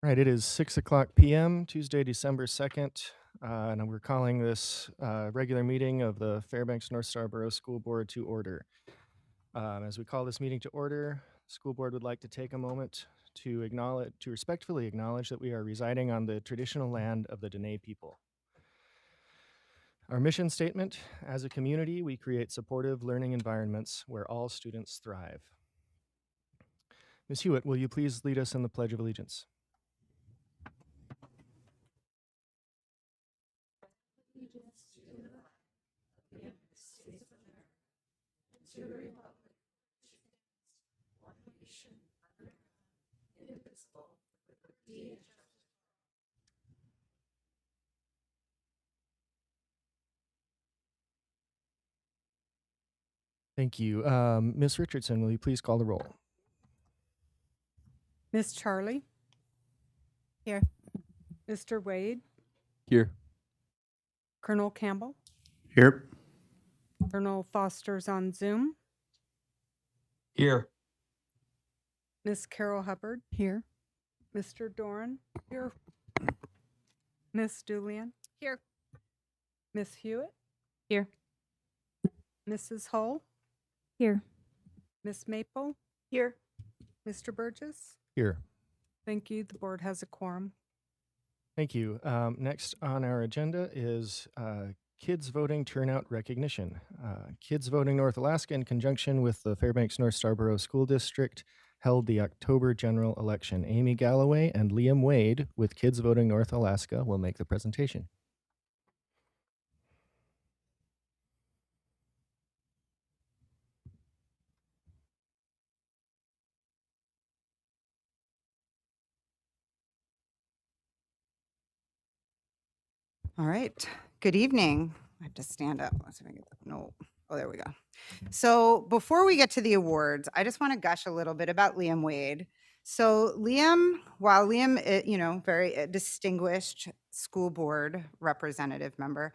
Right, it is 6 o'clock p.m., Tuesday, December 2nd, and we're calling this regular meeting of the Fairbanks North Star Borough School Board to order. As we call this meeting to order, the school board would like to take a moment to respectfully acknowledge that we are residing on the traditional land of the Dene people. Our mission statement: as a community, we create supportive learning environments where all students thrive. Ms. Hewitt, will you please lead us in the Pledge of Allegiance? Thank you. Ms. Richardson, will you please call the roll? Miss Charlie? Here. Mr. Wade? Here. Colonel Campbell? Here. Colonel Foster's on Zoom. Here. Miss Carol Hubbard? Here. Mr. Doran? Here. Miss Julian? Here. Miss Hewitt? Here. Mrs. Hull? Here. Miss Maple? Here. Mr. Burgess? Here. Thank you. The board has a quorum. Thank you. Next on our agenda is Kids Voting Turnout Recognition. Kids Voting North Alaska, in conjunction with the Fairbanks North Star Borough School District, held the October general election. Amy Galloway and Liam Wade with Kids Voting North Alaska will make the presentation. All right. Good evening. I have to stand up. Let's see if I get the, no. Oh, there we go. So before we get to the awards, I just want to gush a little bit about Liam Wade. So Liam, while Liam, very distinguished school board representative member,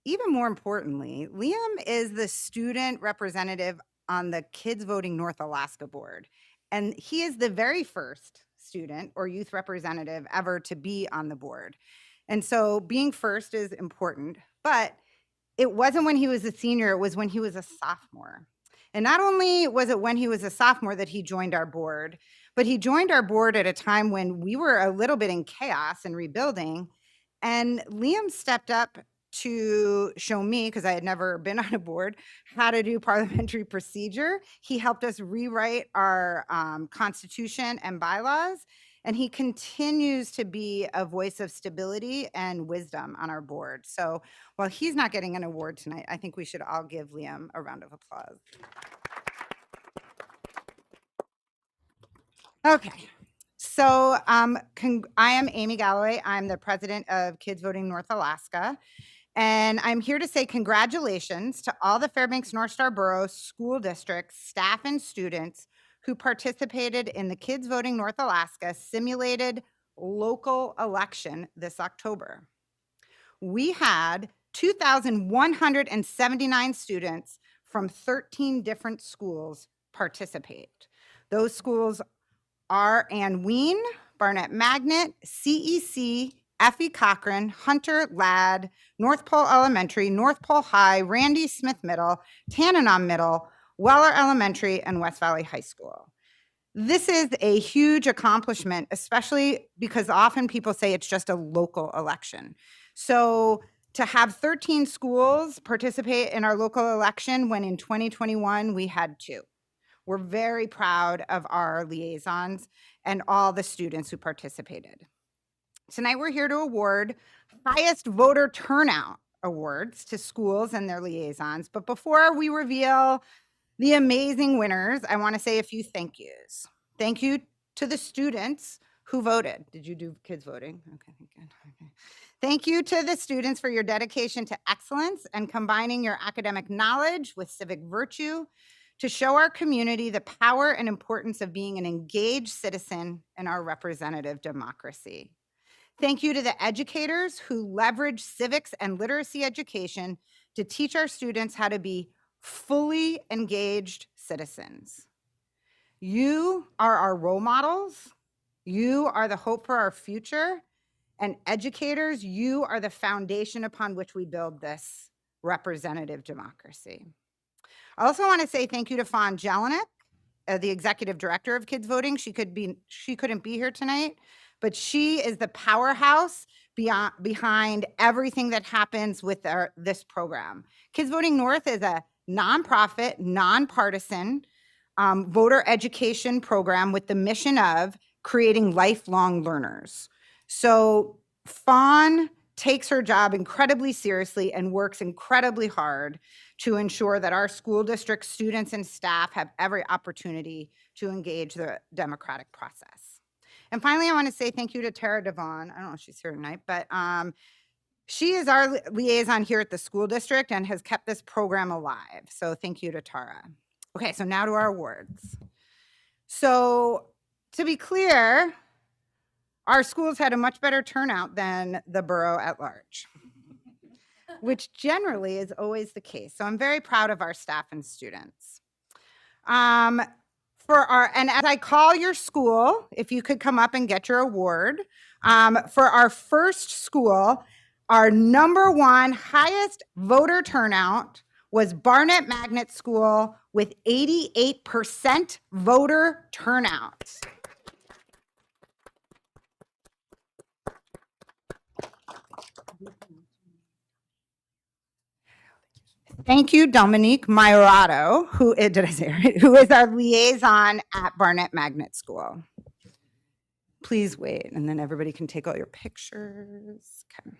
even more importantly, Liam is the student representative on the Kids Voting North Alaska board. And he is the very first student or youth representative ever to be on the board. And so being first is important, but it wasn't when he was a senior, it was when he was a sophomore. And not only was it when he was a sophomore that he joined our board, but he joined our board at a time when we were a little bit in chaos and rebuilding. And Liam stepped up to show me, because I had never been on a board, how to do parliamentary procedure. He helped us rewrite our constitution and bylaws. And he continues to be a voice of stability and wisdom on our board. So while he's not getting an award tonight, I think we should all give Liam a round of applause. Okay. So I am Amy Galloway. I'm the president of Kids Voting North Alaska. And I'm here to say congratulations to all the Fairbanks North Star Borough School District staff and students who participated in the Kids Voting North Alaska simulated local election this October. We had 2,179 students from 13 different schools participate. Those schools are Ann Wien, Barnett Magnet, CEC, Effie Cochran, Hunter Ladd, North Pole Elementary, North Pole High, Randy Smith Middle, Tanana Middle, Weller Elementary, and West Valley High School. This is a huge accomplishment, especially because often people say it's just a local election. So to have 13 schools participate in our local election when in 2021 we had 2. We're very proud of our liaisons and all the students who participated. Tonight we're here to award highest voter turnout awards to schools and their liaisons. But before we reveal the amazing winners, I want to say a few thank yous. Thank you to the students who voted. Did you do kids voting? Okay, good. Okay. Thank you to the students for your dedication to excellence and combining your academic knowledge with civic virtue to show our community the power and importance of being an engaged citizen in our representative democracy. Thank you to the educators who leverage civics and literacy education to teach our students how to be fully engaged citizens. You are our role models, You are the hope for our future. And educators, you are the foundation upon which we build this representative democracy. I also want to say thank you to Fawn Jelinek, the executive director of Kids Voting. She couldn't be here tonight, but she is the powerhouse behind everything that happens with this program. Kids Voting North is a nonprofit, nonpartisan voter education program with the mission of creating lifelong learners. So Fawn takes her job incredibly seriously and works incredibly hard to ensure that our school district students and staff have every opportunity to engage the democratic process. And finally, I want to say thank you to Tara Devon. I don't know if she's here tonight, but she is our liaison here at the school district and has kept this program alive. So thank you to Tara. Okay, so now to our awards. So to be clear, our schools had a much better turnout than the borough at large, which generally is always the case. So I'm very proud of our staff and students. And as I call your school, if you could come up and get your award, for our first school, our #1 highest voter turnout was Barnett Magnet School with 88% voter turnout. Thank you, Dominique Maiorato, who is our liaison at Barnett Magnet School. Please wait, and then everybody can take all your pictures. Okay.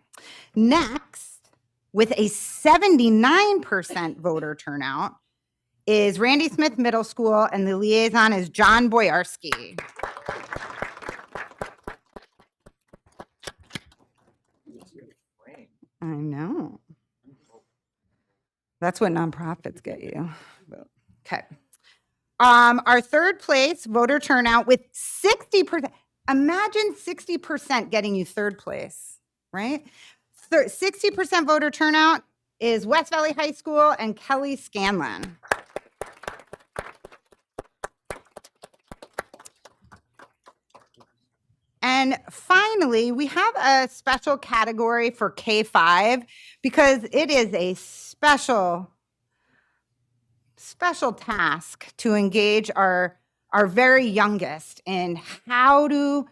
Next, with a 79% voter turnout, is Randy Smith Middle School, and the liaison is John Boyarski. I know. That's what nonprofits get you. Okay. Our third place voter turnout with 60%. Imagine 60% getting you third place, right? 60% voter turnout is West Valley High School and Kelly Scanlon. And finally, we have a special category for K-5 because it is a special task to engage our very youngest in how to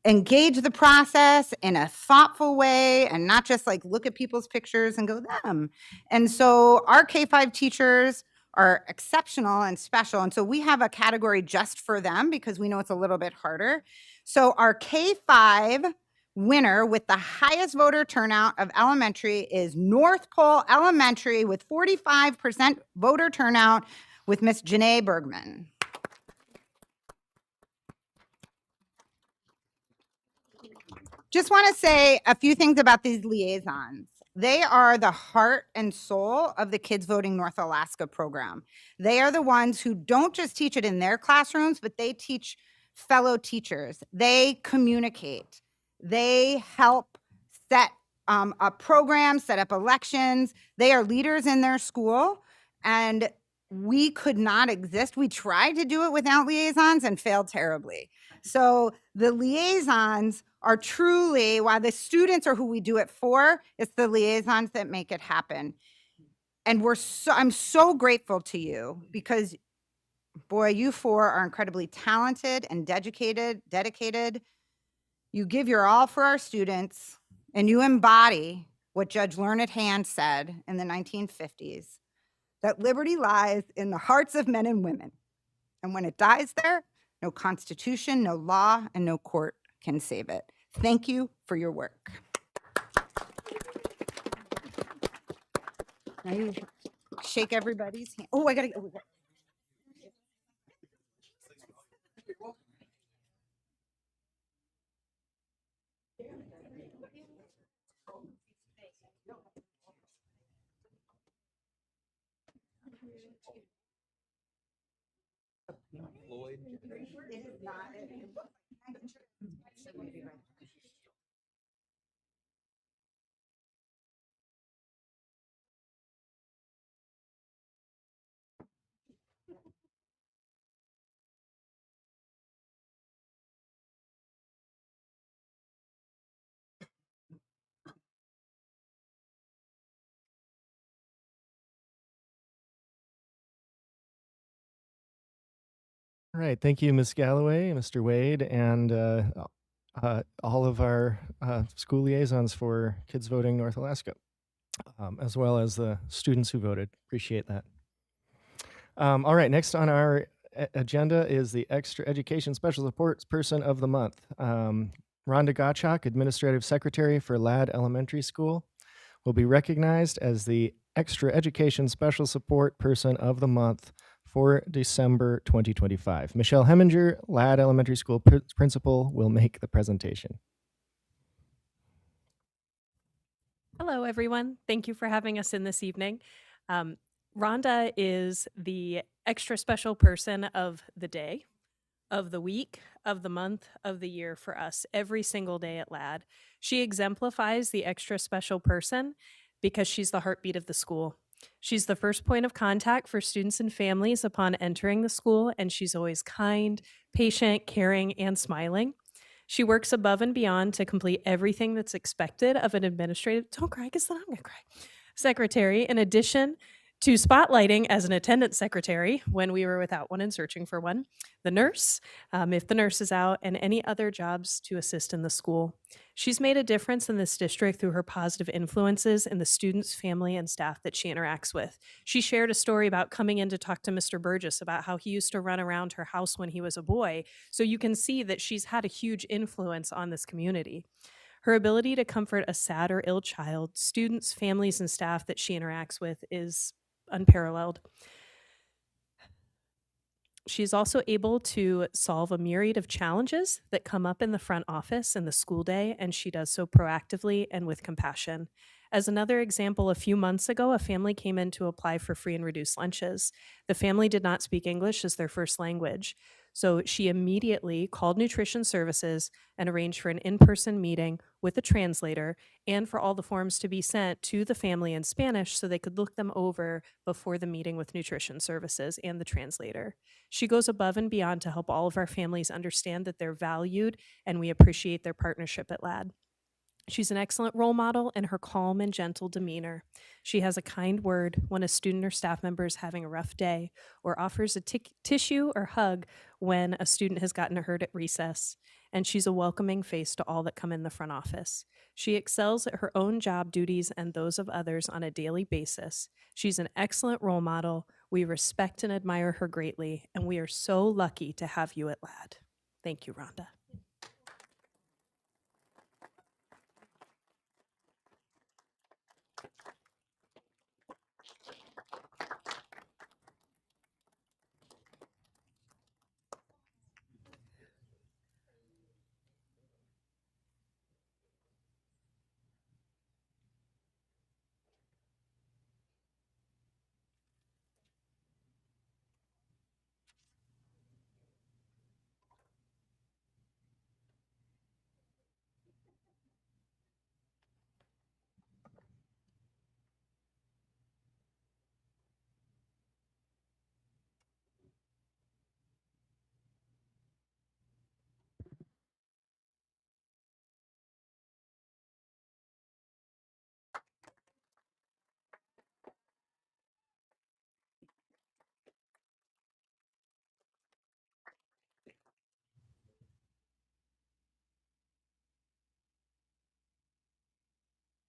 engage the process in a thoughtful way and not just like look at people's pictures and go them. And so our K-5 teachers are exceptional and special. And so we have a category just for them because we know it's a little bit harder. So our K-5 winner with the highest voter turnout of elementary is North Pole Elementary with 45% voter turnout with Miss Janae Bergman. Just want to say a few things about these liaisons. They are the heart and soul of the Kids Voting North Alaska program. They are the ones who don't just teach it in their classrooms, but they teach fellow teachers. They communicate. They help set up programs, set up elections. They are leaders in their school, and we could not exist. We tried to do it without liaisons and failed terribly. So the liaisons are truly, while the students are who we do it for, it's the liaisons that make it happen. And I'm so grateful to you because, boy, you four are incredibly talented and dedicated. You give your all for our students, and you embody what Judge Learned Hand said in the 1950s, that liberty lies in the hearts of men and women. And when it dies there, no constitution, no law, and no court can save it. Thank you for your work. Now you shake everybody's hand. Oh, I gotta go. It is not. All right, thank you, Ms. Galloway, Mr. Wade, and all of our school liaisons for Kids Voting North Alaska, as well as the students who voted. Appreciate that. All right, next on our agenda is the Extra Education Special Support Person of the Month. Rhonda Gottschalk, Administrative Secretary for Ladd Elementary School, will be recognized as the Extra Education Special Support Person of the Month for December 2025. Michelle Heminger, Ladd Elementary School Principal, will make the presentation. Hello, everyone. Thank you for having us in this evening. Rhonda is the extra special person of the day, of the week, of the month, of the year for us every single day at Ladd. She exemplifies the extra special person because she's the heartbeat of the school. She's the first point of contact for students and families upon entering the school, and she's always kind, patient, caring, and smiling. She works above and beyond to complete everything that's expected of an administrative, don't cry, because then I'm gonna cry, secretary, in addition to spotlighting as an attendance secretary when we were without one and searching for one, the nurse, if the nurse is out, and any other jobs to assist in the school. She's made a difference in this district through her positive influences in the students, family, and staff that she interacts with. She shared a story about coming in to talk to Mr. Burgess about how he used to run around her house when he was a boy. So you can see that she's had a huge influence on this community. Her ability to comfort a sad or ill child, students, families, and staff that she interacts with is unparalleled. She's also able to solve a myriad of challenges that come up in the front office in the school day, and she does so proactively and with compassion. As another example, a few months ago, a family came in to apply for free and reduced lunches. The family did not speak English as their first language. So she immediately called Nutrition Services and arranged for an in-person meeting with a translator and for all the forms to be sent to the family in Spanish so they could look them over before the meeting with Nutrition Services and the translator. She goes above and beyond to help all of our families understand that they're valued, and we appreciate their partnership at Ladd. She's an excellent role model in her calm and gentle demeanor. She has a kind word when a student or staff member is having a rough day, or offers a tissue or hug when a student has gotten hurt at recess. And she's a welcoming face to all that come in the front office. She excels at her own job duties and those of others on a daily basis. She's an excellent role model. We respect and admire her greatly, and we are so lucky to have you at Ladd. Thank you, Rhonda.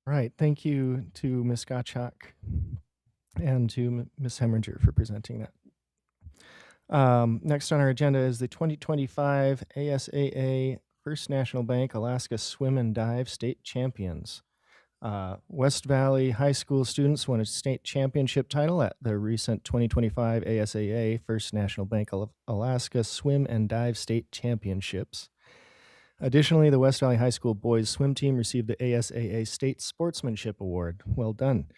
All right, thank you to Ms. Gottschalk and to Ms. Heminger for presenting that. Next on our agenda is the 2025 ASAA First National Bank Alaska Swim and Dive State Champions. West Valley High School students won a state championship title at the recent 2025 ASAA First National Bank Alaska Swim and Dive State Championships. Additionally, the West Valley High School boys swim team received the ASAA State Sportsmanship Award. Well done.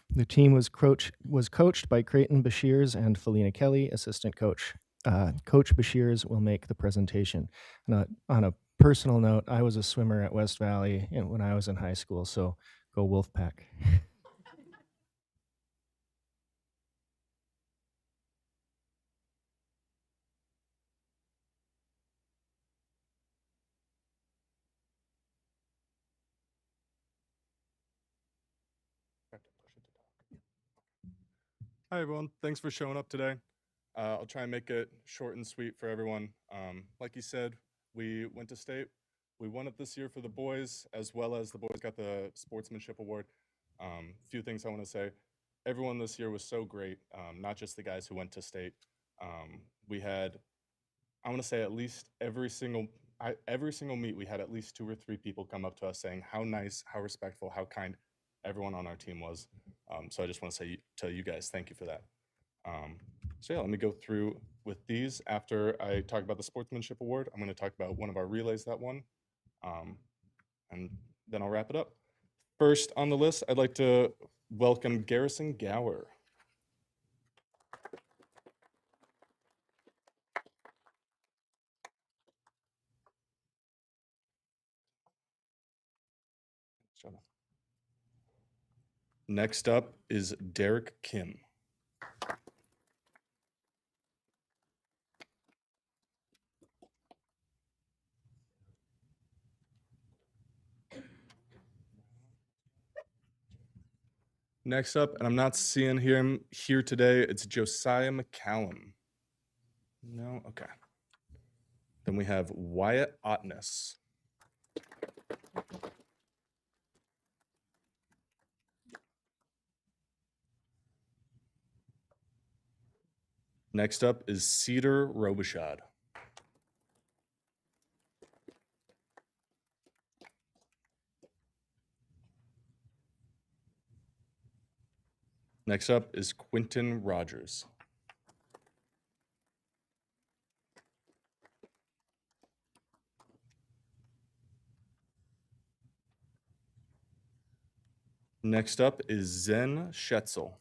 The team was coached by Creighton Bashirs and Felina Kelly, assistant coach. Coach Bashirs will make the presentation. On a personal note, I was a swimmer at West Valley when I was in high school, so go Wolfpack. Hi, everyone. Thanks for showing up today. I'll try and make it short and sweet for everyone. Like you said, we went to state. We won it this year for the boys, as well as the boys got the sportsmanship award. Few things I want to say. Everyone this year was so great, not just the guys who went to state. We had, I want to say, at least every single meet, we had at least 2 or 3 people come up to us saying how nice, how respectful, how kind everyone on our team was. So I just want to say to you guys, thank you for that. So yeah, let me go through with these. After I talk about the sportsmanship award, I'm going to talk about one of our relays that won, and then I'll wrap it up. First on the list, I'd like to welcome Garrison Gower. Next up is Derek Kim. Next up, and I'm not seeing him here today, it's Josiah McCallum. No? Okay. Then we have Wyatt Otness. Next up is Cedar Robichaud. Next up is Quentin Rogers. Next up is Zen Schetzel.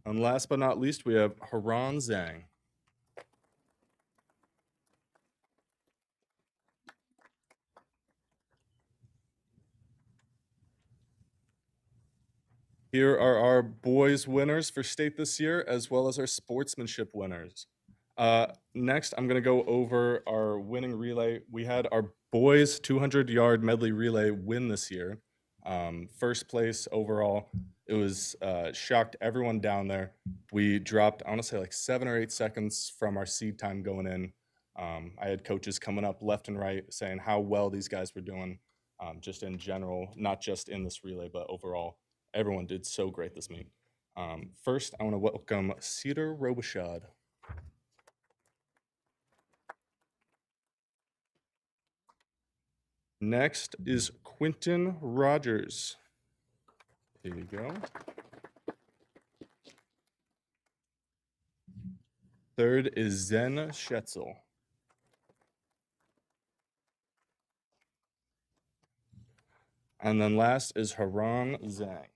And last but not least, we have Haran Zhang. Here are our boys winners for state this year, as well as our sportsmanship winners. Next, I'm going to go over our winning relay. We had our boys 200-yard medley relay win this year. First place overall. It was shocked everyone down there. We dropped, I want to say, like 7 or 8 seconds from our seed time going in. I had coaches coming up left and right saying how well these guys were doing, just in general, not just in this relay, but overall. Everyone did so great this meet. First, I want to welcome Cedar Robichaud. Next is Quentin Rogers. Here you go. Third is Zen Schetzel. And then last is Haran Zhang.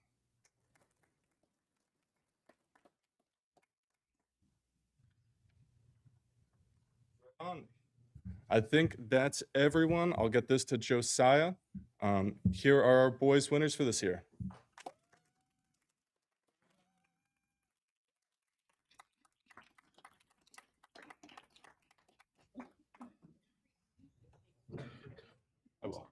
I think that's everyone. I'll get this to Josiah. Here are our boys winners for this year. I will.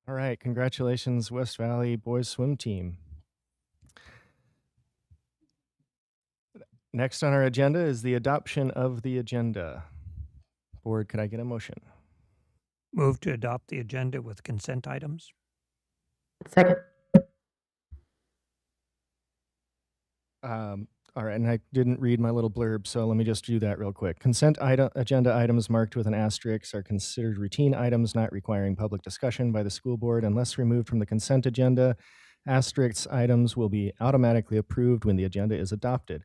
All right, congratulations, West Valley boys swim team. Next on our agenda is the adoption of the agenda. Board, could I get a motion? Move to adopt the agenda with consent items. Second. All right, and I didn't read my little blurb, so let me just do that real quick. Agenda items marked with an asterisk are considered routine items not requiring public discussion by the school board unless removed from the consent agenda. Asterisk items will be automatically approved when the agenda is adopted.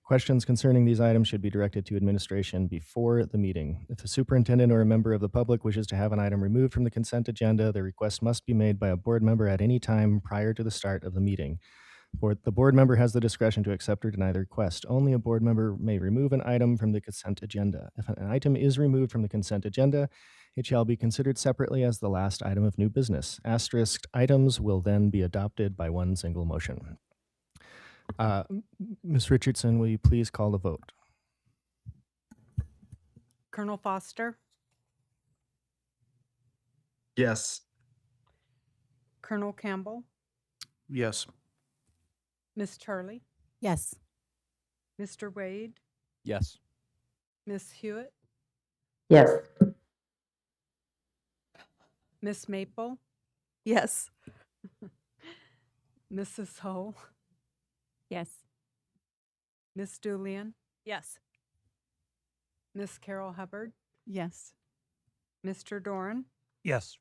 Questions concerning these items should be directed to administration before the meeting. If the superintendent or a member of the public wishes to have an item removed from the consent agenda, the request must be made by a board member at any time prior to the start of the meeting. The board member has the discretion to accept or deny the request. Only a board member may remove an item from the consent agenda. If an item is removed from the consent agenda, it shall be considered separately as the last item of new business. Asterisked items will then be adopted by one single motion. Ms. Richardson, will you please call the vote? Colonel Foster, Yes. Colonel Campbell, Yes. Miss Charlie, Yes. Mr. Wade, Yes. Miss Hewitt, Yes. Miss Maple, Yes. Mrs. Hull, Yes. Miss Julian, Yes. Miss Carol Hubbard, Yes. Mr. Doran, Yes.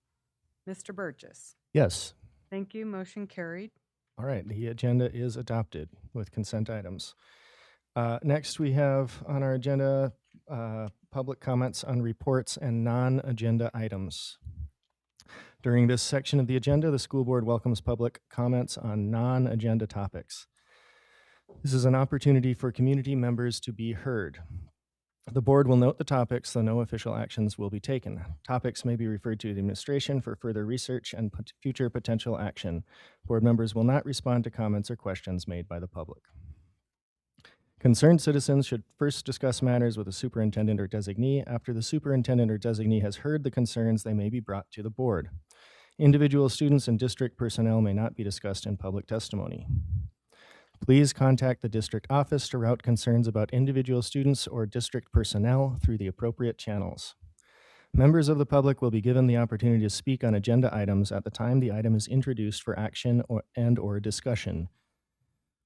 Mr. Burgess. Yes. Thank you. Motion carried. All right, the agenda is adopted with consent items. Next, we have on our agenda public comments on reports and non-agenda items. During this section of the agenda, the school board welcomes public comments on non-agenda topics. This is an opportunity for community members to be heard. The board will note the topics, though no official actions will be taken. Topics may be referred to the administration for further research and future potential action. Board members will not respond to comments or questions made by the public. Concerned citizens should first discuss matters with the superintendent or designee. After the superintendent or designee has heard the concerns, they may be brought to the board. Individual students and district personnel may not be discussed in public testimony. Please contact the district office to route concerns about individual students or district personnel through the appropriate channels. Members of the public will be given the opportunity to speak on agenda items at the time the item is introduced for action or discussion.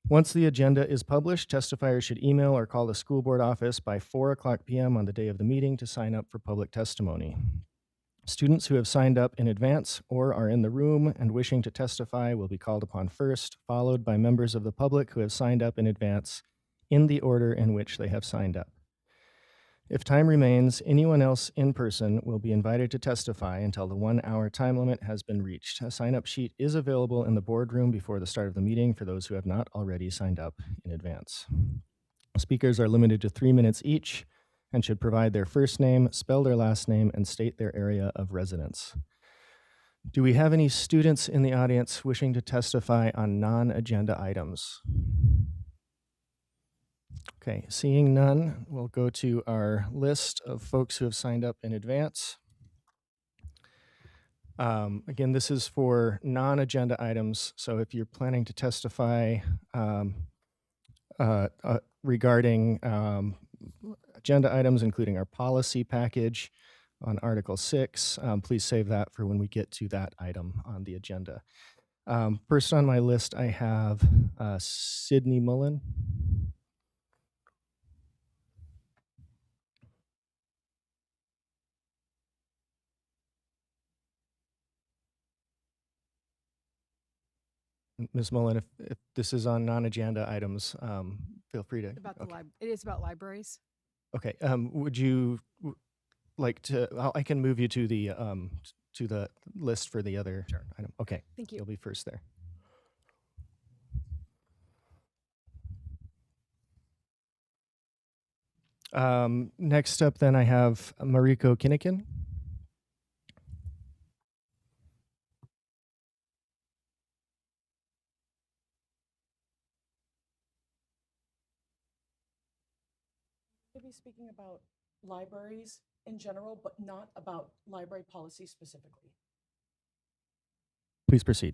Once the agenda is published, testifiers should email or call the school board office by 4:00 p.m. on the day of the meeting to sign up for public testimony. Students who have signed up in advance or are in the room and wishing to testify will be called upon first, followed by members of the public who have signed up in advance in the order in which they have signed up. If time remains, anyone else in person will be invited to testify until the 1-hour time limit has been reached. A sign-up sheet is available in the boardroom before the start of the meeting for those who have not already signed up in advance. Speakers are limited to 3 minutes each and should provide their first name, spell their last name, and state their area of residence. Do we have any students in the audience wishing to testify on non-agenda items? Okay, seeing none, we'll go to our list of folks who have signed up in advance. Again, this is for non-agenda items, so if you're planning to testify regarding agenda items, including our policy package on Article 6, please save that for when we get to that item on the agenda. First on my list, I have Sydney Mullen. Ms. Mullen, if this is on non-agenda items, feel free to. It is about libraries. Okay. Would you like to? I can move you to the list for the other item. Okay. Thank you. You'll be first there. Next up, then I have Mariko Kinnikin. To be speaking about libraries in general, but not about library policy specifically. Please proceed.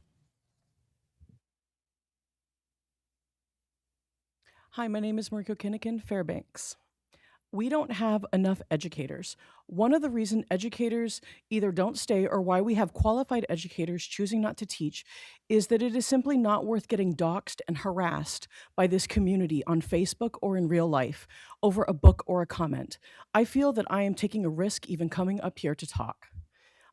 Hi, my name is Mariko Kinnikin, Fairbanks. we don't have enough educators. One of the reasons educators either don't stay or why we have qualified educators choosing not to teach is that it is simply not worth getting doxxed and harassed by this community on Facebook or in real life over a book or a comment. I feel that I am taking a risk even coming up here to talk.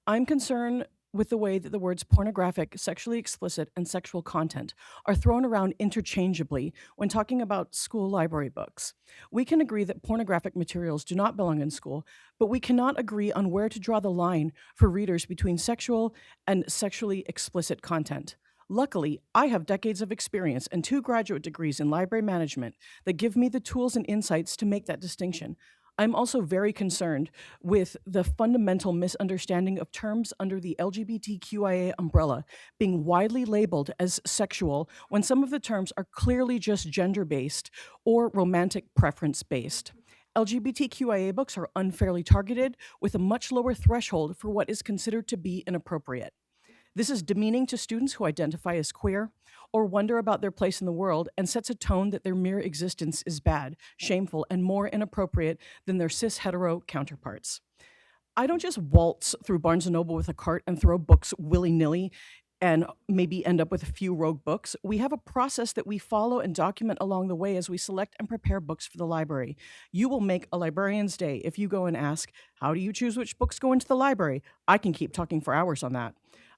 I'm concerned with the way that the words pornographic, sexually explicit, and sexual content are thrown around interchangeably when talking about school library books. We can agree that pornographic materials do not belong in school, but we cannot agree on where to draw the line for readers between sexual and sexually explicit content. Luckily, I have decades of experience and 2 graduate degrees in library management that give me the tools and insights to make that distinction. I'm also very concerned with the fundamental misunderstanding of terms under the LGBTQIA umbrella being widely labeled as sexual when some of the terms are clearly just gender-based or romantic preference-based. LGBTQIA books are unfairly targeted with a much lower threshold for what is considered to be inappropriate. This is demeaning to students who identify as queer or wonder about their place in the world and sets a tone that their mere existence is bad, shameful, and more inappropriate than their cis-hetero counterparts. I don't just waltz through Barnes & Noble with a cart and throw books willy-nilly and maybe end up with a few rogue books. We have a process that we follow and document along the way as we select and prepare books for the library. You will make a librarian's day if you go and ask, how do you choose which books go into the library? I can keep talking for hours on that.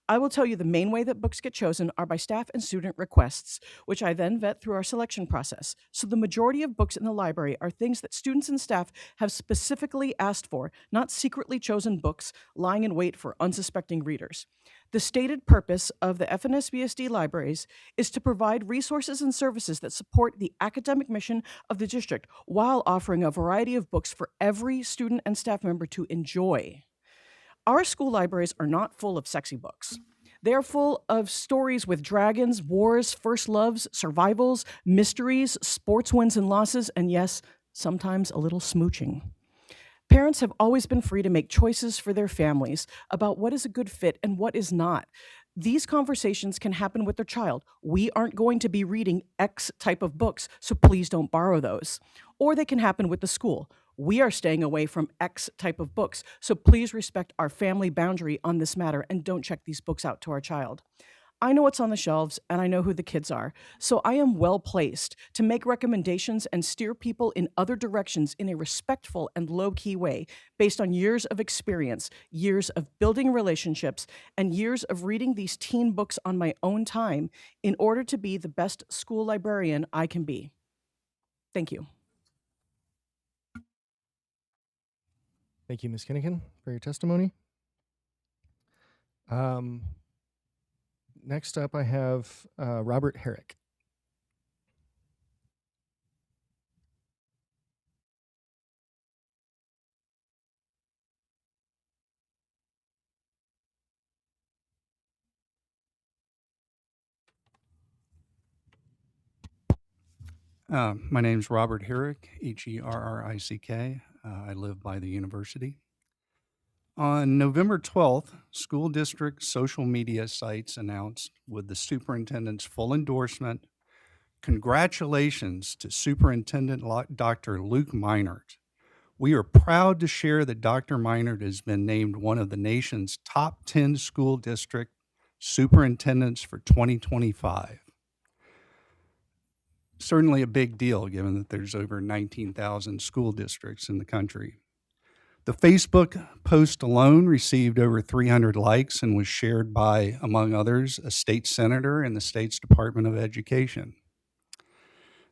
I will tell you the main way that books get chosen are by staff and student requests, which I then vet through our selection process. So the majority of books in the library are things that students and staff have specifically asked for, not secretly chosen books lying in wait for unsuspecting readers. The stated purpose of the FNSBSD libraries is to provide resources and services that support the academic mission of the district while offering a variety of books for every student and staff member to enjoy. Our school libraries are not full of sexy books. They are full of stories with dragons, wars, first loves, survivals, mysteries, sports wins and losses, and yes, sometimes a little smooching. Parents have always been free to make choices for their families about what is a good fit and what is not. These conversations can happen with their child. We aren't going to be reading X type of books, so please don't borrow those. Or they can happen with the school. We are staying away from X type of books, so please respect our family boundary on this matter and don't check these books out to our child. I know what's on the shelves and I know who the kids are, so I am well placed to make recommendations and steer people in other directions in a respectful and low-key way based on years of experience, years of building relationships, and years of reading these teen books on my own time in order to be the best school librarian I can be. Thank you. Thank you, Ms. Kinnigan, for your testimony. Next up, I have Robert Herrick. My name's Robert Herrick, Herrick. I live by the university. On November 12th, school district social media sites announced, with the superintendent's full endorsement, congratulations to Superintendent Dr. Luke Meinert. We are proud to share that Dr. Meinert has been named one of the nation's top 10 school district superintendents for 2025. Certainly a big deal given that there's over 19,000 school districts in the country. The Facebook post alone received over 300 likes and was shared by, among others, a state senator and the state's Department of Education.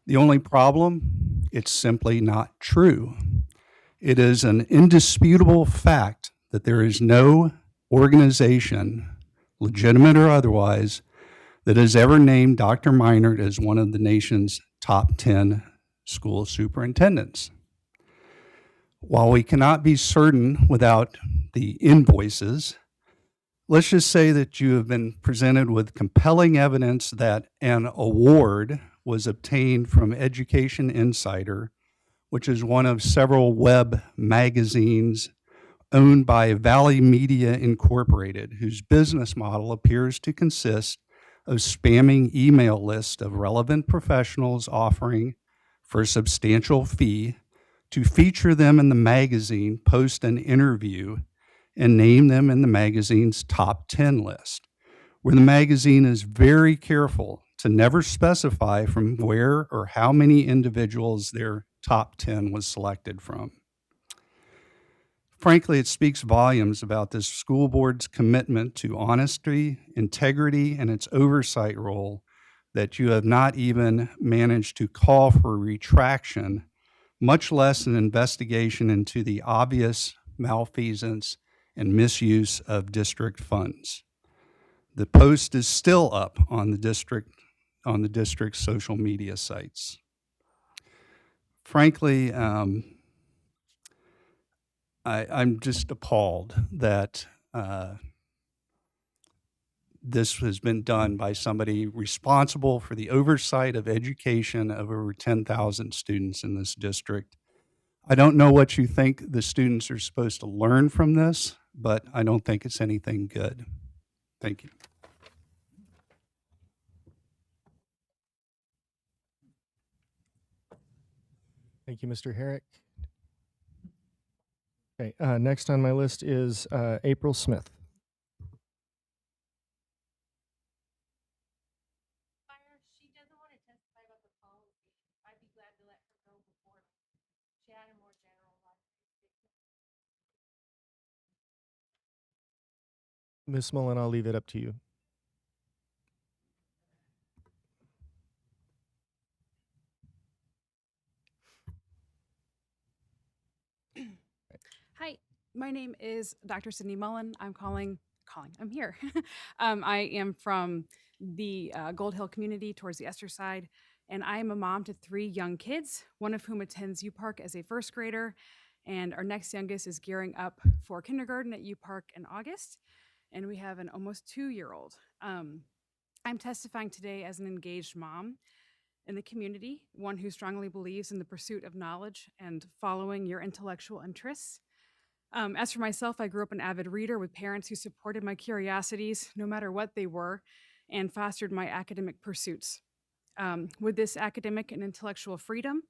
The only problem, it's simply not true. It is an indisputable fact that there is no organization, legitimate or otherwise, that has ever named Dr. Meinert as one of the nation's top 10 school superintendents. While we cannot be certain without the invoices, let's just say that you have been presented with compelling evidence that an award was obtained from Education Insider, which is one of several web magazines owned by Valley Media Incorporated, whose business model appears to consist of spamming email lists of relevant professionals offering, for a substantial fee, to feature them in the magazine, post an interview, and name them in the magazine's top 10 list, where the magazine is very careful to never specify from where or how many individuals their top 10 was selected from. Frankly, it speaks volumes about this school board's commitment to honesty, integrity, and its oversight role that you have not even managed to call for retraction, much less an investigation into the obvious malfeasance and misuse of district funds. The post is still up on the district's social media sites. Frankly, I'm just appalled that this has been done by somebody responsible for the oversight of education of over 10,000 students in this district. I don't know what you think the students are supposed to learn from this, but I don't think it's anything good. Thank you. Thank you, Mr. Herrick. Okay, next on my list is April Smith. She doesn't want to testify about the policy. I'd be glad to let her go before she had a more general life. Ms. Mullen, I'll leave it up to you. Hi, my name is Dr. Sydney Mullen. I'm here. I am from the Gold Hill community towards the Esther side, and I am a mom to 3 young kids, one of whom attends U Park as a first grader, and our next youngest is gearing up for kindergarten at U Park in August, and we have an almost 2-year-old. I'm testifying today as an engaged mom in the community, one who strongly believes in the pursuit of knowledge and following your intellectual interests. As for myself, I grew up an avid reader with parents who supported my curiosities, no matter what they were, and fostered my academic pursuits. With this academic and intellectual freedom,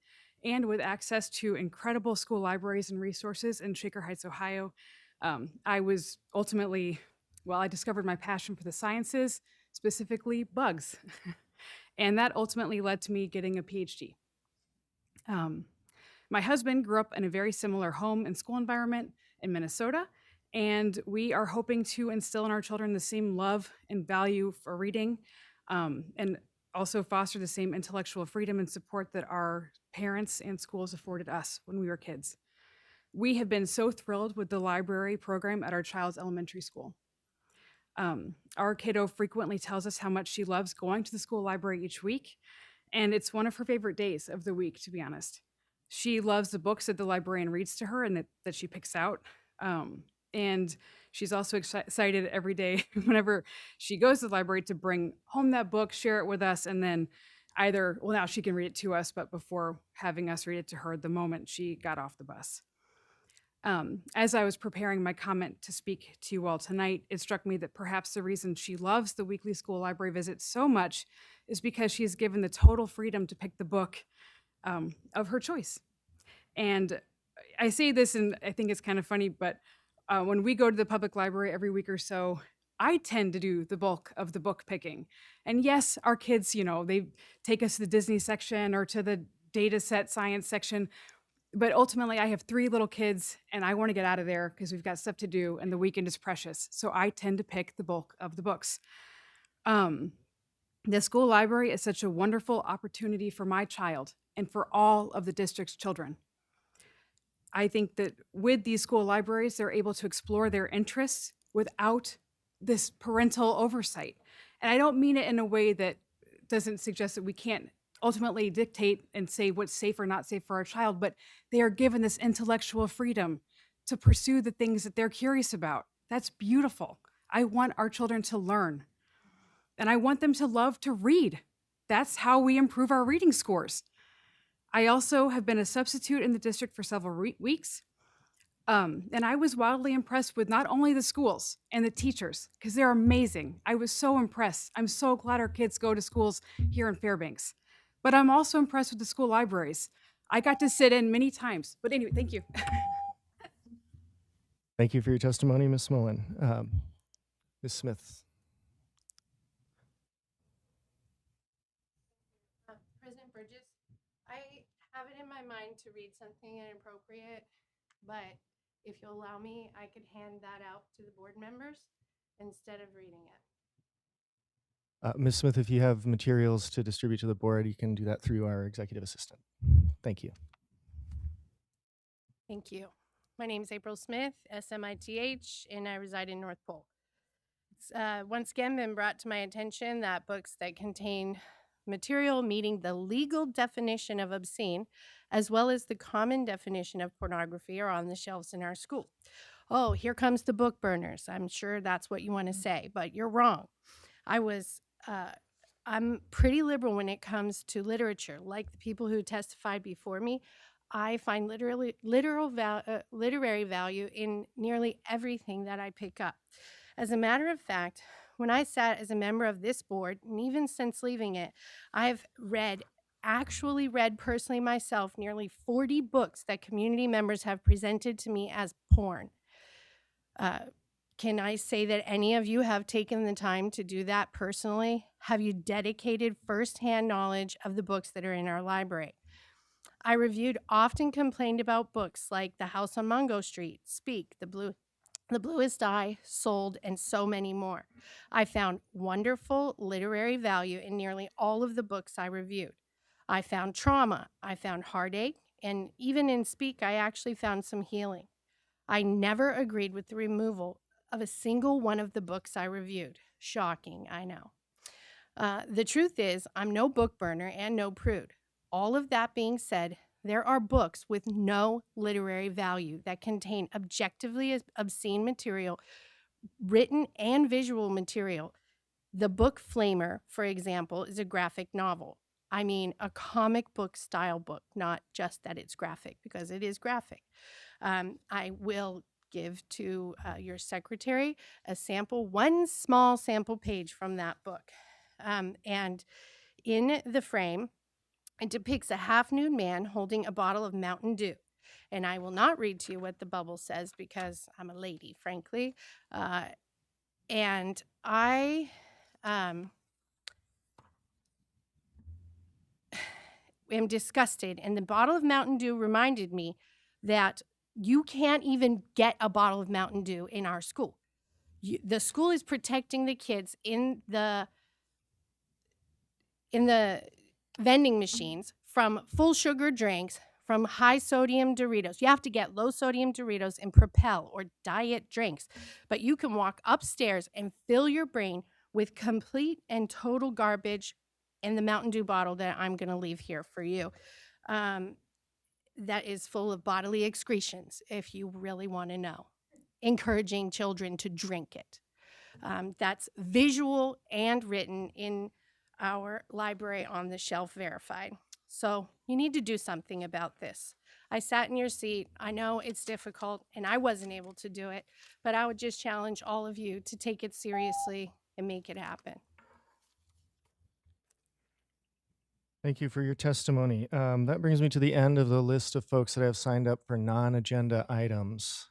and with access to incredible school libraries and resources in Shaker Heights, Ohio, I discovered my passion for the sciences, specifically bugs. And that ultimately led to me getting a PhD. My husband grew up in a very similar home and school environment in Minnesota, and we are hoping to instill in our children the same love and value for reading, and also foster the same intellectual freedom and support that our parents and schools afforded us when we were kids. We have been so thrilled with the library program at our child's elementary school. Our kiddo frequently tells us how much she loves going to the school library each week, and it's one of her favorite days of the week, to be honest. She loves the books that the librarian reads to her and that she picks out. And she's also excited every day whenever she goes to the library to bring home that book, share it with us, and then now she can read it to us, but before having us read it to her the moment she got off the bus. As I was preparing my comment to speak to you all tonight, it struck me that perhaps the reason she loves the weekly school library visits so much is because she's given the total freedom to pick the book of her choice. And I say this, and I think it's kind of funny, but when we go to the public library every week or so, I tend to do the bulk of the book picking. And yes, our kids, they take us to the Disney section or to the data set science section. But ultimately, I have 3 little kids, and I want to get out of there because we've got stuff to do, and the weekend is precious. So I tend to pick the bulk of the books. The school library is such a wonderful opportunity for my child and for all of the district's children. I think that with these school libraries, they're able to explore their interests without this parental oversight. And I don't mean it in a way that doesn't suggest that we can't ultimately dictate and say what's safe or not safe for our child, but they are given this intellectual freedom to pursue the things that they're curious about. That's beautiful. I want our children to learn, and I want them to love to read. That's how we improve our reading scores. I also have been a substitute in the district for several weeks, and I was wildly impressed with not only the schools and the teachers, because they're amazing. I was so impressed. I'm so glad our kids go to schools here in Fairbanks. But I'm also impressed with the school libraries. I got to sit in many times. But anyway, thank you. Thank you for your testimony, Ms. Smolin. Ms. Smith. President Burgess, I have it in my mind to read something inappropriate, but if you'll allow me, I could hand that out to the board members instead of reading it. Ms. Smith, if you have materials to distribute to the board, you can do that through our executive assistant. Thank you. Thank you. My name is April Smith, SMITH, and I reside in North Pole. It's once again been brought to my attention that books that contain material meeting the legal definition of obscene, as well as the common definition of pornography, are on the shelves in our school. Oh, here comes the book burners. I'm sure that's what you want to say, but you're wrong. I'm pretty liberal when it comes to literature. Like the people who testified before me, I find literary value in nearly everything that I pick up. As a matter of fact, when I sat as a member of this board, and even since leaving it, I've actually read personally myself nearly 40 books that community members have presented to me as porn. Can I say that any of you have taken the time to do that personally? Have you dedicated firsthand knowledge of the books that are in our library? I reviewed, often complained about books like The House on Mungo Street, Speak, The Bluest Eye, Sold, and so many more. I found wonderful literary value in nearly all of the books I reviewed. I found trauma, I found heartache, and even in Speak, I actually found some healing. I never agreed with the removal of a single one of the books I reviewed. Shocking, I know. The truth is, I'm no book burner and no prude. All of that being said, there are books with no literary value that contain objectively obscene material, written and visual material. The book Flamer, for example, is a graphic novel. I mean, a comic book style book, not just that it's graphic, because it is graphic. I will give to your secretary one small sample page from that book. And in the frame, it depicts a half-nude man holding a bottle of Mountain Dew. And I will not read to you what the bubble says because I'm a lady, frankly. And I am disgusted. And the bottle of Mountain Dew reminded me that you can't even get a bottle of Mountain Dew in our school. The school is protecting the kids in the vending machines from full sugar drinks, from high sodium Doritos. You have to get low sodium Doritos and Propel or diet drinks, but you can walk upstairs and fill your brain with complete and total garbage in the Mountain Dew bottle that I'm going to leave here for you. That is full of bodily excretions, if you really want to know, encouraging children to drink it. That's visual and written in our library on the shelf verified. So you need to do something about this. I sat in your seat. I know it's difficult, and I wasn't able to do it, but I would just challenge all of you to take it seriously and make it happen. Thank you for your testimony. That brings me to the end of the list of folks that have signed up for non-agenda items.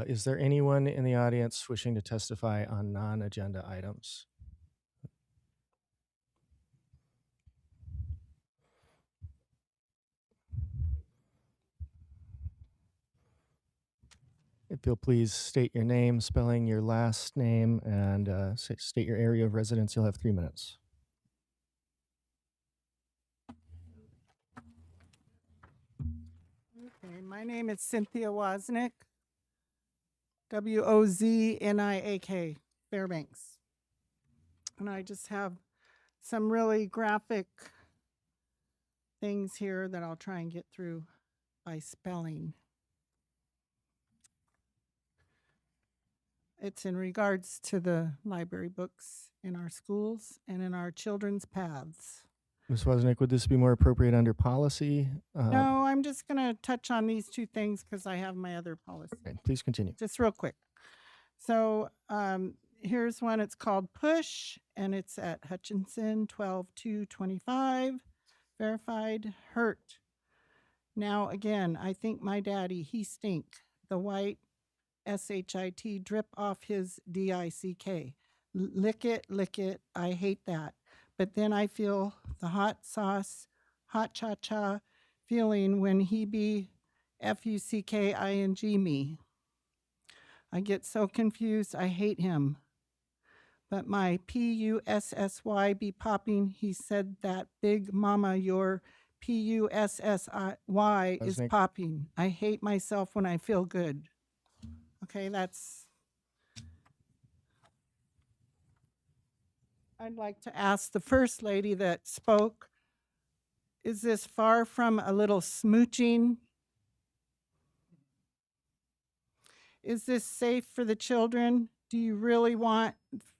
Is there anyone in the audience wishing to testify on non-agenda items? If you'll please state your name, spelling your last name, and state your area of residence, you'll have 3 minutes. Okay, my name is Cynthia Wozniak, Wozniak, Fairbanks. And I just have some really graphic things here that I'll try and get through by spelling. It's in regards to the library books in our schools and in our children's paths. Ms. Wozniak, would this be more appropriate under policy? No, I'm just going to touch on these two things because I have my other policy. Okay, please continue. Just real quick. So here's one. It's called Push, and it's at Hutchinson, 12-225, verified, hurt. Now, again, I think my daddy, he stink. The white S-H-I-T drip off his D-I-C-K. Lick it, I hate that. But then I feel the hot sauce, hot cha-cha feeling when he be F-U-C-K-I-N-G me. I get so confused, I hate him. But my P-U-S-S-Y be popping, he said that big mama, your P-U-S-S-Y is President. popping. I hate myself when I feel good. Okay, that's. I'd like to ask the first lady that spoke, is this far from a little smooching? Is this safe for the children? Do you really want,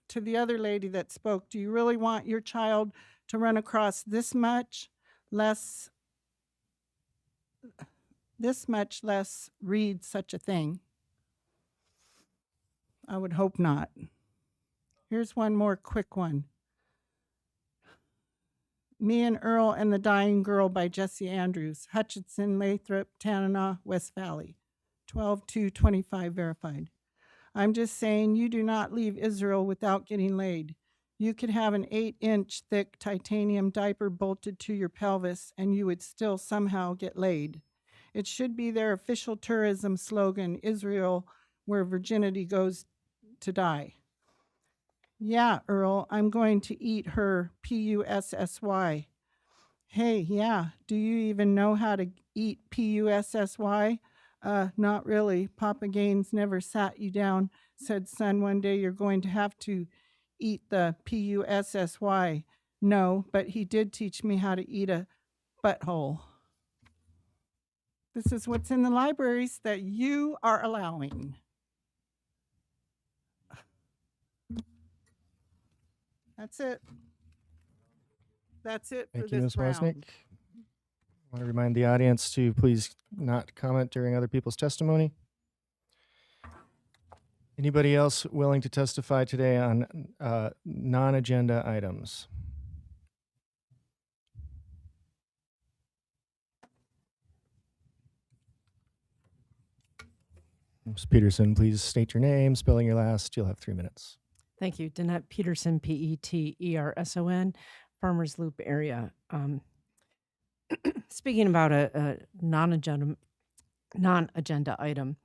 to the other lady that spoke, do you really want your child to run across this much less read such a thing? I would hope not. Here's one more quick one. Me and Earl and the Dying Girl by Jesse Andrews, Hutchinson, Lathrop, Tanana, West Valley, 12/2/25 verified. I'm just saying you do not leave Israel without getting laid. You could have an 8-inch thick titanium diaper bolted to your pelvis and you would still somehow get laid. It should be their official tourism slogan, Israel, where virginity goes to die. Yeah, Earl, I'm going to eat her P-U-S-S-Y. Hey, yeah, do you even know how to eat P-U-S-S-Y? Not really. Papa Gaines never sat you down, said, son, one day you're going to have to eat the P-U-S-S-Y. No, but he did teach me how to eat a butthole. This is what's in the libraries that you are allowing. That's it. That's it for Thank you, this Ms. Wozniak. round. I want to remind the audience to please not comment during other people's testimony. Anybody else willing to testify today on non-agenda items? Ms. Peterson, please state your name, spelling your last. You'll have 3 minutes. Thank you. Danette Peterson, Peterson, Farmers Loop area. Speaking about a non-agenda item,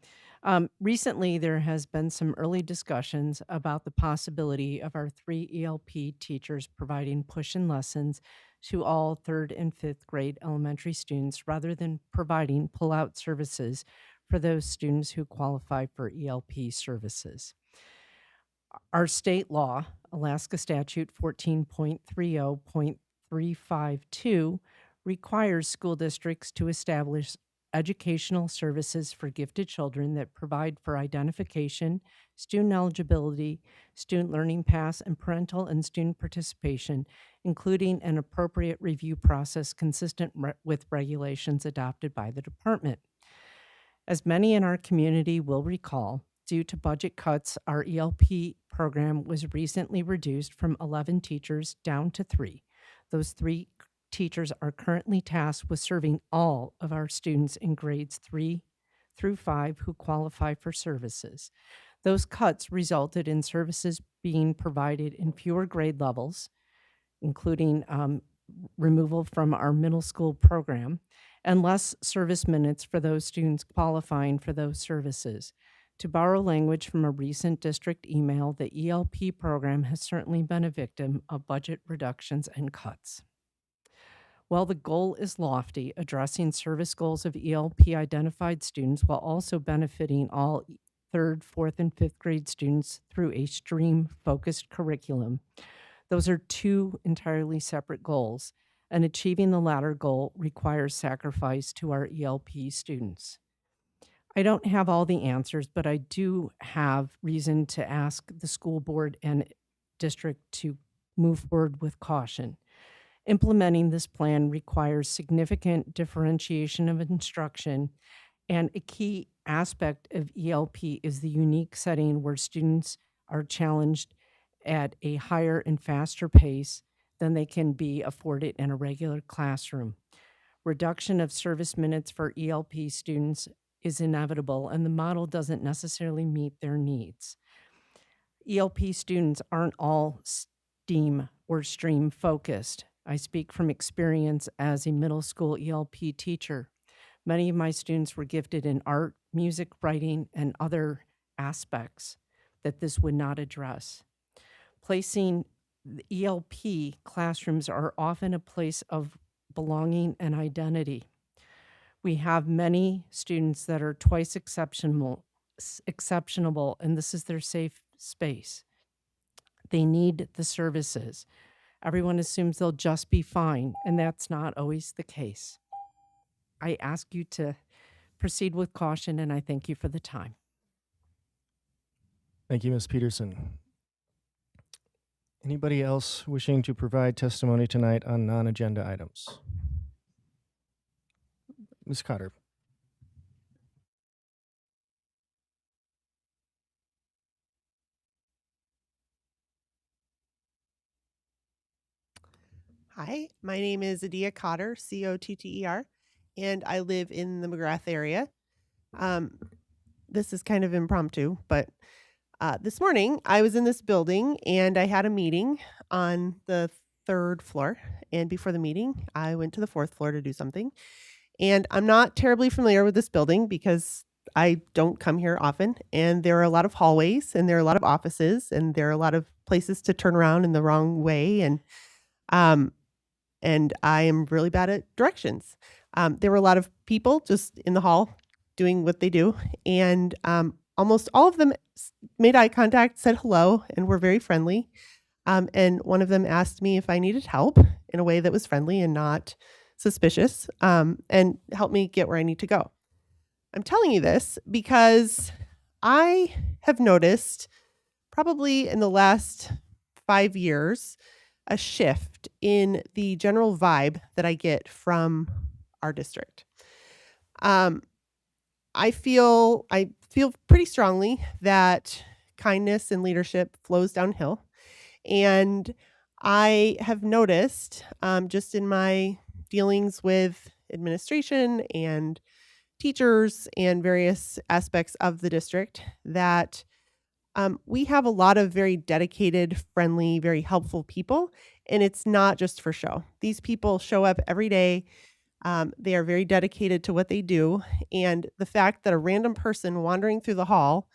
recently there has been some early discussions about the possibility of our 3 ELP teachers providing push-in lessons to all 3rd and 5th grade elementary students rather than providing pull-out services for those students who qualify for ELP services. Our state law, Alaska Statute 14.30.352, requires school districts to establish educational services for gifted children that provide for identification, student eligibility, student learning paths, and parental and student participation, including an appropriate review process consistent with regulations adopted by the department. As many in our community will recall, due to budget cuts, our ELP program was recently reduced from 11 teachers down to 3. Those 3 teachers are currently tasked with serving all of our students in grades 3 through 5 who qualify for services. Those cuts resulted in services being provided in fewer grade levels, including removal from our middle school program, and less service minutes for those students qualifying for those services. To borrow language from a recent district email, the ELP program has certainly been a victim of budget reductions and cuts. While the goal is lofty, addressing service goals of ELP identified students while also benefiting all 3rd, 4th, and 5th grade students through a STREAM-focused curriculum, those are 2 entirely separate goals, and achieving the latter goal requires sacrifice to our ELP students. I don't have all the answers, but I do have reason to ask the school board and district to move forward with caution. Implementing this plan requires significant differentiation of instruction, and a key aspect of ELP is the unique setting where students are challenged at a higher and faster pace than they can be afforded in a regular classroom. Reduction of service minutes for ELP students is inevitable, and the model doesn't necessarily meet their needs. ELP students aren't all STEAM or STREAM focused. I speak from experience as a middle school ELP teacher. Many of my students were gifted in art, music, writing, and other aspects that this would not address. Placing the ELP classrooms are often a place of belonging and identity. We have many students that are twice exceptional, and this is their safe space. They need the services. Everyone assumes they'll just be fine, and that's not always the case. I ask you to proceed with caution, and I thank you for the time. Thank you, Ms. Peterson. Anybody else wishing to provide testimony tonight on non-agenda items? Ms. Cotter. Hi, my name is Adia Cotter, Cotter, and I live in the McGrath area. This is kind of impromptu, but this morning I was in this building and I had a meeting on the 3rd floor. And before the meeting, I went to the 4th floor to do something. And I'm not terribly familiar with this building because I don't come here often. And there are a lot of hallways and there are a lot of offices and there are a lot of places to turn around in the wrong way. And I am really bad at directions. There were a lot of people just in the hall doing what they do. And almost all of them made eye contact, said hello, and were very friendly. And one of them asked me if I needed help in a way that was friendly and not suspicious, and helped me get where I need to go. I'm telling you this because I have noticed probably in the last 5 years a shift in the general vibe that I get from our district. I feel pretty strongly that kindness and leadership flows downhill. And I have noticed just in my dealings with administration and teachers and various aspects of the district that we have a lot of very dedicated, friendly, very helpful people, and it's not just for show. These people show up every day. They are very dedicated to what they do, and the fact that a random person wandering through the hall,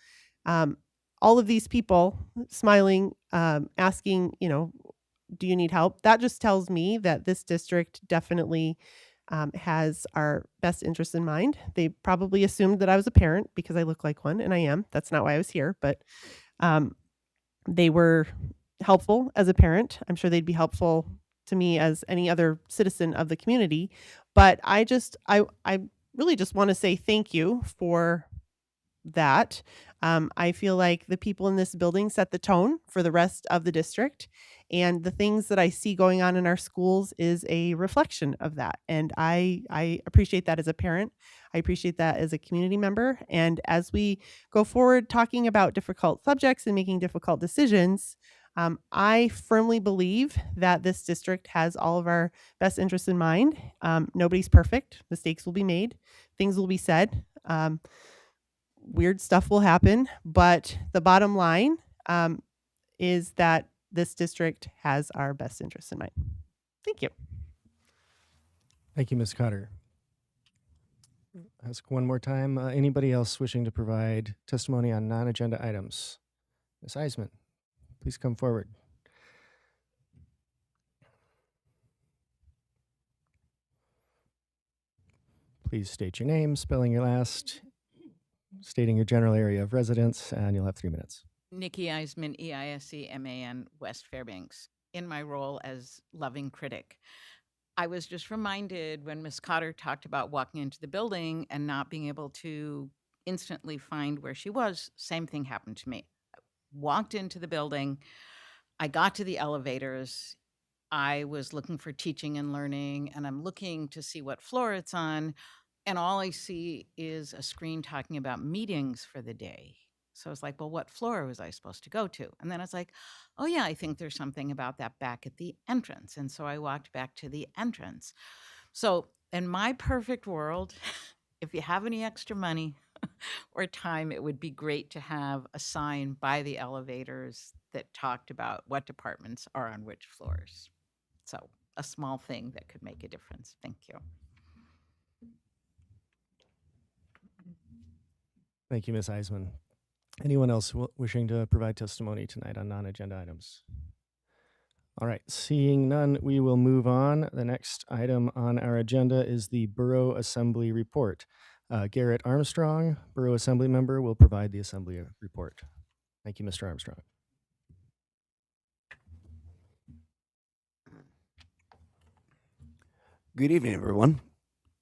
all of these people smiling, asking, do you need help? That just tells me that this district definitely has our best interest in mind. They probably assumed that I was a parent because I look like one, and I am. That's not why I was here, but they were helpful as a parent. I'm sure they'd be helpful to me as any other citizen of the community. But I really just want to say thank you for that. I feel like the people in this building set the tone for the rest of the district, and the things that I see going on in our schools is a reflection of that. And I appreciate that as a parent. I appreciate that as a community member. And as we go forward talking about difficult subjects and making difficult decisions, I firmly believe that this district has all of our best interests in mind. Nobody's perfect. Mistakes will be made. Things will be said. Weird stuff will happen. But the bottom line is that this district has our best interests in mind. Thank you. Thank you, Ms. Cotter. Ask one more time. Anybody else wishing to provide testimony on non-agenda items? Ms. Eisman, please come forward. Please state your name, spelling your last, stating your general area of residence, and you'll have 3 minutes. Nikki Eisman, EISCMAN, West Fairbanks, in my role as loving critic. I was just reminded when Ms. Cotter talked about walking into the building and not being able to instantly find where she was. Same thing happened to me. I walked into the building. I got to the elevators. I was looking for teaching and learning, and I'm looking to see what floor it's on. And all I see is a screen talking about meetings for the day. So I was like, well, what floor was I supposed to go to? And then I was like, oh, yeah, I think there's something about that back at the entrance. And so I walked back to the entrance. So In my perfect world, if you have any extra money or time, it would be great to have a sign by the elevators that talked about what departments are on which floors. So a small thing that could make a difference. Thank you. Thank you, Ms. Eisman. Anyone else wishing to provide testimony tonight on non-agenda items? All right, seeing none, we will move on. The next item on our agenda is the Borough Assembly report. Garrett Armstrong, Borough Assembly member, will provide the Assembly report. Thank you, Mr. Armstrong. Good evening, everyone.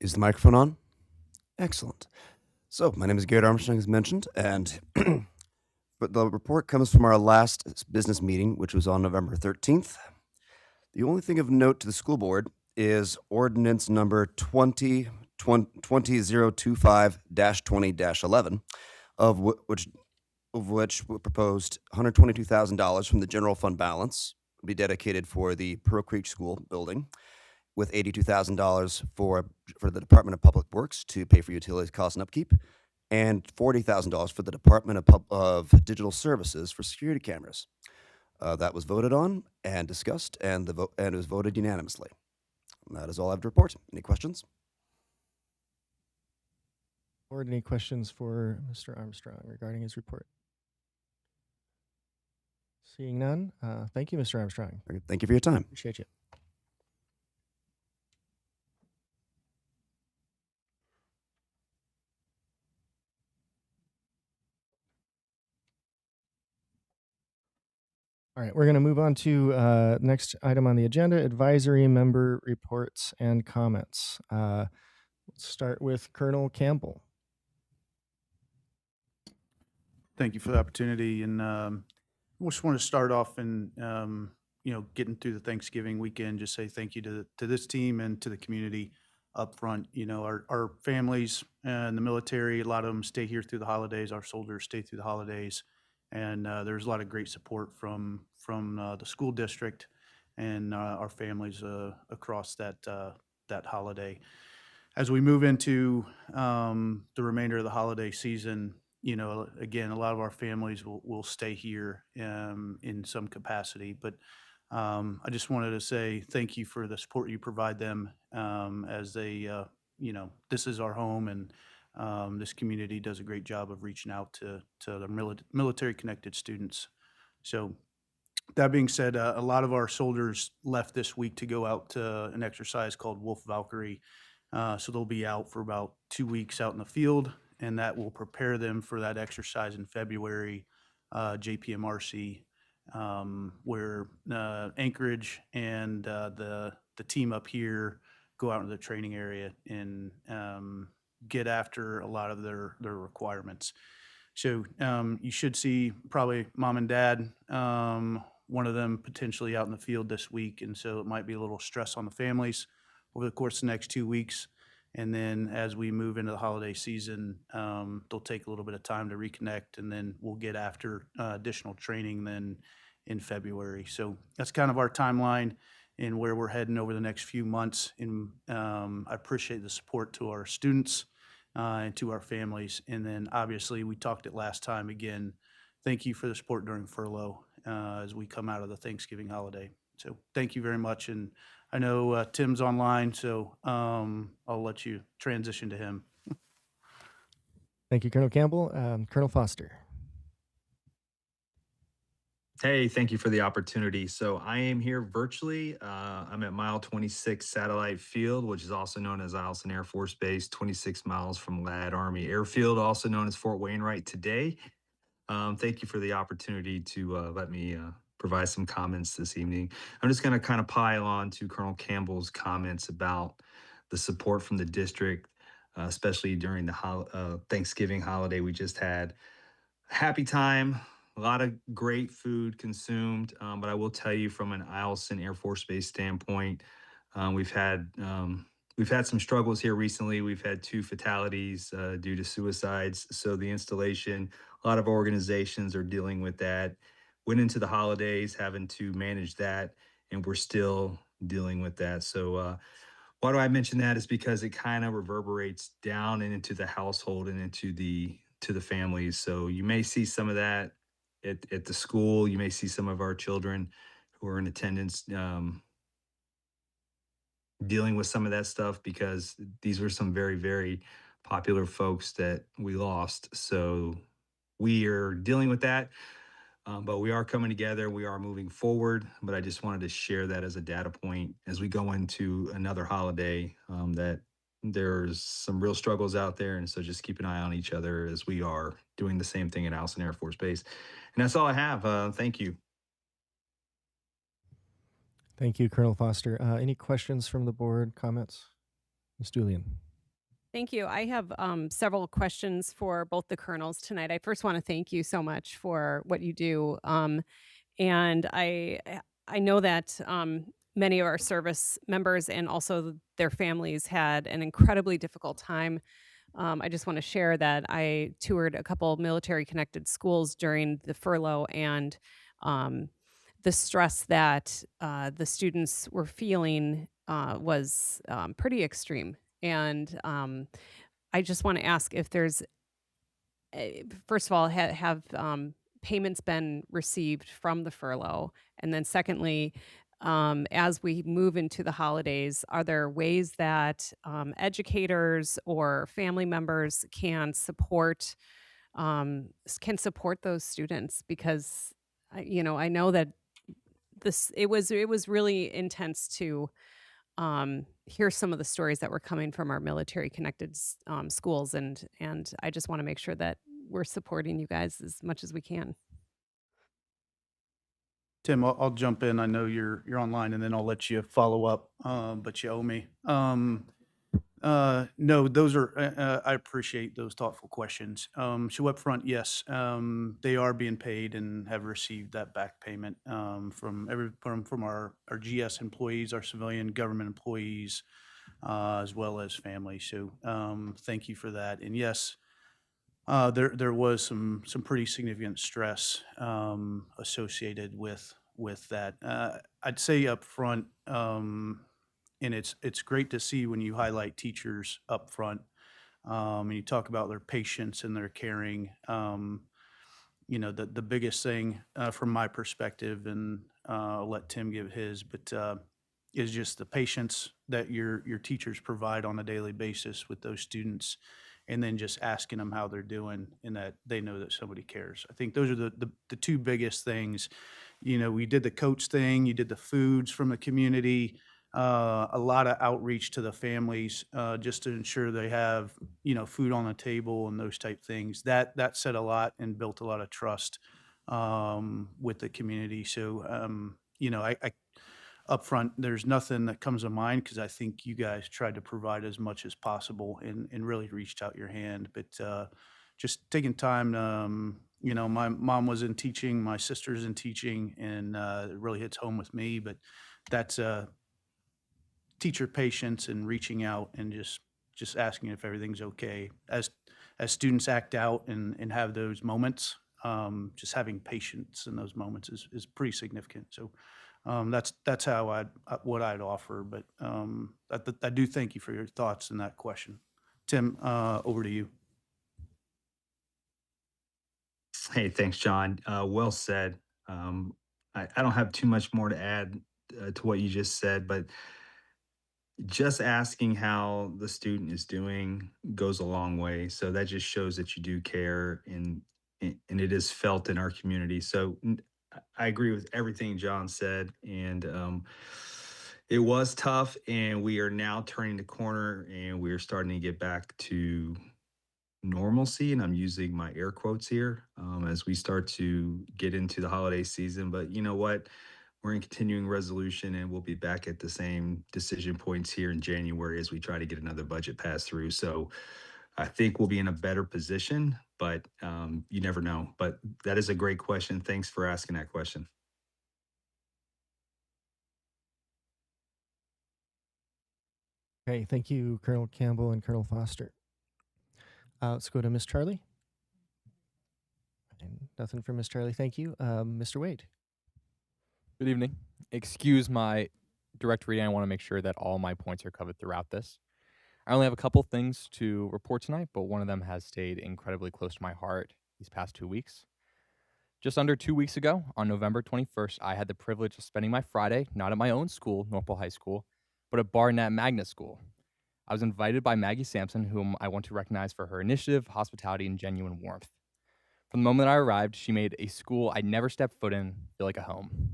Is the microphone on? Excellent. So, my name is Garrett Armstrong, as mentioned, and but the report comes from our last business meeting, which was on November 13th. The only thing of note to the school board is ordinance number 20025-20-11, of which we proposed $122,000 from the general fund balance be dedicated for the Pearl Creek School building, with $82,000 for the Department of Public Works to pay for utilities, costs, and upkeep, and $40,000 for the Department of Digital Services for security cameras. That was voted on and discussed, and it was voted unanimously. And that is all I have to report. Any questions? Board, any questions for Mr. Armstrong regarding his report? Seeing none, thank you, Mr. Armstrong. Thank you for your time. Appreciate you. All right, we're going to move on to next item on the agenda, advisory member reports and comments. Let's start with Colonel Campbell. Thank you for the opportunity, and I just want to start off and getting through the Thanksgiving weekend, just say thank you to this team and to the community up front. Our families and the military, a lot of them stay here through the holidays. Our soldiers stay through the holidays, and there's a lot of great support from the school district and our families across that holiday. As we move into the remainder of the holiday season, again, a lot of our families will stay here in some capacity, but I just wanted to say thank you for the support you provide them as they, this is our home, and this community does a great job of reaching out to the military-connected students. So that being said, a lot of our soldiers left this week to go out to an exercise called Wolf Valkyrie. So they'll be out for about 2 weeks out in the field, and that will prepare them for that exercise in February, JPMRC, where Anchorage and the team up here go out into the training area and get after a lot of their requirements. So you should see probably mom and dad, one of them potentially out in the field this week, and so it might be a little stress on the families over the course of the next 2 weeks. And then as we move into the holiday season, they'll take a little bit of time to reconnect, and then we'll get after additional training then in February. So that's kind of our timeline and where we're heading over the next few months. And I appreciate the support to our students and to our families. And then obviously we talked it last time again. Thank you for the support during furlough as we come out of the Thanksgiving holiday. So thank you very much. And I know Tim's online, so I'll let you transition to him. Thank you, Colonel Campbell. Colonel Foster. Hey, thank you for the opportunity. So I am here virtually. I'm at Mile 26 Satellite Field, which is also known as Eielson Air Force Base, 26 miles from Ladd Army Airfield, also known as Fort Wainwright today. Thank you for the opportunity to let me provide some comments this evening. I'm just going to kind of pile on to Colonel Campbell's comments about the support from the district, especially during the Thanksgiving holiday we just had. Happy time, a lot of great food consumed, but I will tell you from an Eielson Air Force Base standpoint, we've had some struggles here recently. We've had 2 fatalities due to suicides. So the installation, a lot of organizations are dealing with that. Went into the holidays having to manage that, and we're still dealing with that. So Why do I mention that is because it kind of reverberates down and into the household and into the families. So you may see some of that at the school. You may see some of our children who are in attendance dealing with some of that stuff because these were some very, very popular folks that we lost. So we are dealing with that. But we are coming together. We are moving forward. But I just wanted to share that as a data point as we go into another holiday, that there's some real struggles out there. And so just keep an eye on each other as we are doing the same thing at Allison Air Force Base. And that's all I have. Thank you. Thank you, Colonel Foster. Any questions from the board, comments? Ms. Julian. Thank you. I have several questions for both the colonels tonight. I first want to thank you so much for what you do. And I know that many of our service members and also their families had an incredibly difficult time. I just want to share that I toured a couple military-connected schools during the furlough, and the stress that the students were feeling was pretty extreme. And I just want to ask if there's, first of all, have payments been received from the furlough? And then secondly, as we move into the holidays, are there ways that educators or family members can support those students? Because I know that it was really intense to hear some of the stories that were coming from our military connected schools, and I just want to make sure that we're supporting you guys as much as we can. Tim, I'll jump in. I know you're online, and then I'll let you follow up, but you owe me. No, those are, I appreciate those thoughtful questions. So up front, yes, they are being paid and have received that back payment from our GS employees, our civilian government employees, as well as families. So thank you for that. And yes, there was some pretty significant stress associated with that. I'd say up front, and it's great to see when you highlight teachers up front, and you talk about their patience and their caring. The biggest thing from my perspective, and I'll let Tim give his, but is just the patience that your teachers provide on a daily basis with those students, and then just asking them how they're doing and that they know that somebody cares. I think those are the two biggest things. We did the coach thing, you did the foods from the community, a lot of outreach to the families, just to ensure they have, food on the table and those type things. That said a lot and built a lot of trust with the community. So, I up front, there's nothing that comes to mind because I think you guys tried to provide as much as possible and really reached out your hand. But just taking time, my mom was in teaching, my sister's in teaching, and it really hits home with me. But that's teacher patience and reaching out and just asking if everything's okay. As students act out and have those moments, just having patience in those moments is pretty significant. So that's how what I'd offer. But I do thank you for your thoughts in that question. Tim, over to you. Hey, thanks, John. Well said. I don't have too much more to add to what you just said, but just asking how the student is doing goes a long way. So that just shows that you do care, and it is felt in our community. So I agree with everything John said, and it was tough, and we are now turning the corner, and we are starting to get back to normalcy, and I'm using my air quotes here, as we start to get into the holiday season. But you know what? We're in continuing resolution, and we'll be back at the same decision points here in January as we try to get another budget passed through. So I think we'll be in a better position, but you never know. But that is a great question. Thanks for asking that question. Okay, thank you, Colonel Campbell and Colonel Foster. Let's go to Miss Charlie. And nothing from Miss Charlie. Thank you. Mr. Wade. Good evening. Excuse my direct reading, I want to make sure that all my points are covered throughout this. I only have a couple things to report tonight, but one of them has stayed incredibly close to my heart these past 2 weeks. Just under 2 weeks ago, on November 21st, I had the privilege of spending my Friday not at my own school, Norpole High School, but at Barnett Magnet School. I was invited by Maggie Sampson, whom I want to recognize for her initiative, hospitality, and genuine warmth. From the moment I arrived, she made a school I'd never stepped foot in feel like a home.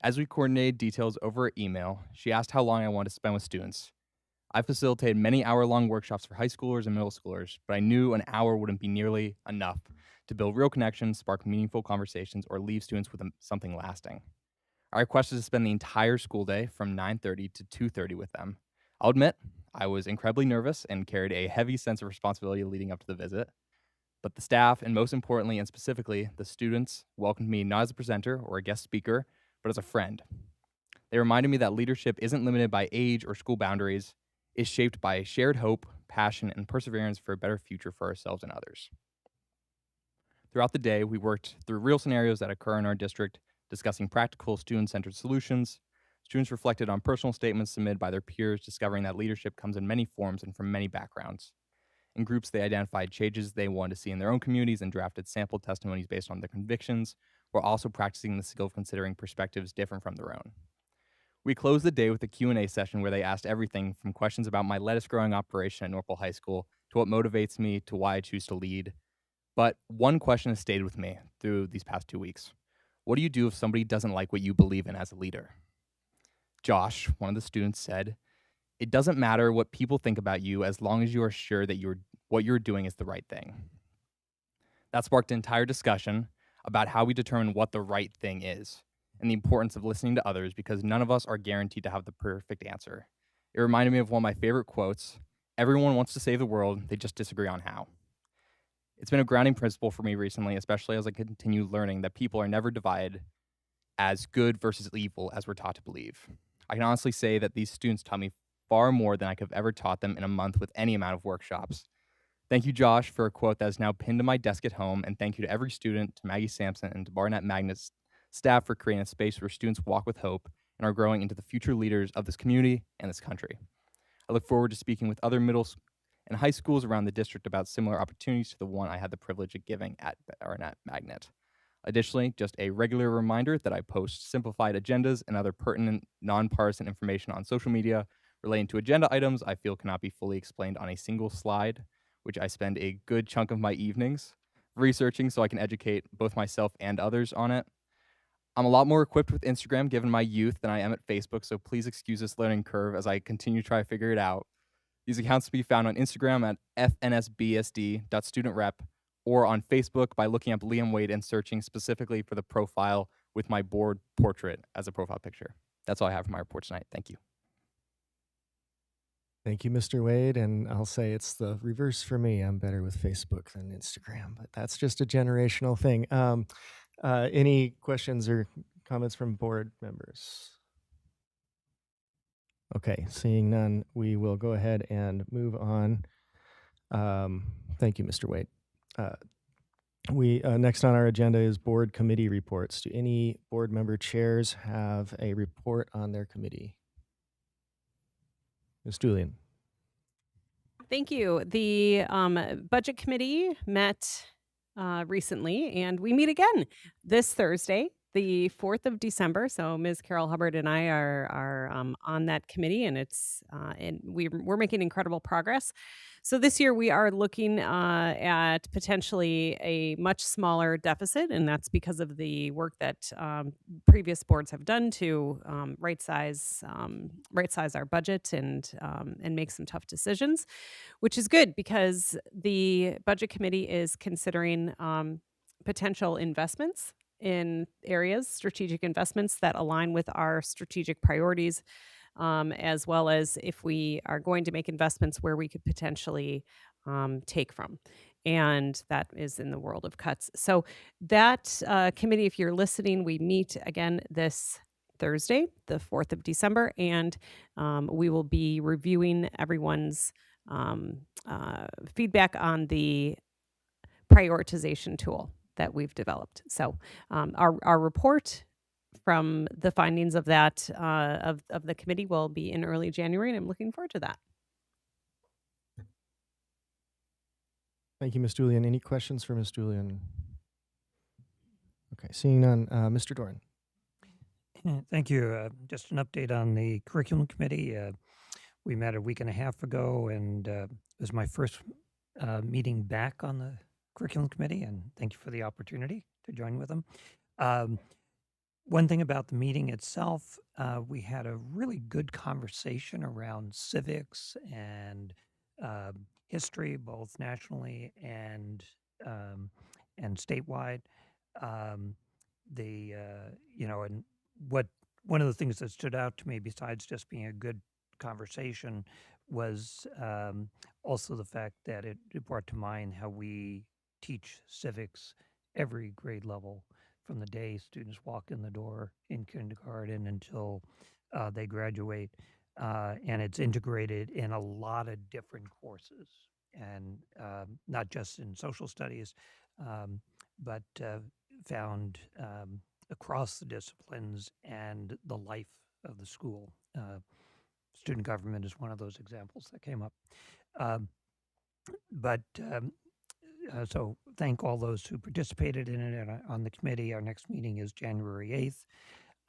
As we coordinated details over email, she asked how long I wanted to spend with students. I facilitated many hour-long workshops for high schoolers and middle schoolers, but I knew an hour wouldn't be nearly enough to build real connections, spark meaningful conversations, or leave students with something lasting. I requested to spend the entire school day from 9:30 to 2:30 with them. I'll admit, I was incredibly nervous and carried a heavy sense of responsibility leading up to the visit. But the staff, and most importantly and specifically, the students, welcomed me not as a presenter or a guest speaker, but as a friend. They reminded me that leadership isn't limited by age or school boundaries, it's shaped by shared hope, passion, and perseverance for a better future for ourselves and others. Throughout the day, we worked through real scenarios that occur in our district, discussing practical student-centered solutions. Students reflected on personal statements submitted by their peers, discovering that leadership comes in many forms and from many backgrounds. In groups, they identified changes they wanted to see in their own communities and drafted sample testimonies based on their convictions, while also practicing the skill of considering perspectives different from their own. We closed the day with a Q&A session where they asked everything from questions about my lettuce growing operation at Norpole High School to what motivates me to why I choose to lead. But one question has stayed with me through these past 2 weeks. What do you do if somebody doesn't like what you believe in as a leader? Josh, one of the students, said, "It doesn't matter what people think about you as long as you are sure that what you're doing is the right thing." That sparked an entire discussion about how we determine what the right thing is and the importance of listening to others, because none of us are guaranteed to have the perfect answer. It reminded me of one of my favorite quotes: "Everyone wants to save the world, they just disagree on how." It's been a grounding principle for me recently, especially as I continue learning that people are never divided as good versus evil as we're taught to believe. I can honestly say that these students taught me far more than I could have ever taught them in a month with any amount of workshops. Thank you, Josh, for a quote that is now pinned to my desk at home, and thank you to every student, to Maggie Sampson, and to Barnett Magnet's staff for creating a space where students walk with hope and are growing into the future leaders of this community and this country. I look forward to speaking with other middle and high schools around the district about similar opportunities to the one I had the privilege of giving at Barnett Magnet. Additionally, just a regular reminder that I post simplified agendas and other pertinent, nonpartisan information on social media relating to agenda items I feel cannot be fully explained on a single slide, which I spend a good chunk of my evenings researching so I can educate both myself and others on it. I'm a lot more equipped with Instagram given my youth than I am at Facebook, so please excuse this learning curve as I continue to try to figure it out. These accounts can be found on Instagram at fnsbsd.studentrep or on Facebook by looking up Liam Wade and searching specifically for the profile with my board portrait as a profile picture. That's all I have for my report tonight. Thank you. Thank you, Mr. Wade. And I'll say it's the reverse for me. I'm better with Facebook than Instagram, but that's just a generational thing. Any questions or comments from board members? Okay, seeing none, we will go ahead and move on. Thank you, Mr. Wade. Next on our agenda is board committee reports. Do any board member chairs have a report on their committee? Ms. Julian. Thank you. The budget committee met recently, and we meet again this Thursday, the 4th of December. So Ms. Carol Hubbard and I are on that committee, and we're making incredible progress. So this year we are looking at potentially a much smaller deficit, and that's because of the work that previous boards have done to right size our budget and make some tough decisions, which is good because the budget committee is considering potential investments in areas, strategic investments that align with our strategic priorities, as well as if we are going to make investments where we could potentially take from. And that is in the world of cuts. So that committee, if you're listening, we meet again this Thursday, the 4th of December, and we will be reviewing everyone's feedback on the prioritization tool that we've developed. So our report from the findings of that of the committee will be in early January, and I'm looking forward to that. Thank you, Ms. Julian. Any questions for Ms. Julian? Okay, seeing none. Mr. Doran. Thank you. Just an update on the curriculum committee. We met a week and a half ago, and it was my first meeting back on the curriculum committee, and thank you for the opportunity to join with them. One thing about the meeting itself, we had a really good conversation around civics and history, both nationally and statewide. And one of the things that stood out to me, besides just being a good conversation, was also the fact that it brought to mind how we teach civics every grade level, from the day students walk in the door in kindergarten until they graduate. And it's integrated in a lot of different courses, and not just in social studies, but found across the disciplines and the life of the school. Student government is one of those examples that came up. So thank all those who participated in it on the committee. Our next meeting is January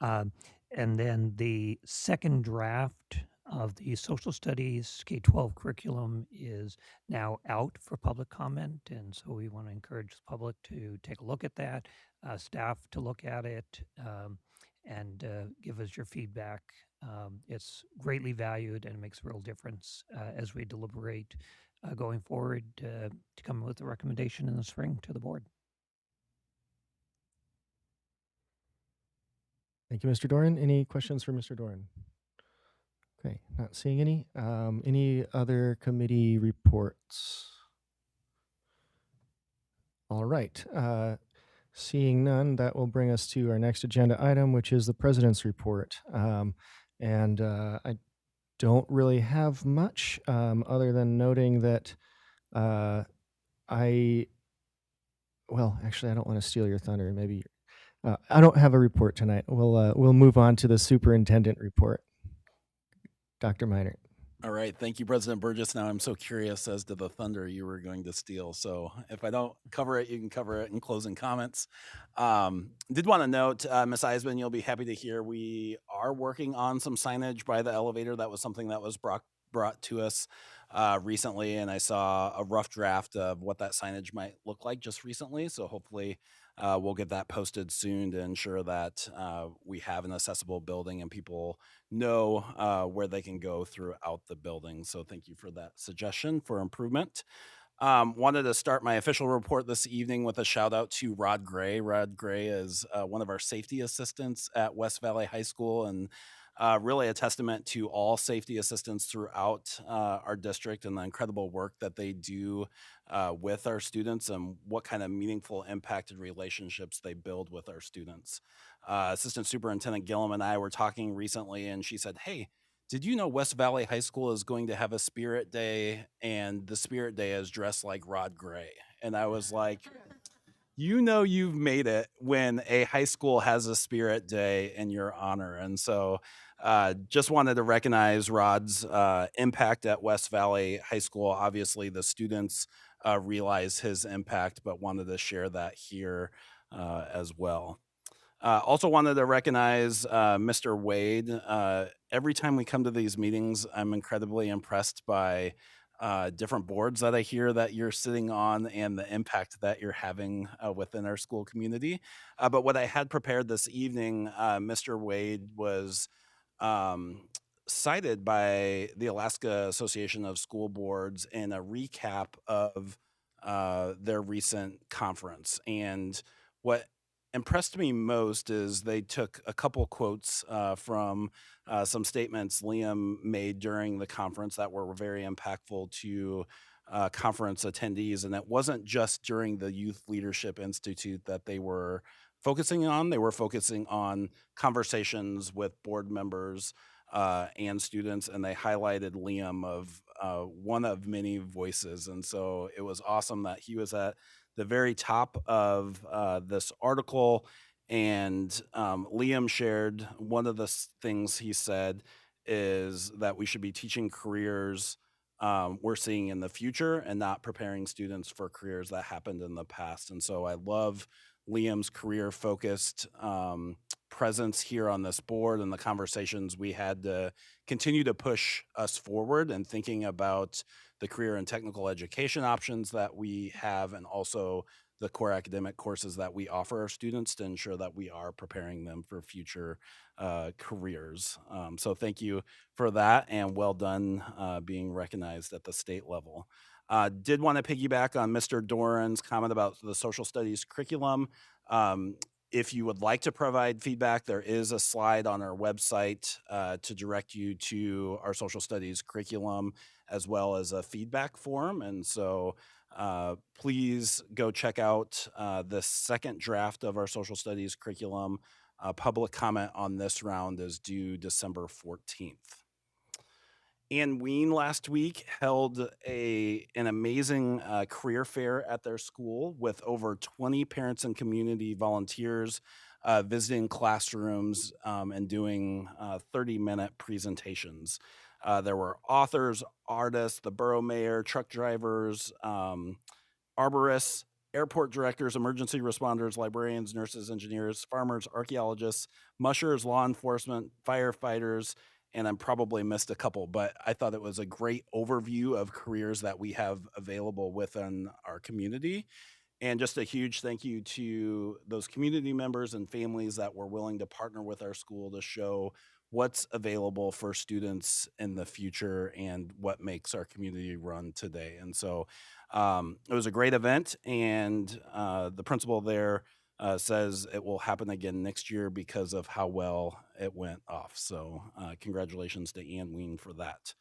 8th. And then the second draft of the social studies K-12 curriculum is now out for public comment. And so we want to encourage the public to take a look at that, staff to look at it, and give us your feedback. It's greatly valued, and it makes a real difference as we deliberate going forward to come with a recommendation in the spring to the board. Thank you, Mr. Doran. Any questions for Mr. Doran? Okay, not seeing any. Any other committee reports? All right. Seeing none, that will bring us to our next agenda item, which is the president's report. I don't really have much other than noting that well, actually, I don't want to steal your thunder. Maybe I don't have a report tonight. We'll move on to the superintendent report. Dr. Meinert. All right. Thank you, President Burgess. Now I'm so curious as to the thunder you were going to steal. So if I don't cover it, you can cover it in closing comments. Did want to note, Ms. Eisman, you'll be happy to hear we are working on some signage by the elevator. That was something that was brought to us recently, and I saw a rough draft of what that signage might look like just recently. So hopefully we'll get that posted soon to ensure that we have an accessible building and people know where they can go throughout the building. So thank you for that suggestion for improvement. Wanted to start my official report this evening with a shout out to Rod Gray. Rod Gray is one of our safety assistants at West Valley High School, and really a testament to all safety assistants throughout our district and the incredible work that they do with our students and what kind of meaningful impacted relationships they build with our students. Assistant Superintendent Gillum and I were talking recently, and she said, "Hey, did you know West Valley High School is going to have a Spirit Day, and the Spirit Day is dressed like Rod Gray?" And I was like, you know, you've made it when a high school has a Spirit Day in your honor. And so just wanted to recognize Rod's impact at West Valley High School. Obviously, the students realize his impact, but wanted to share that here as well. Also wanted to recognize Mr. Wade. Every time we come to these meetings, I'm incredibly impressed by different boards that I hear that you're sitting on and the impact that you're having within our school community. But what I had prepared this evening, Mr. Wade was cited by the Alaska Association of School Boards in a recap of their recent conference. And what impressed me most is they took a couple quotes from some statements Liam made during the conference that were very impactful to conference attendees. And it wasn't just during the Youth Leadership Institute that they were focusing on. They were focusing on conversations with board members and students, and they highlighted Liam of one of many voices. And so it was awesome that he was at the very top of this article, And Liam shared one of the things he said is that we should be teaching careers we're seeing in the future and not preparing students for careers that happened in the past. And so I love Liam's career focused presence here on this board and the conversations we had to continue to push us forward and thinking about the career and technical education options that we have, and also the core academic courses that we offer our students to ensure that we are preparing them for future careers. So thank you for that, and well done being recognized at the state level. Did want to piggyback on Mr. Doran's comment about the social studies curriculum. If you would like to provide feedback, there is a slide on our website to direct you to our social studies curriculum, as well as a feedback form. And so please go check out the second draft of our social studies curriculum. Public comment on this round is due December 14th. Ann Ween last week held an amazing career fair at their school with over 20 parents and community volunteers visiting classrooms and doing 30-minute presentations. There were authors, artists, the borough mayor, truck drivers, arborists, airport directors, emergency responders, librarians, nurses, engineers, farmers, archaeologists, mushers, law enforcement, firefighters, and I probably missed a couple, but I thought it was a great overview of careers that we have available within our community. And just a huge thank you to those community members and families that were willing to partner with our school to show what's available for students in the future and what makes our community run today. And so it was a great event, and the principal there says it will happen again next year because of how well it went off. So congratulations to Ann Ween for that.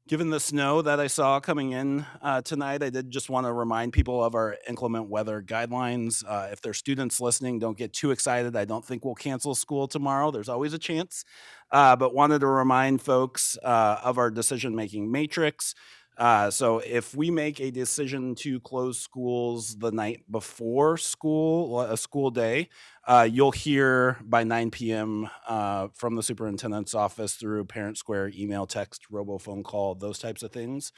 Given the snow that I saw coming in tonight, I did just want to remind people of our inclement weather guidelines. If there's students listening, don't get too excited. I don't think we'll cancel school tomorrow. There's always a chance. But wanted to remind folks of our decision-making matrix. So if we make a decision to close schools the night before a school day, you'll hear by 9 p.m. From the superintendent's office through Parent Square, email, text, robo-phone call, those types of things.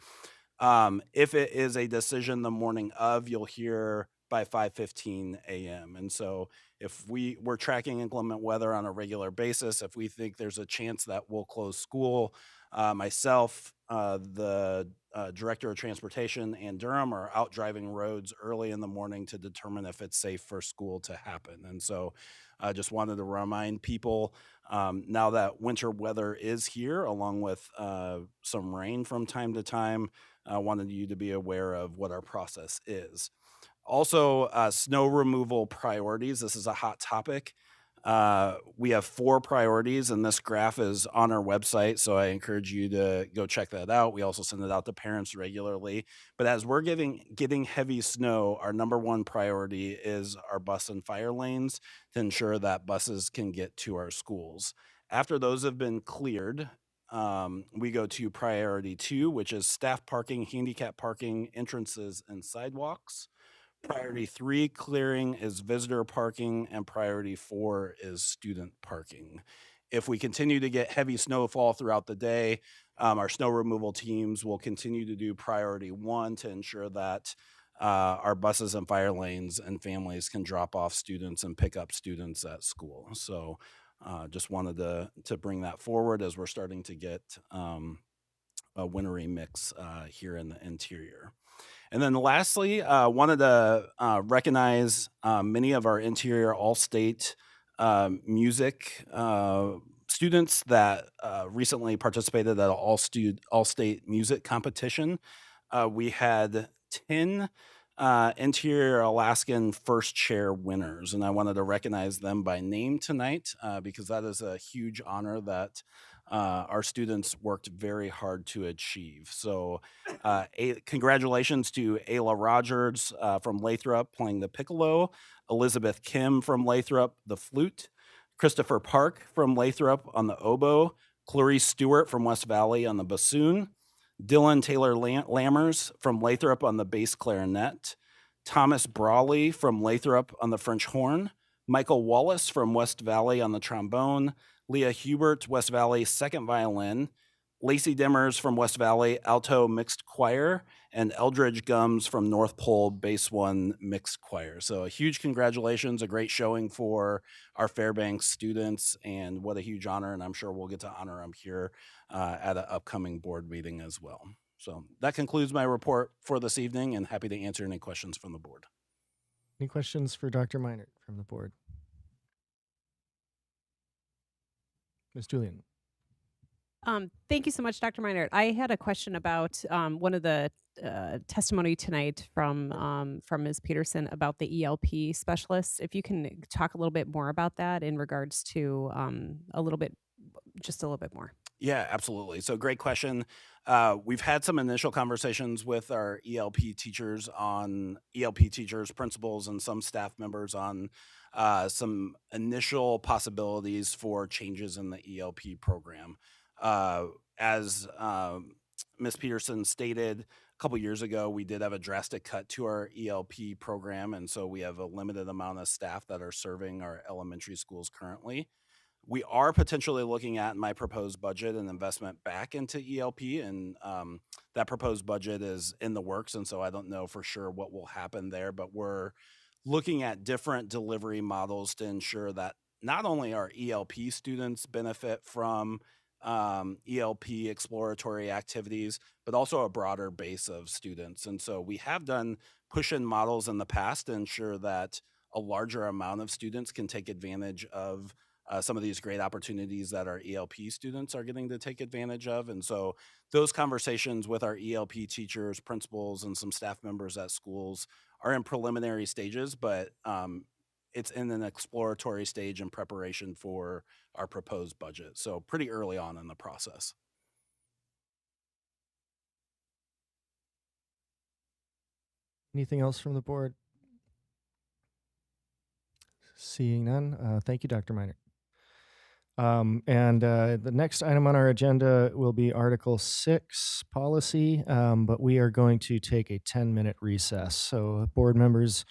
If it is a decision the morning of, you'll hear by 5:15 a.m. And so if we're tracking inclement weather on a regular basis, if we think there's a chance that we'll close school, myself, the director of transportation, and Durham are out driving roads early in the morning to determine if it's safe for school to happen. And so I just wanted to remind people now that winter weather is here, along with some rain from time to time, I wanted you to be aware of what our process is. Also, snow removal priorities. This is a hot topic. We have 4 priorities, and this graph is on our website, so I encourage you to go check that out. We also send it out to parents regularly. But as we're getting heavy snow, our number 1 priority is our bus and fire lanes to ensure that buses can get to our schools. After those have been cleared, we go to priority 2, which is staff parking, handicap parking, entrances, and sidewalks. Priority 3 clearing is visitor parking, and priority 4 is student parking. If we continue to get heavy snowfall throughout the day, our snow removal teams will continue to do priority 1 to ensure that our buses and fire lanes and families can drop off students and pick up students at school. So just wanted to bring that forward as we're starting to get a wintry mix here in the interior. And then lastly, wanted to recognize many of our interior all-state music students that recently participated at an all-state music competition. We had 10 interior Alaskan first chair winners, and I wanted to recognize them by name tonight because that is a huge honor that our students worked very hard to achieve. So congratulations to Ayla Rogers from Lathrop playing the piccolo, Elizabeth Kim from Lathrop, the flute, Christopher Park from Lathrop on the oboe, Clarice Stewart from West Valley on the bassoon, Dylan Taylor Lammers from Lathrop on the bass clarinet, Thomas Brawley from Lathrop on the French horn, Michael Wallace from West Valley on the trombone, Leah Hubert, West Valley, second violin, Lacey Dimmers from West Valley, alto mixed choir, and Eldridge Gums from North Pole, bass 1 mixed choir. So a huge congratulations, a great showing for our Fairbanks students, and what a huge honor, and I'm sure we'll get to honor them here at an upcoming board meeting as well. So that concludes my report for this evening, and happy to answer any questions from the board. Any questions for Dr. Meinert from the board? Ms. Julian. Thank you so much, Dr. Meinert. I had a question about one of the testimony tonight from Ms. Peterson about the ELP specialists. If you can talk a little bit more about that in regards to just a little bit more. Yeah, absolutely. So great question. We've had some initial conversations with our ELP teachers, principals, and some staff members on some initial possibilities for changes in the ELP program. As Ms. Peterson stated, a couple years ago, we did have a drastic cut to our ELP program, and so we have a limited amount of staff that are serving our elementary schools currently. We are potentially looking at my proposed budget and investment back into ELP, and that proposed budget is in the works, and so I don't know for sure what will happen there, but we're looking at different delivery models to ensure that not only our ELP students benefit from ELP exploratory activities, but also a broader base of students. And so we have done push-in models in the past to ensure that a larger amount of students can take advantage of some of these great opportunities that our ELP students are getting to take advantage of. And so those conversations with our ELP teachers, principals, and some staff members at schools are in preliminary stages, but it's in an exploratory stage in preparation for our proposed budget. So pretty early on in the process. Anything else from the board? Seeing none, thank you, Dr. Meinert. The next item on our agenda will be Article 6, policy, but we are going to take a 10-minute recess. So board members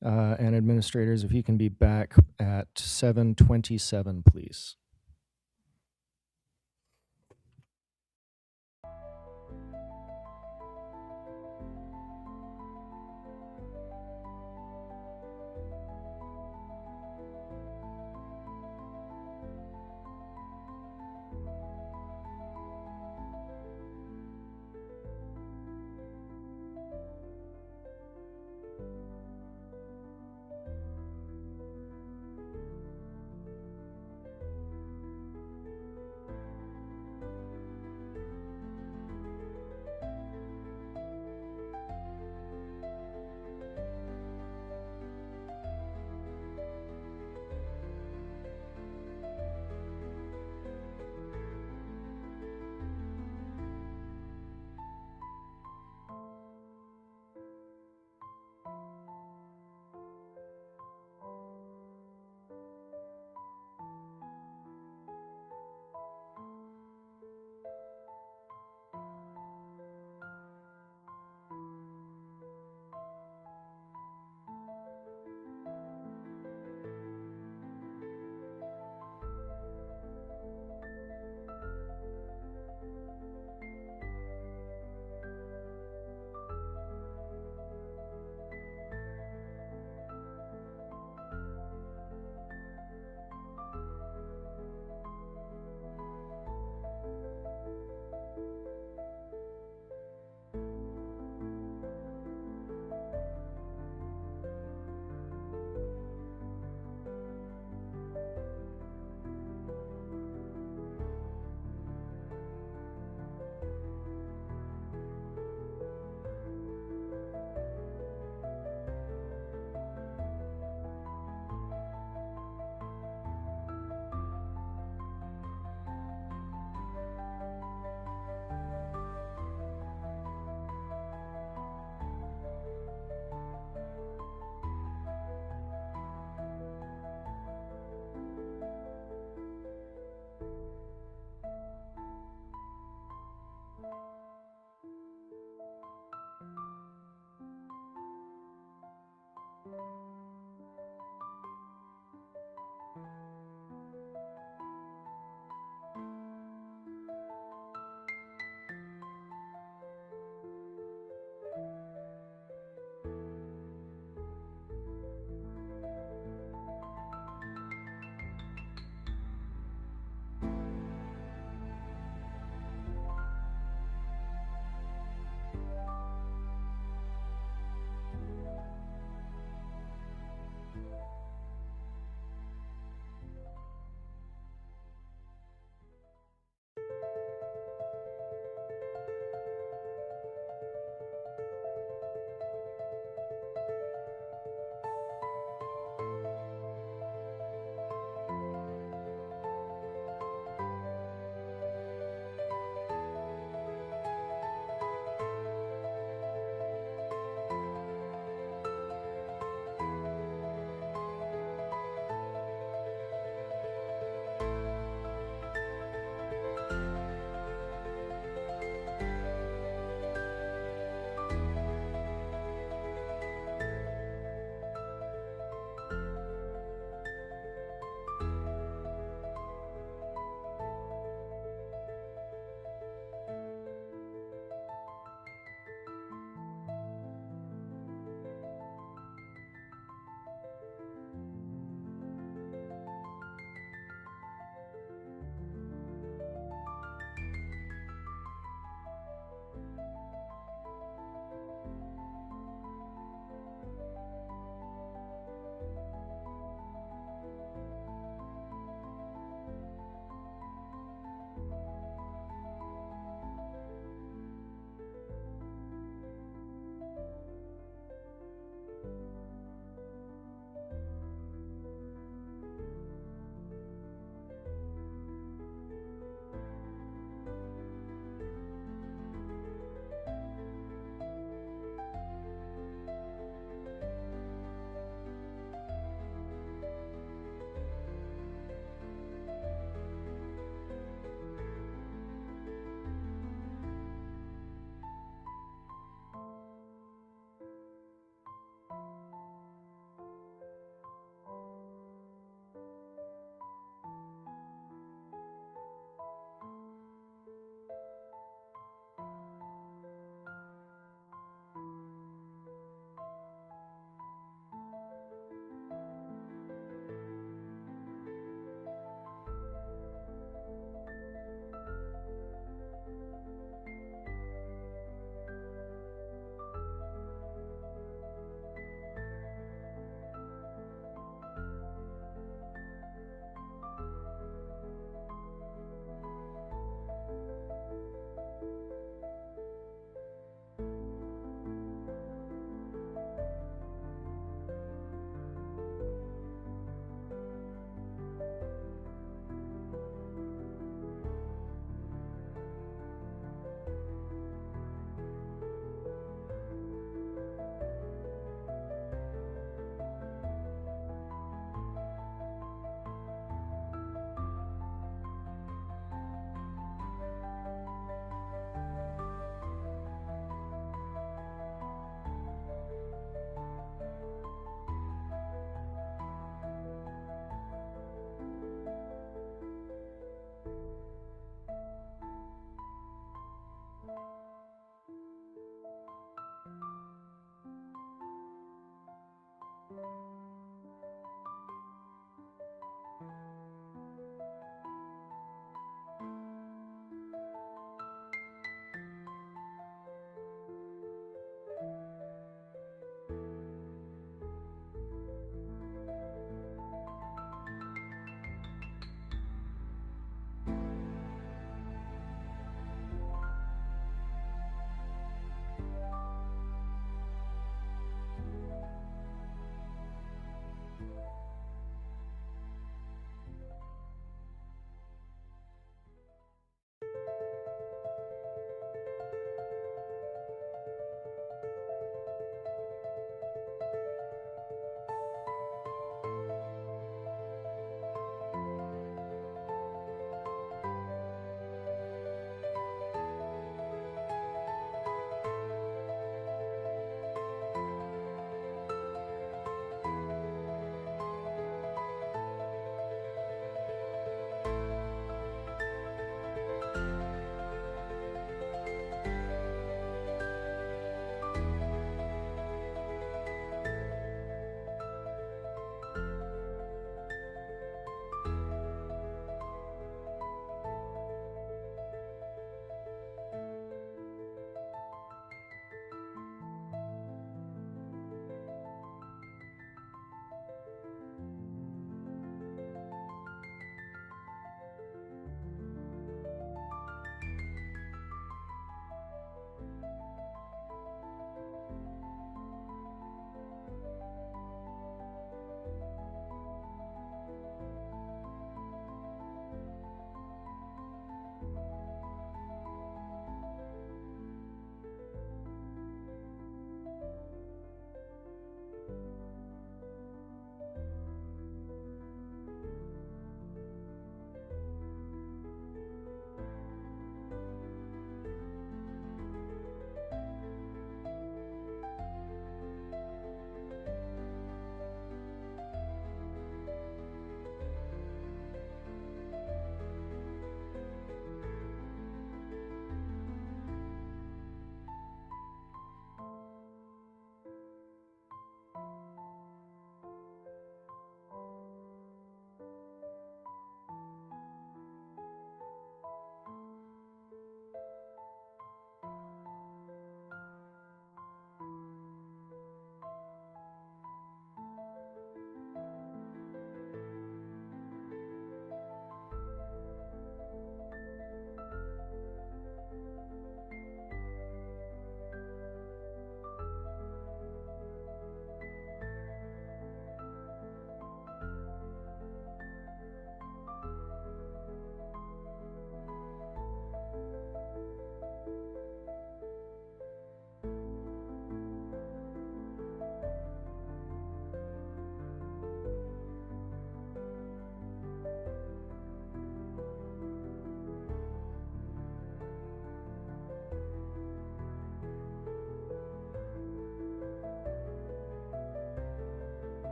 and administrators, if you can be back at 7:27, please.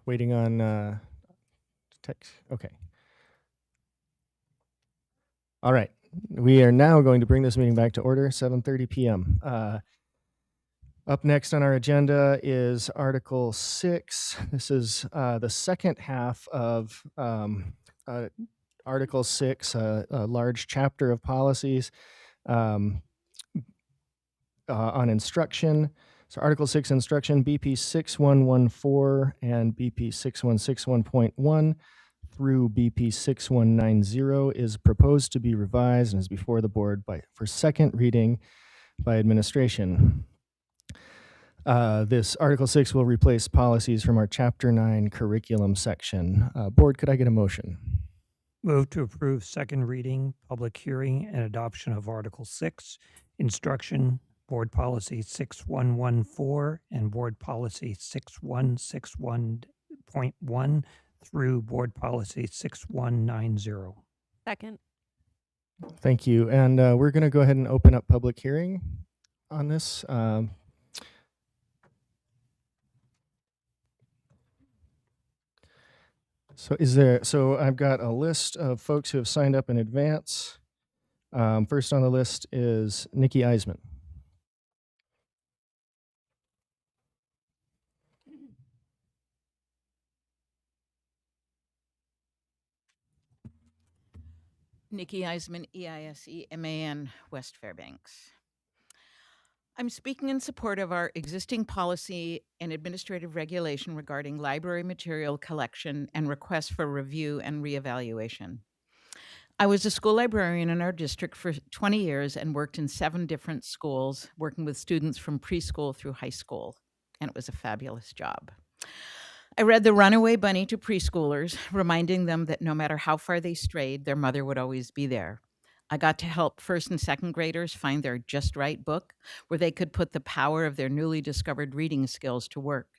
Waiting on text. Okay. All right. We are now going to bring this meeting back to order, 7:30 p.m. Up next on our agenda is Article 6. This is the second half of Article 6, a large chapter of policies on instruction. So Article 6 instruction, BP 6114 and BP 6161.1 through BP 6190 is proposed to be revised and is before the board for second reading by administration. This Article 6 will replace policies from our Chapter 9 curriculum section. Board, could I get a motion? Move to approve second reading, public hearing, and adoption of Article 6, Instruction, Board Policy 6114 and Board Policy 6161.1 through Board Policy 6190. Second. Thank you. And we're going to go ahead and open up public hearing on this. So I've got a list of folks who have signed up in advance. First on the list is Nikki Eisman. Nikki Eisman, EISE-MAN, West Fairbanks. I'm speaking in support of our existing policy and administrative regulation regarding library material collection and requests for review and reevaluation. I was a school librarian in our district for 20 years and worked in 7 different schools, working with students from preschool through high school, and it was a fabulous job. I read The Runaway Bunny to preschoolers, reminding them that no matter how far they strayed, their mother would always be there. I got to help first and second graders find their just right book, where they could put the power of their newly discovered reading skills to work.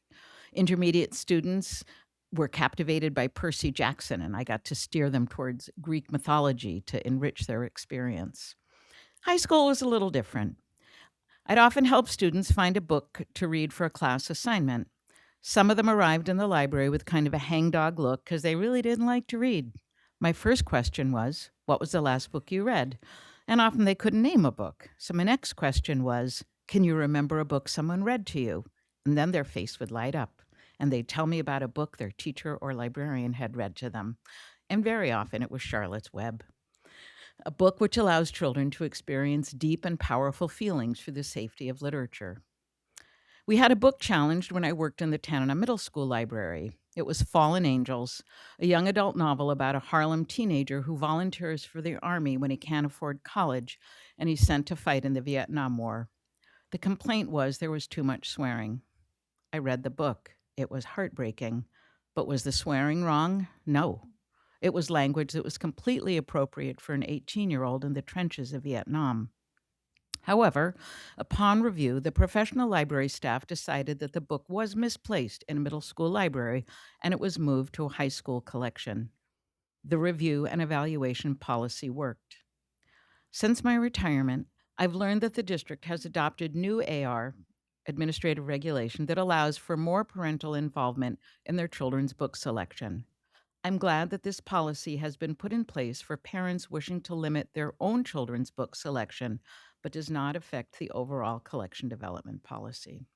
Intermediate students were captivated by Percy Jackson, and I got to steer them towards Greek mythology to enrich their experience. High school was a little different. I'd often help students find a book to read for a class assignment. Some of them arrived in the library with kind of a hangdog look because they really didn't like to read. My first question was, what was the last book you read? And often they couldn't name a book. So my next question was, can you remember a book someone read to you? And then their face would light up, and they'd tell me about a book their teacher or librarian had read to them. And very often it was Charlotte's Web, a book which allows children to experience deep and powerful feelings through the safety of literature. We had a book challenge when I worked in the Tanana Middle School library. It was Fallen Angels, a young adult novel about a Harlem teenager who volunteers for the Army when he can't afford college, and he's sent to fight in the Vietnam War. The complaint was there was too much swearing. I read the book. It was heartbreaking. But was the swearing wrong? No. It was language that was completely appropriate for an 18-year-old in the trenches of Vietnam. However, upon review, the professional library staff decided that the book was misplaced in a middle school library, and it was moved to a high school collection. The review and evaluation policy worked. Since my retirement, I've learned that the district has adopted new AR, administrative regulation, that allows for more parental involvement in their children's book selection. I'm glad that this policy has been put in place for parents wishing to limit their own children's book selection, but does not affect the overall collection development policy.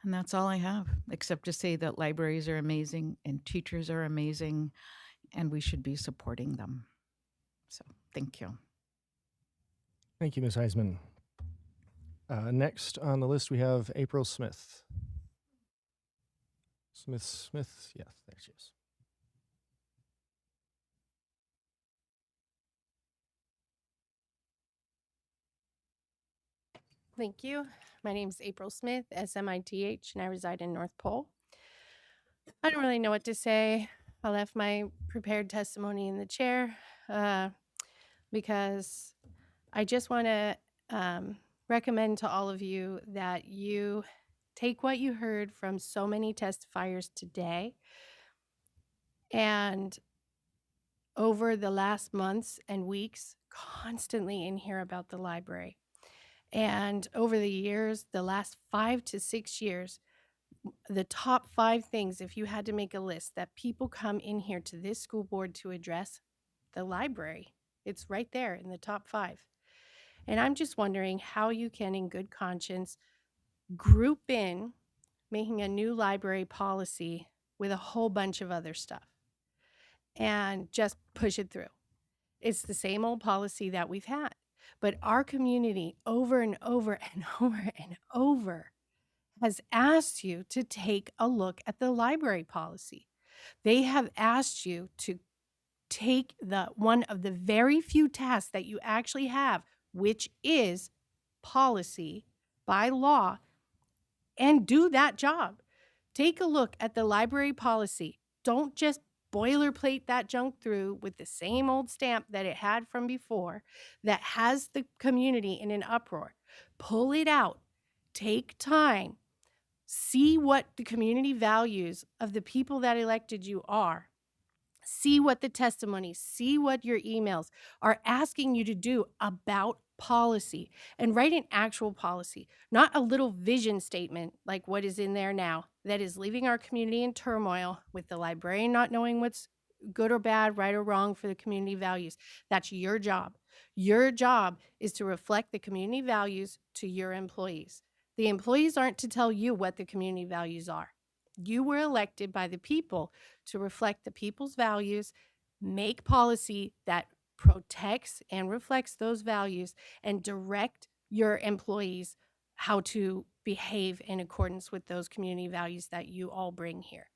And that's all I have, except to say that libraries are amazing and teachers are amazing, and we should be supporting them. So, thank you. Thank you, Ms. Heisman. Next on the list, we have April Smith. Smith, yeah, there she is. Thank you. My name is April Smith, SMITH, and I reside in North Pole. I don't really know what to say. I left my prepared testimony in the chair because I just want to recommend to all of you that you take what you heard from so many testifiers today and over the last months and weeks constantly in here about the library. And over the years, the last 5 to 6 years, the top 5 things, if you had to make a list that people come in here to this school board to address, the library. It's right there in the top 5. And I'm just wondering how you can, in good conscience, group in making a new library policy with a whole bunch of other stuff and just push it through. It's the same old policy that we've had, but our community over and over and over and over has asked you to take a look at the library policy. They have asked you to take one of the very few tasks that you actually have, which is policy by law, and do that job. Take a look at the library policy. Don't just boilerplate that junk through with the same old stamp that it had from before that has the community in an uproar. Pull it out. Take time. See what the community values of the people that elected you are. See what the testimonies, see what your emails are asking you to do about policy, and write an actual policy, not a little vision statement like what is in there now that is leaving our community in turmoil with the librarian not knowing what's good or bad, right or wrong for the community values. That's your job. Your job is to reflect the community values to your employees. The employees aren't to tell you what the community values are. You were elected by the people to reflect the people's values, make policy that protects and reflects those values, and direct your employees how to behave in accordance with those community values that you all bring here.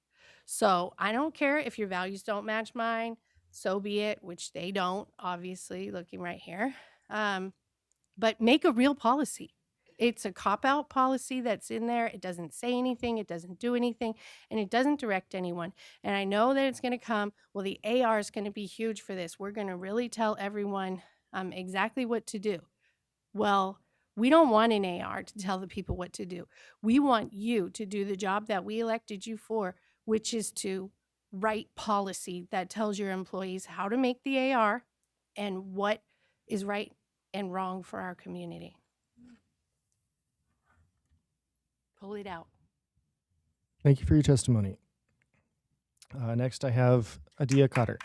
So I don't care if your values don't match mine, so be it, which they don't, obviously, looking right here. But make a real policy. It's a cop-out policy that's in there. It doesn't say anything, it doesn't do anything, and it doesn't direct anyone. And I know that it's going to come, well, the AR is going to be huge for this. We're going to really tell everyone exactly what to do. Well, we don't want an AR to tell the people what to do. We want you to do the job that we elected you for, which is to write policy that tells your employees how to make the AR and what is right and wrong for our community. Pull it out. Thank you for your testimony. Next, I have Adia Cotter.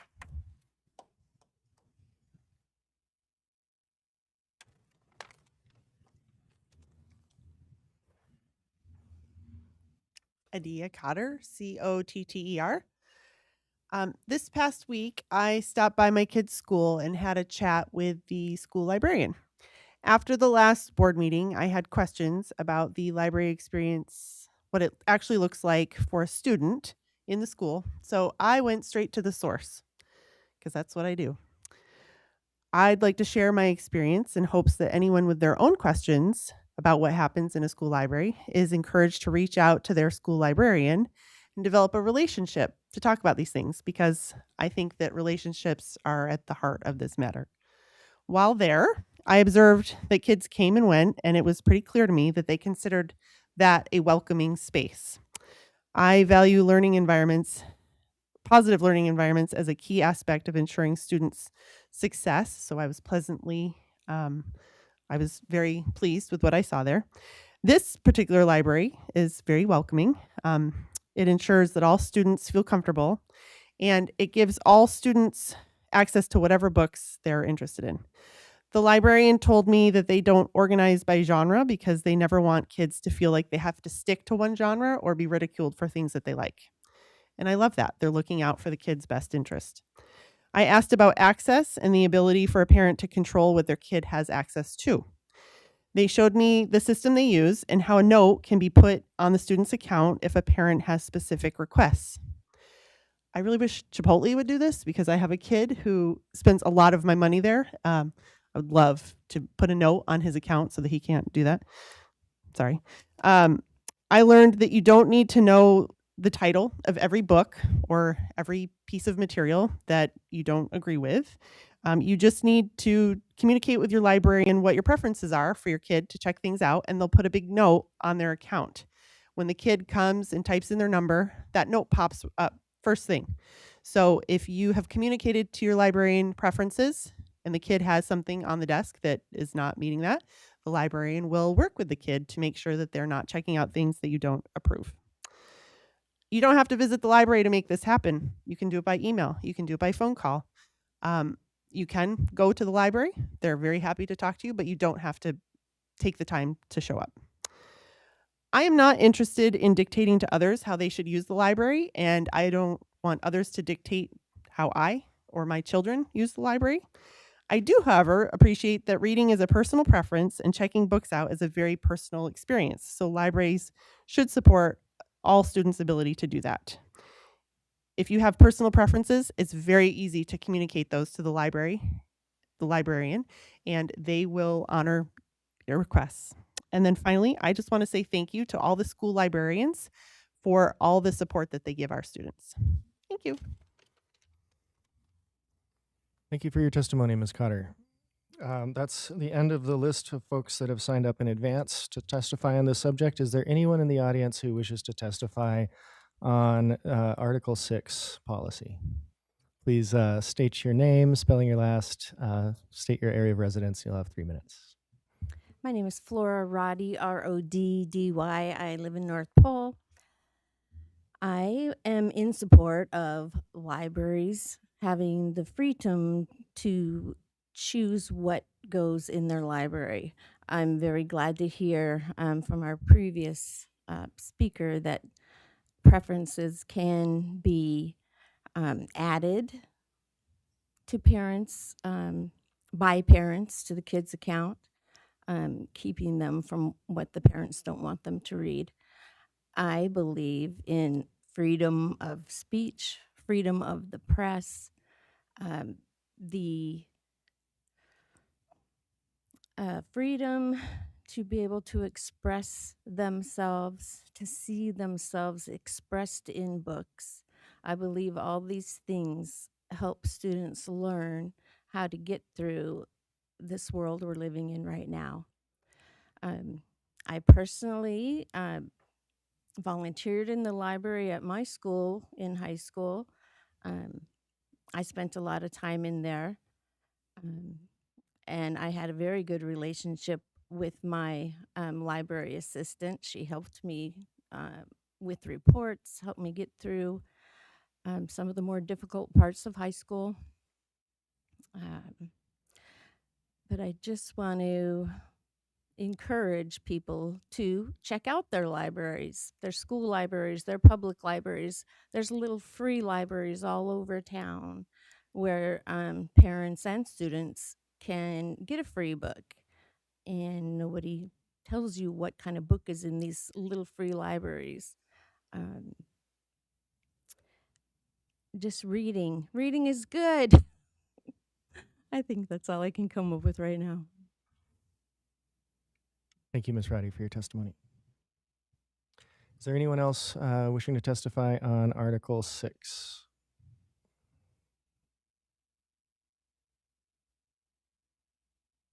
Adia Cotter, Cotter. This past week, I stopped by my kid's school and had a chat with the school librarian. After the last board meeting, I had questions about the library experience, what it actually looks like for a student in the school. So I went straight to the source, because that's what I do. I'd like to share my experience in hopes that anyone with their own questions about what happens in a school library is encouraged to reach out to their school librarian and develop a relationship to talk about these things, because I think that relationships are at the heart of this matter. While there, I observed that kids came and went, and it was pretty clear to me that they considered that a welcoming space. I value learning environments, positive learning environments, as a key aspect of ensuring students' success. So I was very pleased with what I saw there. This particular library is very welcoming. It ensures that all students feel comfortable, and it gives all students access to whatever books they're interested in. The librarian told me that they don't organize by genre because they never want kids to feel like they have to stick to one genre or be ridiculed for things that they like. And I love that. They're looking out for the kids' best interest. I asked about access and the ability for a parent to control what their kid has access to. They showed me the system they use and how a note can be put on the student's account if a parent has specific requests. I really wish Chipotle would do this, because I have a kid who spends a lot of my money there. I would love to put a note on his account so that he can't do that. Sorry. I learned that you don't need to know the title of every book or every piece of material that you don't agree with. You just need to communicate with your librarian what your preferences are for your kid to check things out, and they'll put a big note on their account. When the kid comes and types in their number, that note pops up first thing. So if you have communicated to your librarian preferences and the kid has something on the desk that is not meeting that, the librarian will work with the kid to make sure that they're not checking out things that you don't approve. You don't have to visit the library to make this happen. You can do it by email. You can do it by phone call. You can go to the library. They're very happy to talk to you, but you don't have to take the time to show up. I am not interested in dictating to others how they should use the library, and I don't want others to dictate how I or my children use the library. I do, however, appreciate that reading is a personal preference and checking books out is a very personal experience. So libraries should support all students' ability to do that. If you have personal preferences, it's very easy to communicate those to the librarian, and they will honor your requests. And then finally, I just want to say thank you to all the school librarians for all the support that they give our students. Thank you. Thank you for your testimony, Ms. Cotter. That's the end of the list of folks that have signed up in advance to testify on this subject. Is there anyone in the audience who wishes to testify on Article 6 policy? Please state your name, spelling your last, state your area of residence. You'll have 3 minutes. My name is Flora Roddy, R-O-D-D-Y. I live in North Pole. I am in support of libraries having the freedom to choose what goes in their library. I'm very glad to hear from our previous speaker that preferences can be added to parents, by parents to the kids' account, keeping them from what the parents don't want them to read. I believe in freedom of speech, freedom of the press, the freedom to be able to express themselves, to see themselves expressed in books. I believe all these things help students learn how to get through this world we're living in right now. I personally volunteered in the library at my school in high school. I spent a lot of time in there, and I had a very good relationship with my library assistant. She helped me with reports, helped me get through some of the more difficult parts of high school. But I just want to encourage people to check out their libraries, their school libraries, their public libraries. There's little free libraries all over town where parents and students can get a free book. And nobody tells you what kind of book is in these little free libraries. Just reading. Reading is good. I think that's all I can come up with right now. Thank you, Ms. Roddy, for your testimony. Is there anyone else wishing to testify on Article 6?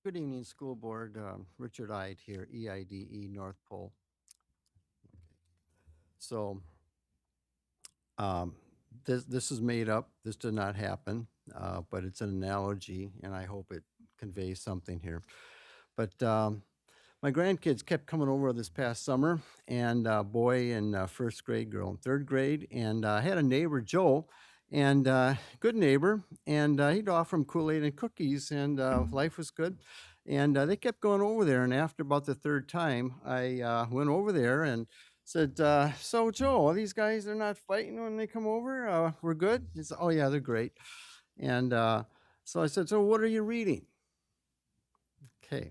Good evening, School Board. Richard Ide here, EIDE North Pole. So this is made up. This did not happen, but it's an analogy, and I hope it conveys something here. But my grandkids kept coming over this past summer, and a boy in first grade, girl in third grade, and I had a neighbor, Joe, and good neighbor, and he'd offer them Kool-Aid and cookies, and life was good. And they kept going over there, and after about the third time, I went over there and said, so Joe, these guys, they're not fighting when they come over? We're good? He said, oh yeah, they're great. And so I said, so what are you reading? Okay.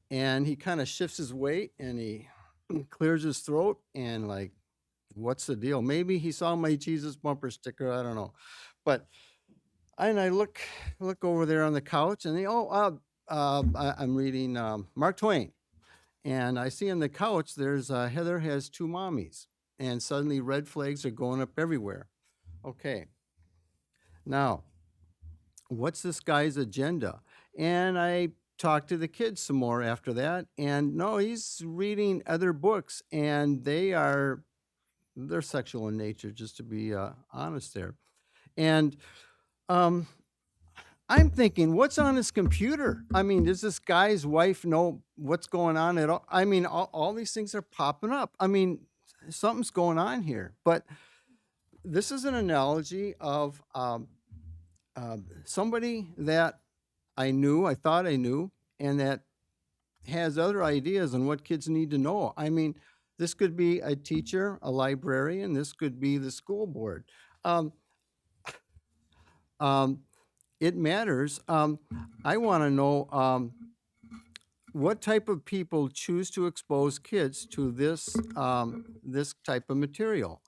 And he kind of shifts his weight, and he clears his throat, and like, what's the deal? Maybe he saw my Jesus bumper sticker. I don't know. But I look over there on the couch, and I'm reading Mark Twain. And I see on the couch, there's Heather Has Two Mommies. And suddenly red flags are going up everywhere. Okay. Now, what's this guy's agenda? And I talked to the kids some more after that. And no, he's reading other books, and they're sexual in nature, just to be honest there. And I'm thinking, what's on his computer? I mean, does this guy's wife know what's going on at all? I mean, all these things are popping up. I mean, something's going on here. But this is an analogy of somebody that I thought I knew, and that has other ideas on what kids need to know. I mean, this could be a teacher, a librarian, this could be the school board. Um, it matters. I want to know what type of people choose to expose kids to this type of material.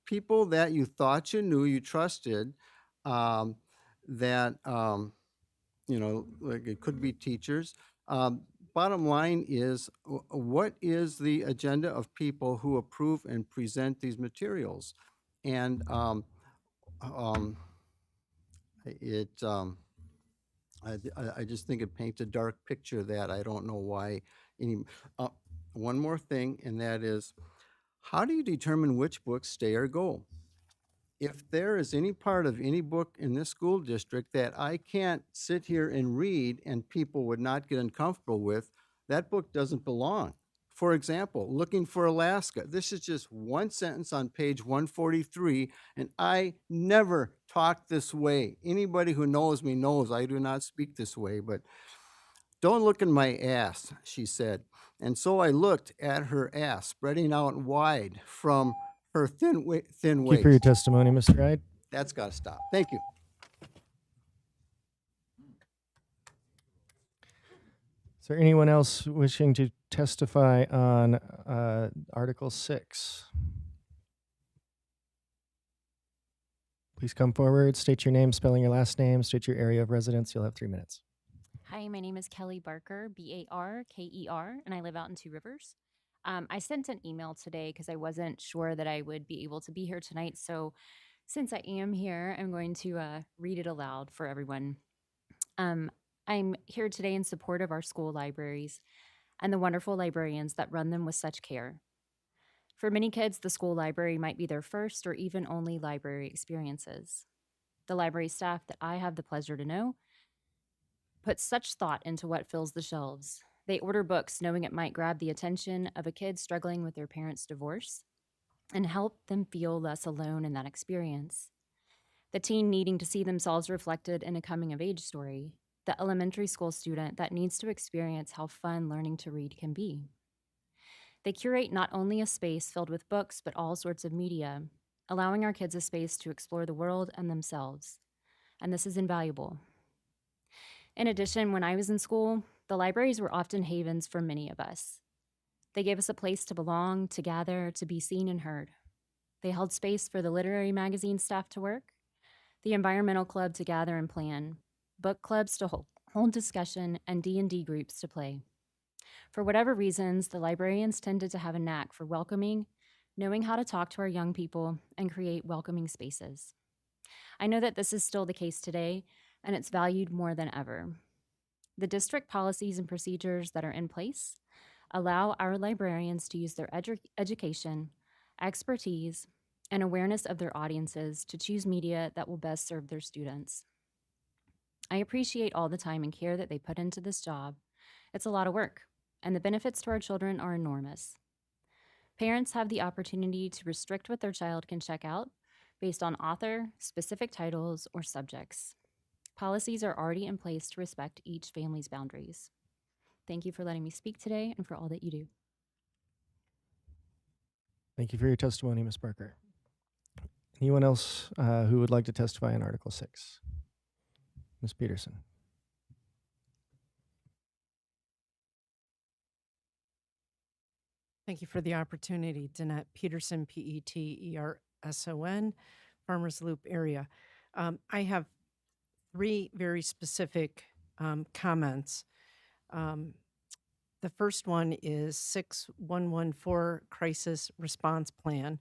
People that you thought you knew, you trusted, that like it could be teachers. Bottom line is, what is the agenda of people who approve and present these materials? And it, I just think it paints a dark picture that I don't know why any. One more thing, and that is, how do you determine which books stay or go? If there is any part of any book in this school district that I can't sit here and read and people would not get uncomfortable with, that book doesn't belong. For example, Looking for Alaska. This is just one sentence on page 143, and I never talk this way. Anybody who knows me knows I do not speak this way, but don't look in my ass, she said. And so I looked at her ass, spreading out wide from her thin waist. Thank you for your testimony, Mr. Hyde. That's got to stop. Thank you. Is there anyone else wishing to testify on Article 6? Please come forward, state your name, spelling your last name, state your area of residence. You'll have 3 minutes. Hi, my name is Kelly Barker, Barker, and I live out in Two Rivers. I sent an email today because I wasn't sure that I would be able to be here tonight. So since I am here, I'm going to read it aloud for everyone. I'm here today in support of our school libraries and the wonderful librarians that run them with such care. For many kids, the school library might be their first or even only library experiences. The library staff that I have the pleasure to know put such thought into what fills the shelves. They order books knowing it might grab the attention of a kid struggling with their parents' divorce and help them feel less alone in that experience. The teen needing to see themselves reflected in a coming-of-age story. The elementary school student that needs to experience how fun learning to read can be. They curate not only a space filled with books, but all sorts of media, allowing our kids a space to explore the world and themselves. And this is invaluable. In addition, when I was in school, the libraries were often havens for many of us. They gave us a place to belong, to gather, to be seen and heard. They held space for the literary magazine staff to work, the environmental club to gather and plan, book clubs to hold discussion, and D&D groups to play. For whatever reasons, the librarians tended to have a knack for welcoming, knowing how to talk to our young people, and create welcoming spaces. I know that this is still the case today, and it's valued more than ever. The district policies and procedures that are in place allow our librarians to use their education, expertise, and awareness of their audiences to choose media that will best serve their students. I appreciate all the time and care that they put into this job. It's a lot of work, and the benefits to our children are enormous. Parents have the opportunity to restrict what their child can check out based on author, specific titles, or subjects. Policies are already in place to respect each family's boundaries. Thank you for letting me speak today and for all that you do. Thank you for your testimony, Ms. Barker. Anyone else who would like to testify on Article 6? Ms. Peterson. Thank you for the opportunity. Danette Peterson, Peterson, Farmers Loop area. I have 3 very specific comments. The first one is 6114 Crisis Response Plan.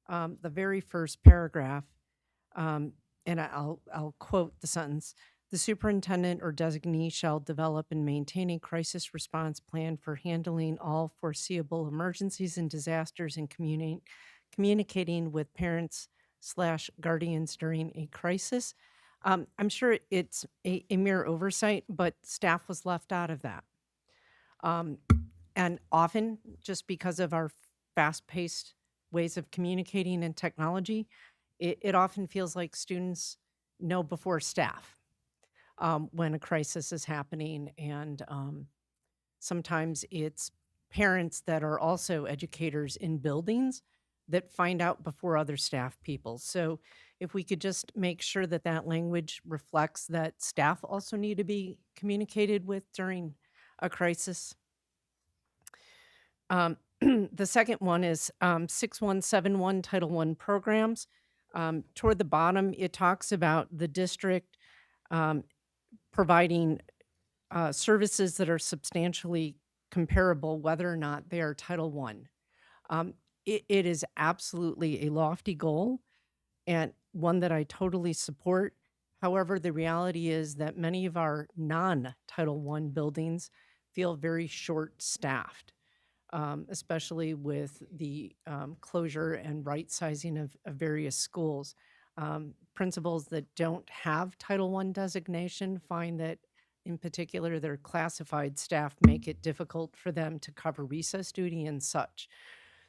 The very first paragraph, and I'll quote the sentence: "The superintendent or designee shall develop and maintain a crisis response plan for handling all foreseeable emergencies and disasters and communicating with parents/guardians during a crisis." I'm sure it's a mere oversight, but staff was left out of that. And often, just because of our fast-paced ways of communicating and technology, it often feels like students know before staff when a crisis is happening. And sometimes it's parents that are also educators in buildings that find out before other staff people. So if we could just make sure that that language reflects that staff also need to be communicated with during a crisis. The second one is 6171 Title I programs. Toward the bottom, it talks about the district providing services that are substantially comparable, whether or not they are Title I. It is absolutely a lofty goal and one that I totally support. However, the reality is that many of our non-Title I buildings feel very short-staffed, especially with the closure and right-sizing of various schools. Principals that don't have Title I designation find that, in particular, their classified staff make it difficult for them to cover recess duty and such.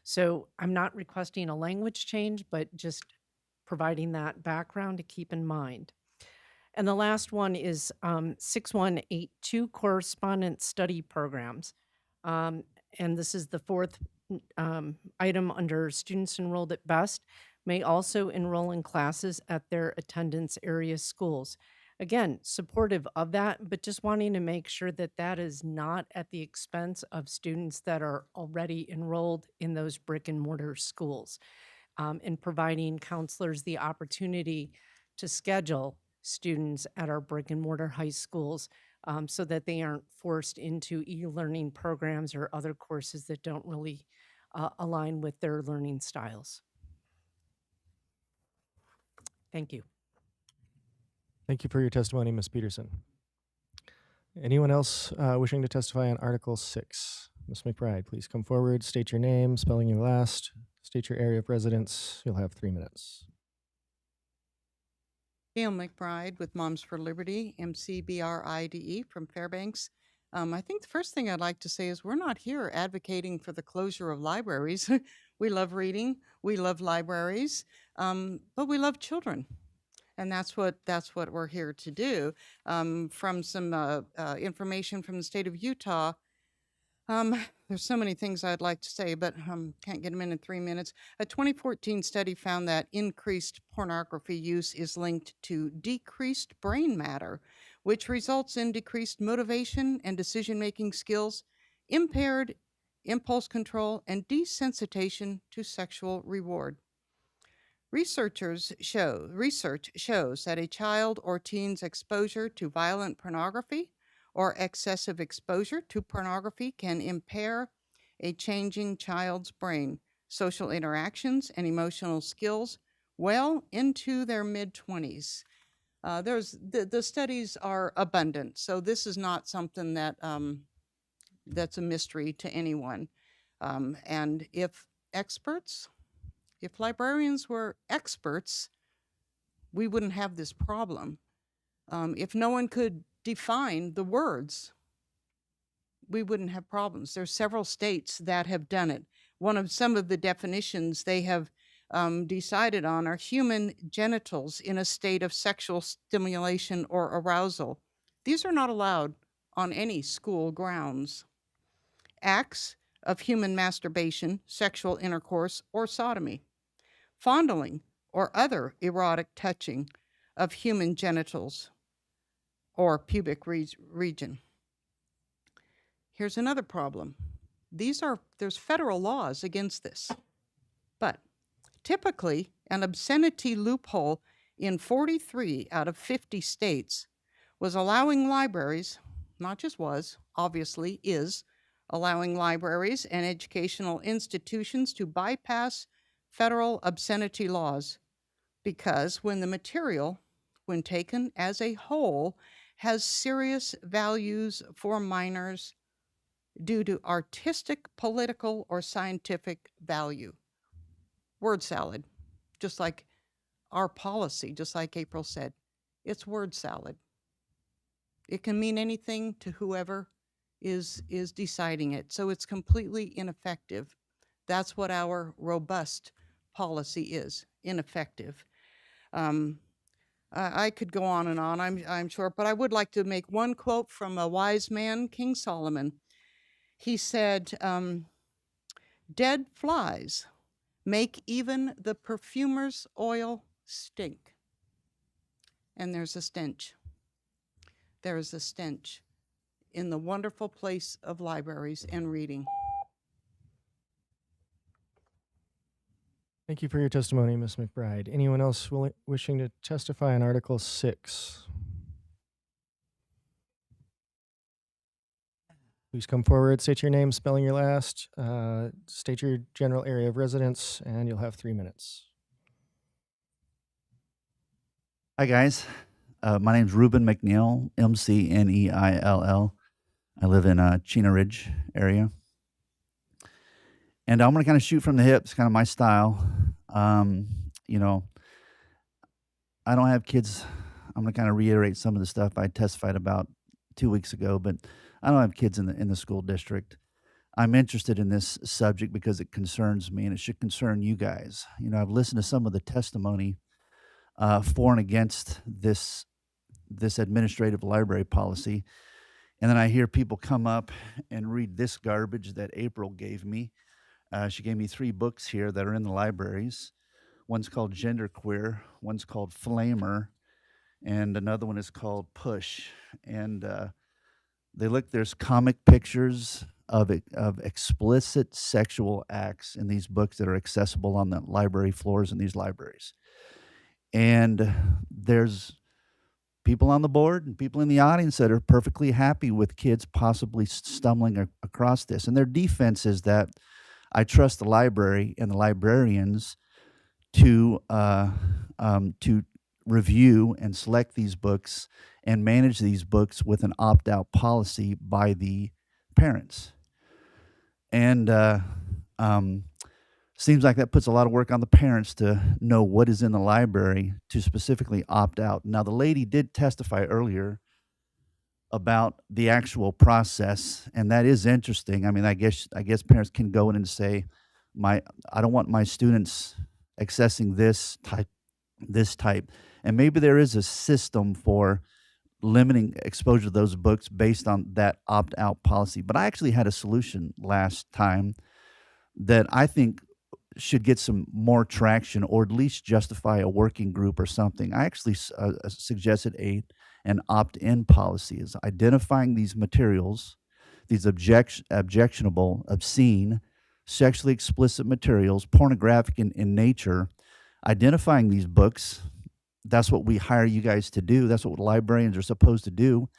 So I'm not requesting a language change, but just providing that background to keep in mind. And the last one is 6182 correspondent study programs. And this is the fourth item under students enrolled at BEST may also enroll in classes at their attendance area schools. Again, supportive of that, but just wanting to make sure that that is not at the expense of students that are already enrolled in those brick and mortar schools, and providing counselors the opportunity to schedule students at our brick and mortar high schools so that they aren't forced into e-learning programs or other courses that don't really align with their learning styles. Thank you. Thank you for your testimony, Ms. Peterson. Anyone else wishing to testify on Article 6? Ms. McBride, please come forward, state your name, spelling your last, state your area of residence. You'll have 3 minutes. Gail McBride with Moms for Liberty, MCBRIDE from Fairbanks. I think the first thing I'd like to say is we're not here advocating for the closure of libraries. We love reading, we love libraries, but we love children. And that's what we're here to do. From some information from the state of Utah, there's so many things I'd like to say, but can't get them in 3 minutes. A 2014 study found that increased pornography use is linked to decreased brain matter, which results in decreased motivation and decision-making skills, impaired impulse control, and desensitization to sexual reward. Research shows that a child or teen's exposure to violent pornography or excessive exposure to pornography can impair a changing child's brain, social interactions, and emotional skills well into their mid-20s. The studies are abundant, so this is not something that that's a mystery to anyone. And if librarians were experts, we wouldn't have this problem. If no one could define the words, we wouldn't have problems. There's several states that have done it. Some of the definitions they have decided on are human genitals in a state of sexual stimulation or arousal. These are not allowed on any school grounds. Acts of human masturbation, sexual intercourse, or sodomy. Fondling or other erotic touching of human genitals or pubic region. Here's another problem. There's federal laws against this, but typically an obscenity loophole in 43 out of 50 states was allowing libraries, not just was, obviously is, allowing libraries and educational institutions to bypass federal obscenity laws because when the material, when taken as a whole, has serious values for minors due to artistic, political, or scientific value. Word salad, just like our policy, just like April said, it's word salad. It can mean anything to whoever is deciding it, so it's completely ineffective. That's what our robust policy is, ineffective. I could go on and on, I'm sure, but I would like to make one quote from a wise man, King Solomon. He said, dead flies make even the perfumer's oil stink. And there's a stench. There is a stench in the wonderful place of libraries and reading. Thank you for your testimony, Ms. McBride. Anyone else wishing to testify on Article 6? Please come forward, state your name, spelling your last, state your general area of residence, and you'll have 3 minutes. Hi, guys. My name's Ruben McNeil, McNeill. I live in Chino Ridge area. And I'm going to kind of shoot from the hip. It's kind of my style. You know, I don't have kids. I'm going to kind of reiterate some of the stuff I testified about 2 weeks ago, but I don't have kids in the school district. I'm interested in this subject because it concerns me, and it should concern you guys. You know, I've listened to some of the testimony for and against this administrative library policy, and then I hear people come up and read this garbage that April gave me. She gave me 3 books here that are in the libraries. One's called Genderqueer, one's called Flamer, and another one is called Push. And there's comic pictures of explicit sexual acts in these books that are accessible on the library floors in these libraries. And there's people on the board and people in the audience that are perfectly happy with kids possibly stumbling across this. And their defense is that I trust the library and the librarians to review and select these books and manage these books with an opt-out policy by the parents. And seems like that puts a lot of work on the parents to know what is in the library to specifically opt out. Now, the lady did testify earlier about the actual process, and that is interesting. I mean, I guess parents can go in and say, I don't want my students accessing this type, and maybe there is a system for limiting exposure to those books based on that opt-out policy. But I actually had a solution last time that I think should get some more traction, or at least justify a working group or something. I actually suggested an opt-in policy, is identifying these materials, these objectionable, obscene, sexually explicit materials, pornographic in nature, identifying these books. That's what we hire you guys to do. That's what librarians are supposed to do.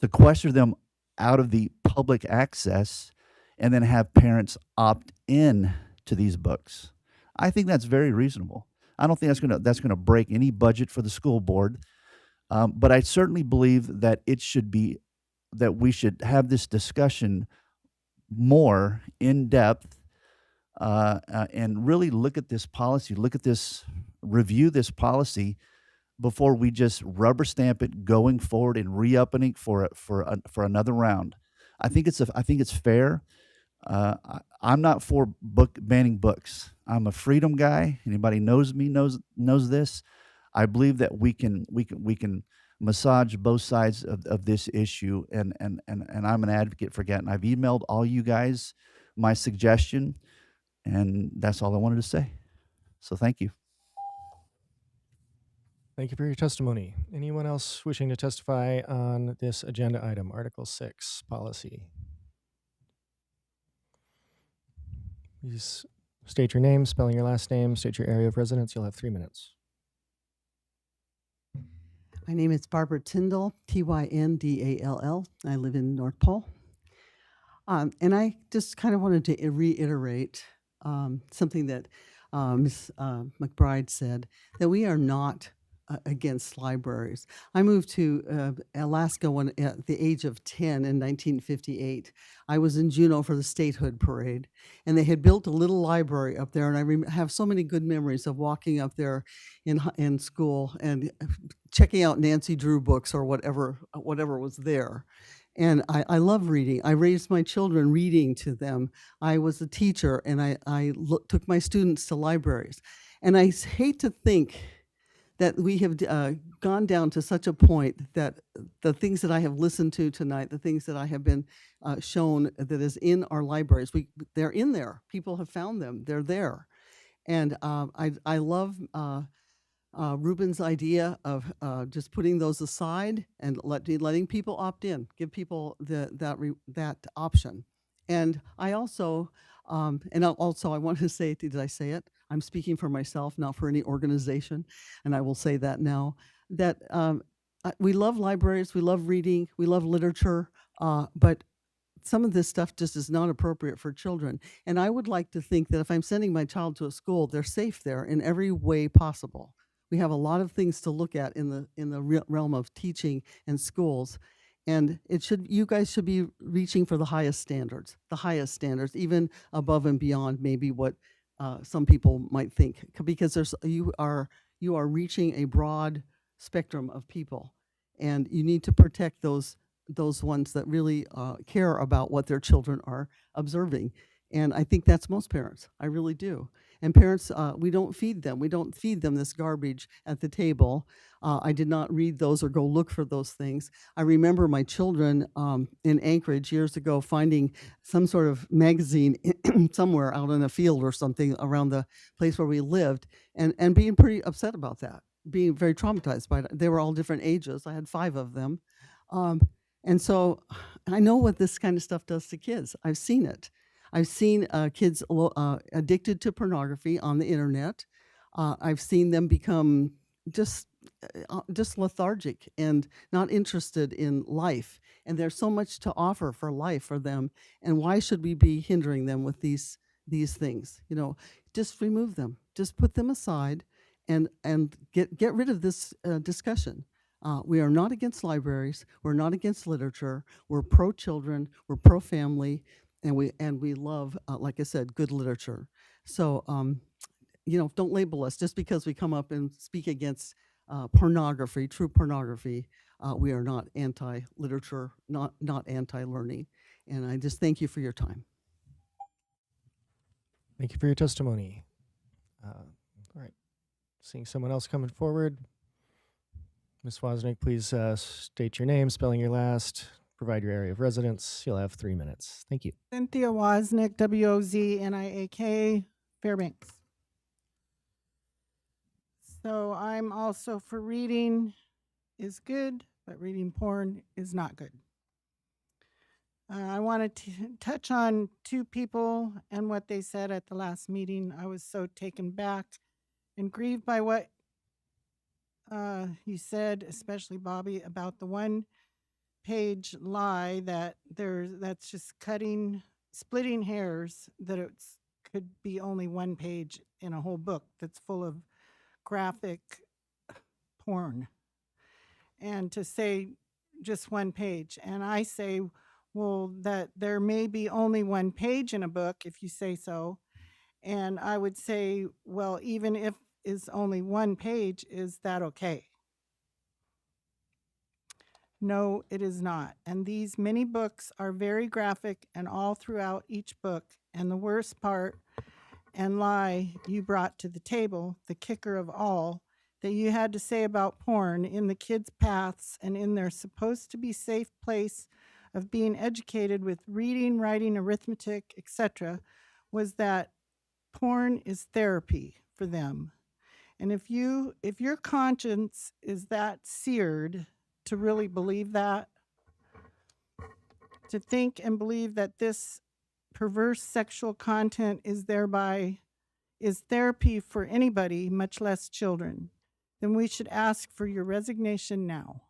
Sequester them out of the public access and then have parents opt in to these books. I think that's very reasonable. I don't think that's gonna break any budget for the school board. But I certainly believe that we should have this discussion more in depth and really look at this policy, review this policy before we just rubber stamp it going forward and re-upping it for another round. I think it's fair. I'm not for banning books. I'm a freedom guy. Anybody knows me knows this. I believe that we can massage both sides of this issue, and I'm an advocate for that. And I've emailed all you guys my suggestion, and that's all I wanted to say. So thank you. Thank you for your testimony. Anyone else wishing to testify on this agenda item, Article 6, policy? Please state your name, spelling your last name, state your area of residence. You'll have 3 minutes. My name is Barbara Tyndall, Tyndall. I live in North Pole. And I just kind of wanted to reiterate something that Ms. McBride said, that we are not against libraries. I moved to Alaska at the age of 10 in 1958. I was in Juneau for the statehood parade, and they had built a little library up there, and I have so many good memories of walking up there in school and checking out Nancy Drew books or whatever was there. And I love reading. I raised my children reading to them. I was a teacher, and I took my students to libraries. And I hate to think that we have gone down to such a point that the things that I have listened to tonight, the things that I have been shown that is in our libraries, they're in there. People have found them. They're there. And I love Ruben's idea of just putting those aside and letting people opt in, give people that option. And I also, I want to say, did I say it? I'm speaking for myself, not for any organization, and I will say that now, that we love libraries, we love reading, we love literature, but some of this stuff just is not appropriate for children. And I would like to think that if I'm sending my child to a school, they're safe there in every way possible. We have a lot of things to look at in the realm of teaching and schools. And you guys should be reaching for the highest standards, even above and beyond maybe what some people might think, because you are reaching a broad spectrum of people, and you need to protect those ones that really care about what their children are observing. And I think that's most parents. I really do. And parents, we don't feed them. We don't feed them this garbage at the table. I did not read those or go look for those things. I remember my children in Anchorage years ago finding some sort of magazine somewhere out in a field or something around the place where we lived, and being pretty upset about that, being very traumatized by it. They were all different ages. I had 5 of them. And so I know what this kind of stuff does to kids. I've seen it. I've seen kids addicted to pornography on the internet. I've seen them become just lethargic and not interested in life. And there's so much to offer for life for them. And why should we be hindering them with these things? You know, just remove them. Just put them aside and get rid of this discussion. We are not against libraries. We're not against literature. We're pro-children. We're pro-family. And we love, like I said, good literature. So, don't label us just because we come up and speak against pornography, true pornography. We are not anti-literature, not anti-learning. And I just thank you for your time. Thank you for your testimony. All right. Seeing someone else coming forward. Ms. Wozniak, please state your name, spelling your last, provide your area of residence. You'll have 3 minutes. Thank you. Cynthia Wozniak, WOZNIAK, Fairbanks. So I'm also for reading is good, but reading porn is not good. I wanted to touch on 2 people and what they said at the last meeting. I was so taken back and grieved by what you said, especially Bobby, about the 1-page lie that's just splitting hairs, that it could be only 1 page in a whole book that's full of graphic porn. And to say just 1 page. And I say, well, that there may be only 1 page in a book if you say so. And I would say, well, even if is only 1 page, is that okay? No, it is not. And these many books are very graphic and all throughout each book. And the worst part and lie you brought to the table, the kicker of all, that you had to say about porn in the kids' paths and in their supposed to be safe place of being educated with reading, writing, arithmetic, etc., was that porn is therapy for them. And if your conscience is that seared to really believe that, to think and believe that this perverse sexual content is therapy for anybody, much less children, then we should ask for your resignation now.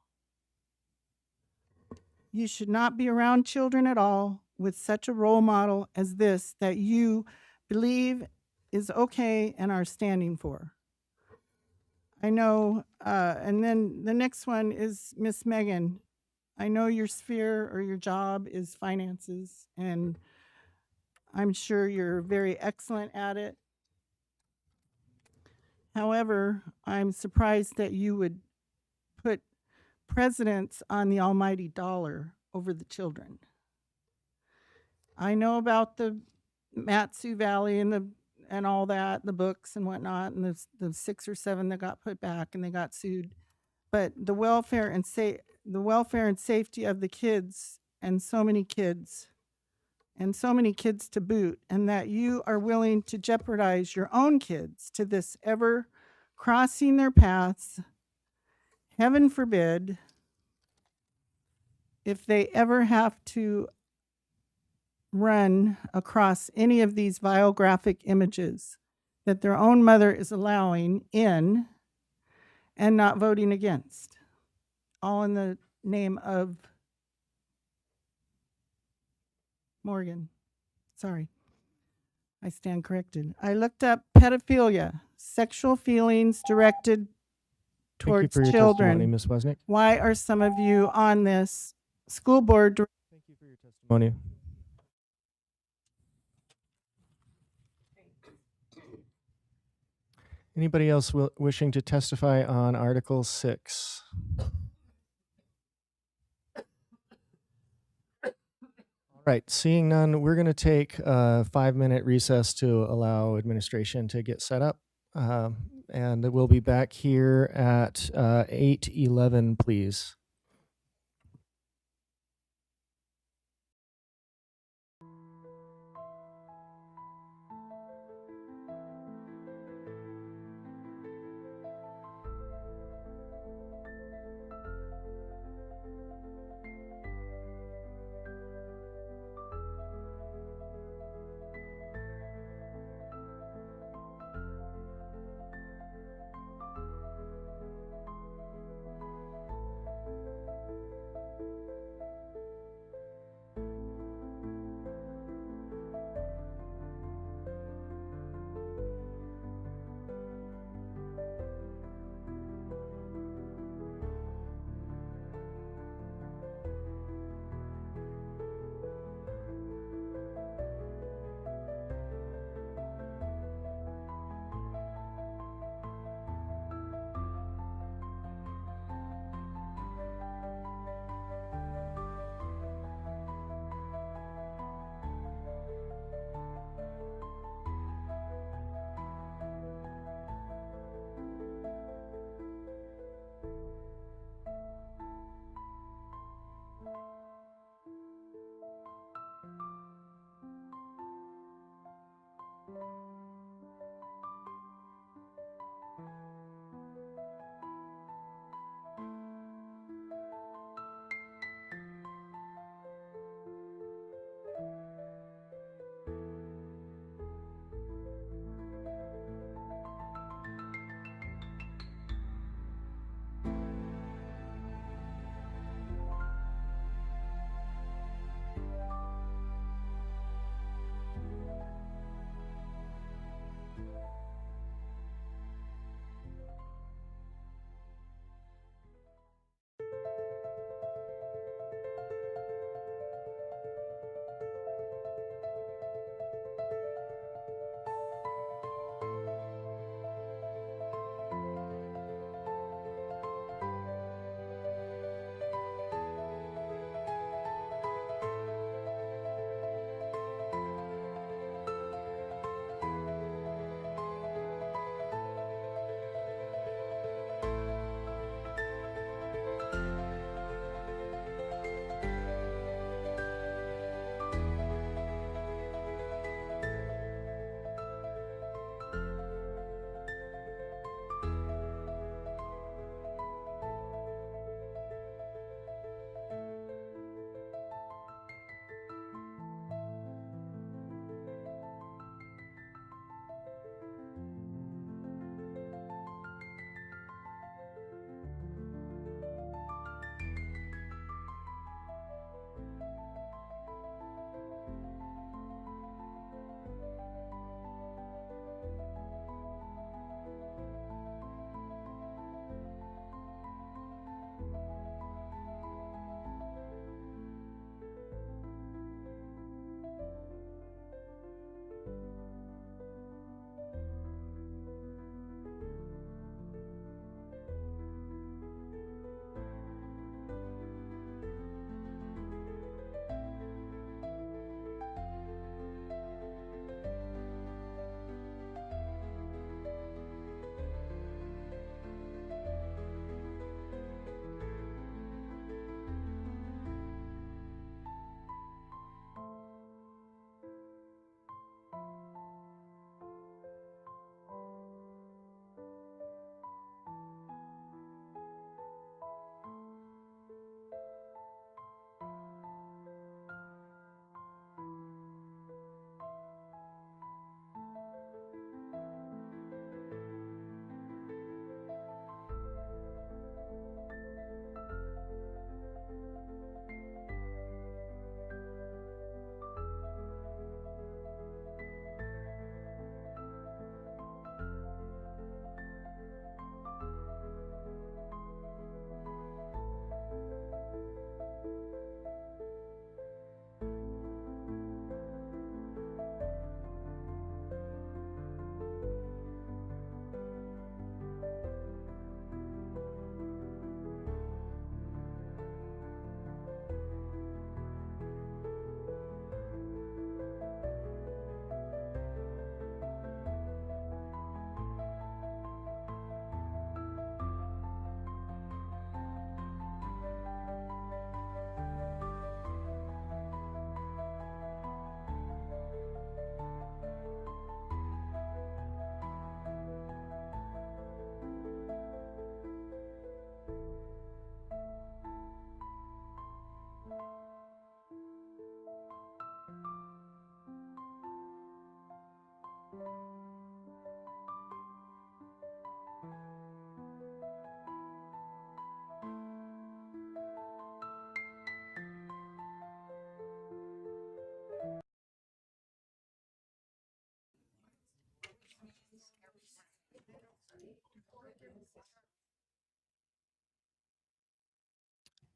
You should not be around children at all with such a role model as this that you believe is okay and are standing for. I know, and then the next one is Miss Megan. I know your sphere or your job is finances, and I'm sure you're very excellent at it. However, I'm surprised that you would put precedence on the almighty dollar over the children. I know about the Matsu Valley and and all that, the books and whatnot, and the 6 or 7 that got put back and they got sued. But the welfare and safety of the kids, and so many kids to boot, and that you are willing to jeopardize your own kids to this ever crossing their paths, heaven forbid, if they ever have to run across any of these vile graphic images that their own mother is allowing in and not voting against, all in the name of Morgan. Sorry, I stand corrected. I looked up pedophilia, sexual feelings directed towards Thank you for your children. testimony, Ms. Wesnick. Why are some of you on this school board? Thank you for your testimony. Anybody else wishing to testify on Article 6? All right, seeing none, we're going to take a 5-minute recess to allow administration to get set up. And we'll be back here at 8:11, please.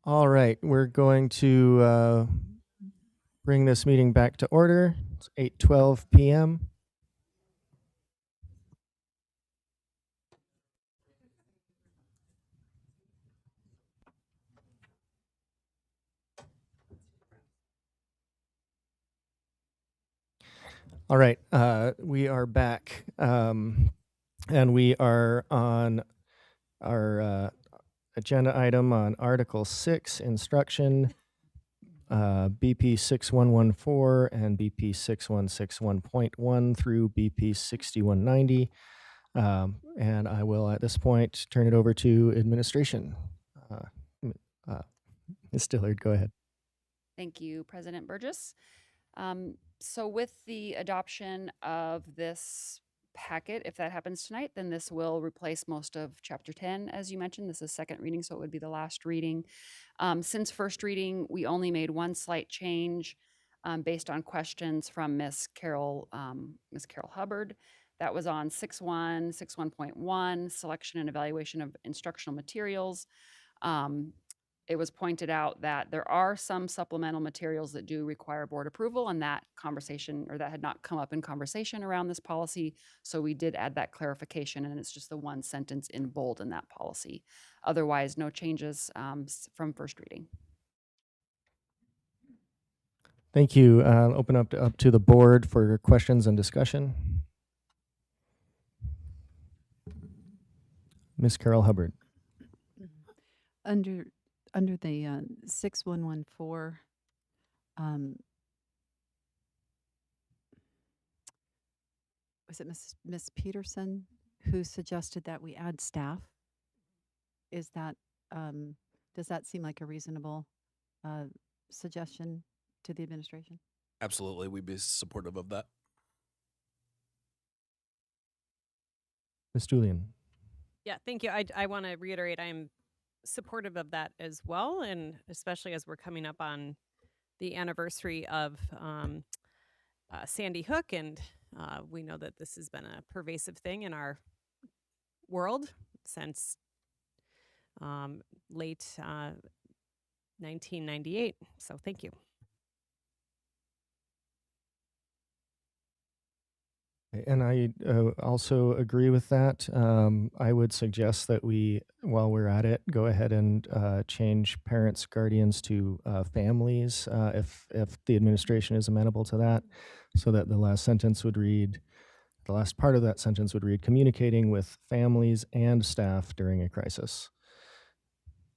All right, we're going to bring this meeting back to order. It's 8:12 p.m. All right, we are back, and we are on our agenda item on Article 6, Instruction, BP 6114 and BP 6161.1 through BP 6190. And I will, at this point, turn it over to administration. Ms. Dillard, go ahead. Thank you, President Burgess. So with the adoption of this packet, if that happens tonight, then this will replace most of Chapter 10, as you mentioned. This is second reading, so it would be the last reading. Since first reading, we only made one slight change based on questions from Ms. Carol Hubbard. That was on 6.1, selection and evaluation of instructional materials. It was pointed out that there are some supplemental materials that do require board approval, and that conversation, or that had not come up in conversation around this policy. So we did add that clarification, and it's just the one sentence in bold in that policy. Otherwise, no changes from first reading. Thank you. Open up to the board for questions and discussion. Ms. Carol Hubbard. Under the 6114, was it Miss Peterson who suggested that we add staff? Is that does that seem like a reasonable suggestion to the administration? Absolutely, we'd be supportive of that. Ms. Julian. Yeah, thank you. I want to reiterate, I'm supportive of that as well, and especially as we're coming up on the anniversary of Sandy Hook, and we know that this has been a pervasive thing in our world since late 1998. So thank you. And I also agree with that. I would suggest that we, while we're at it, go ahead and change parents, guardians to families, if the administration is amenable to that, so that the last sentence would read, the last part of that sentence would read, communicating with families and staff during a crisis.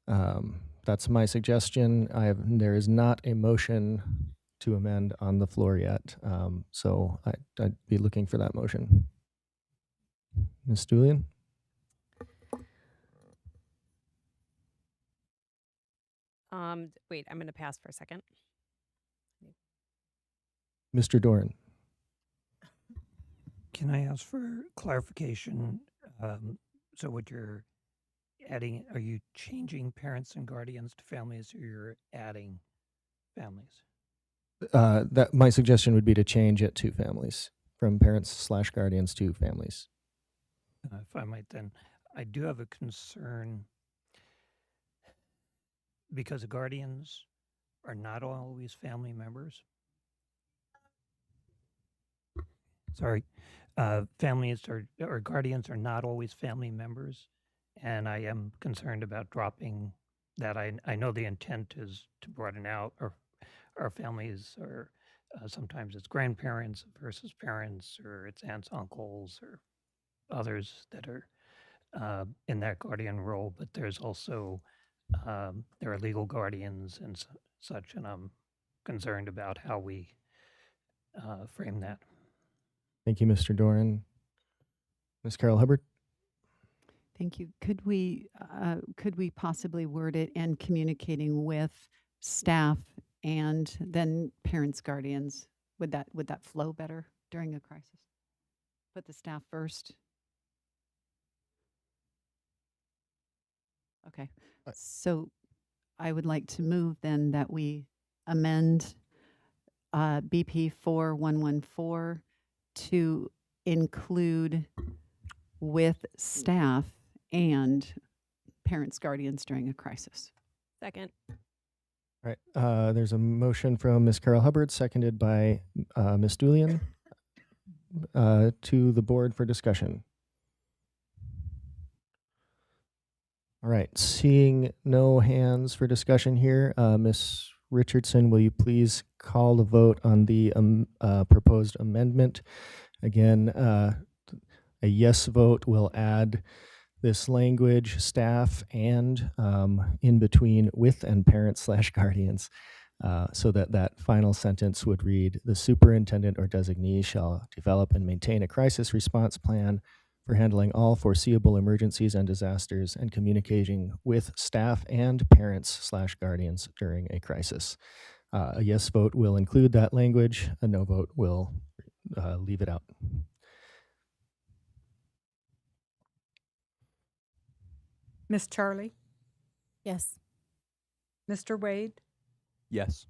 That's my suggestion. There is not a motion to amend on the floor yet. So I'd be looking for that motion. Ms. Julian? Wait, I'm going to pass for a second. Mr. Doran? Can I ask for clarification? So what you're adding, are you changing parents and guardians to families, or you're adding families? That my suggestion would be to change it to families, from parents/guardians to families. If I might then, I do have a concern because guardians are not always family members. Sorry, families or guardians are not always family members, and I am concerned about dropping that. I know the intent is to broaden out, or our families are sometimes it's grandparents versus parents, or it's aunts, uncles, or others that are in that guardian role. But there's also there are legal guardians and such, and I'm concerned about how we frame that. Thank you, Mr. Doran. Ms. Carol Hubbard? Thank you. Could we possibly word it and communicating with staff and then parents, guardians? Would that flow better during a crisis? put the staff first? Okay. So I would like to move then that we amend BP 4114 to include with staff and parents, guardians during a crisis. Second. All right. There's a motion from Ms. Carol Hubbard, seconded by Ms. Julian, to the board for discussion. All right. Seeing no hands for discussion here, Ms. Richardson, will you please call the vote on the proposed amendment? Again, a yes vote will add this language, staff, and in between with and parents / guardians, so that that final sentence would read, the superintendent or designee shall develop and maintain a crisis response plan for handling all foreseeable emergencies and disasters and communicating with staff and parents / guardians during a crisis. A yes vote will include that language. A no vote will leave it out. Miss Charlie? Yes. Mr. Wade? Yes.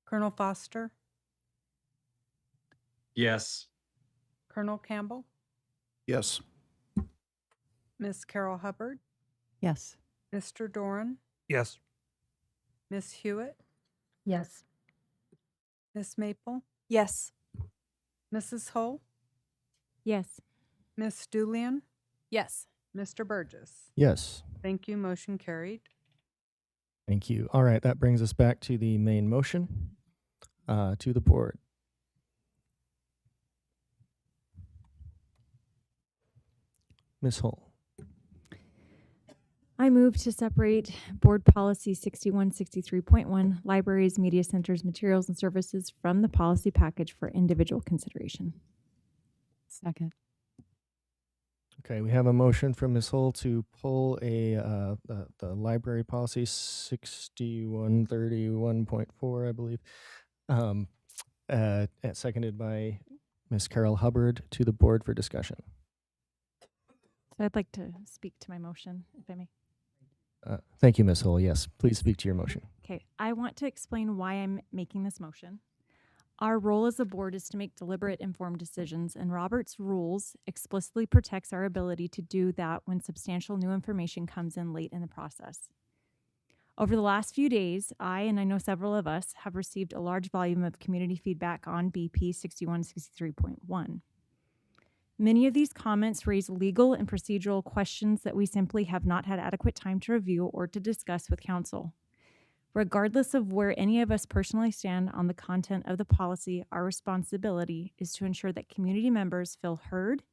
Colonel Foster? Yes. Colonel Campbell? Yes. Miss Carol Hubbard? Yes. Mr. Doran? Yes. Miss Hewitt? Yes. Miss Maple? Yes. Mrs. Hull? Yes. Miss Julian? Yes. Mr. Burgess? Yes. Thank you. Motion carried. Thank you. All right, that brings us back to the main motion, to the board. Ms. Hull. I move to separate Board Policy 6163.1, Libraries, Media Centers, Materials, and Services from the policy package for individual consideration. Second. Okay, we have a motion from Ms. Hull to pull the library policy 6131.4, I believe, seconded by Ms. Carol Hubbard, to the board for discussion. So I'd like to speak to my motion, if I may. Thank you, Ms. Hull. Yes, please speak to your motion. Okay, I want to explain why I'm making this motion. Our role as a board is to make deliberate, informed decisions, and Robert's rules explicitly protects our ability to do that when substantial new information comes in late in the process. Over the last few days, I know several of us, have received a large volume of community feedback on BP 6163.1. Many of these comments raise legal and procedural questions that we simply have not had adequate time to review or to discuss with council. Regardless of where any of us personally stand on the content of the policy, our responsibility is to ensure that community members feel heard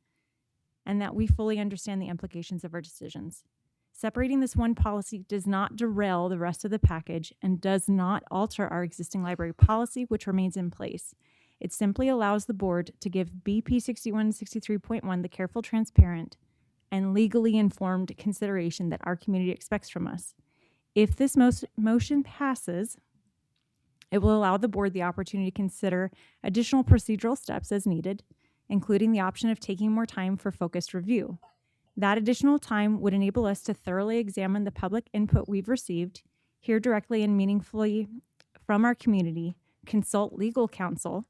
and that we fully understand the implications of our decisions. Separating this one policy does not derail the rest of the package and does not alter our existing library policy, which remains in place. It simply allows the board to give BP 6163.1 the careful, transparent, and legally informed consideration that our community expects from us. If this motion passes, it will allow the board the opportunity to consider additional procedural steps as needed, including the option of taking more time for focused review. That additional time would enable us to thoroughly examine the public input we've received, hear directly and meaningfully from our community, consult legal counsel,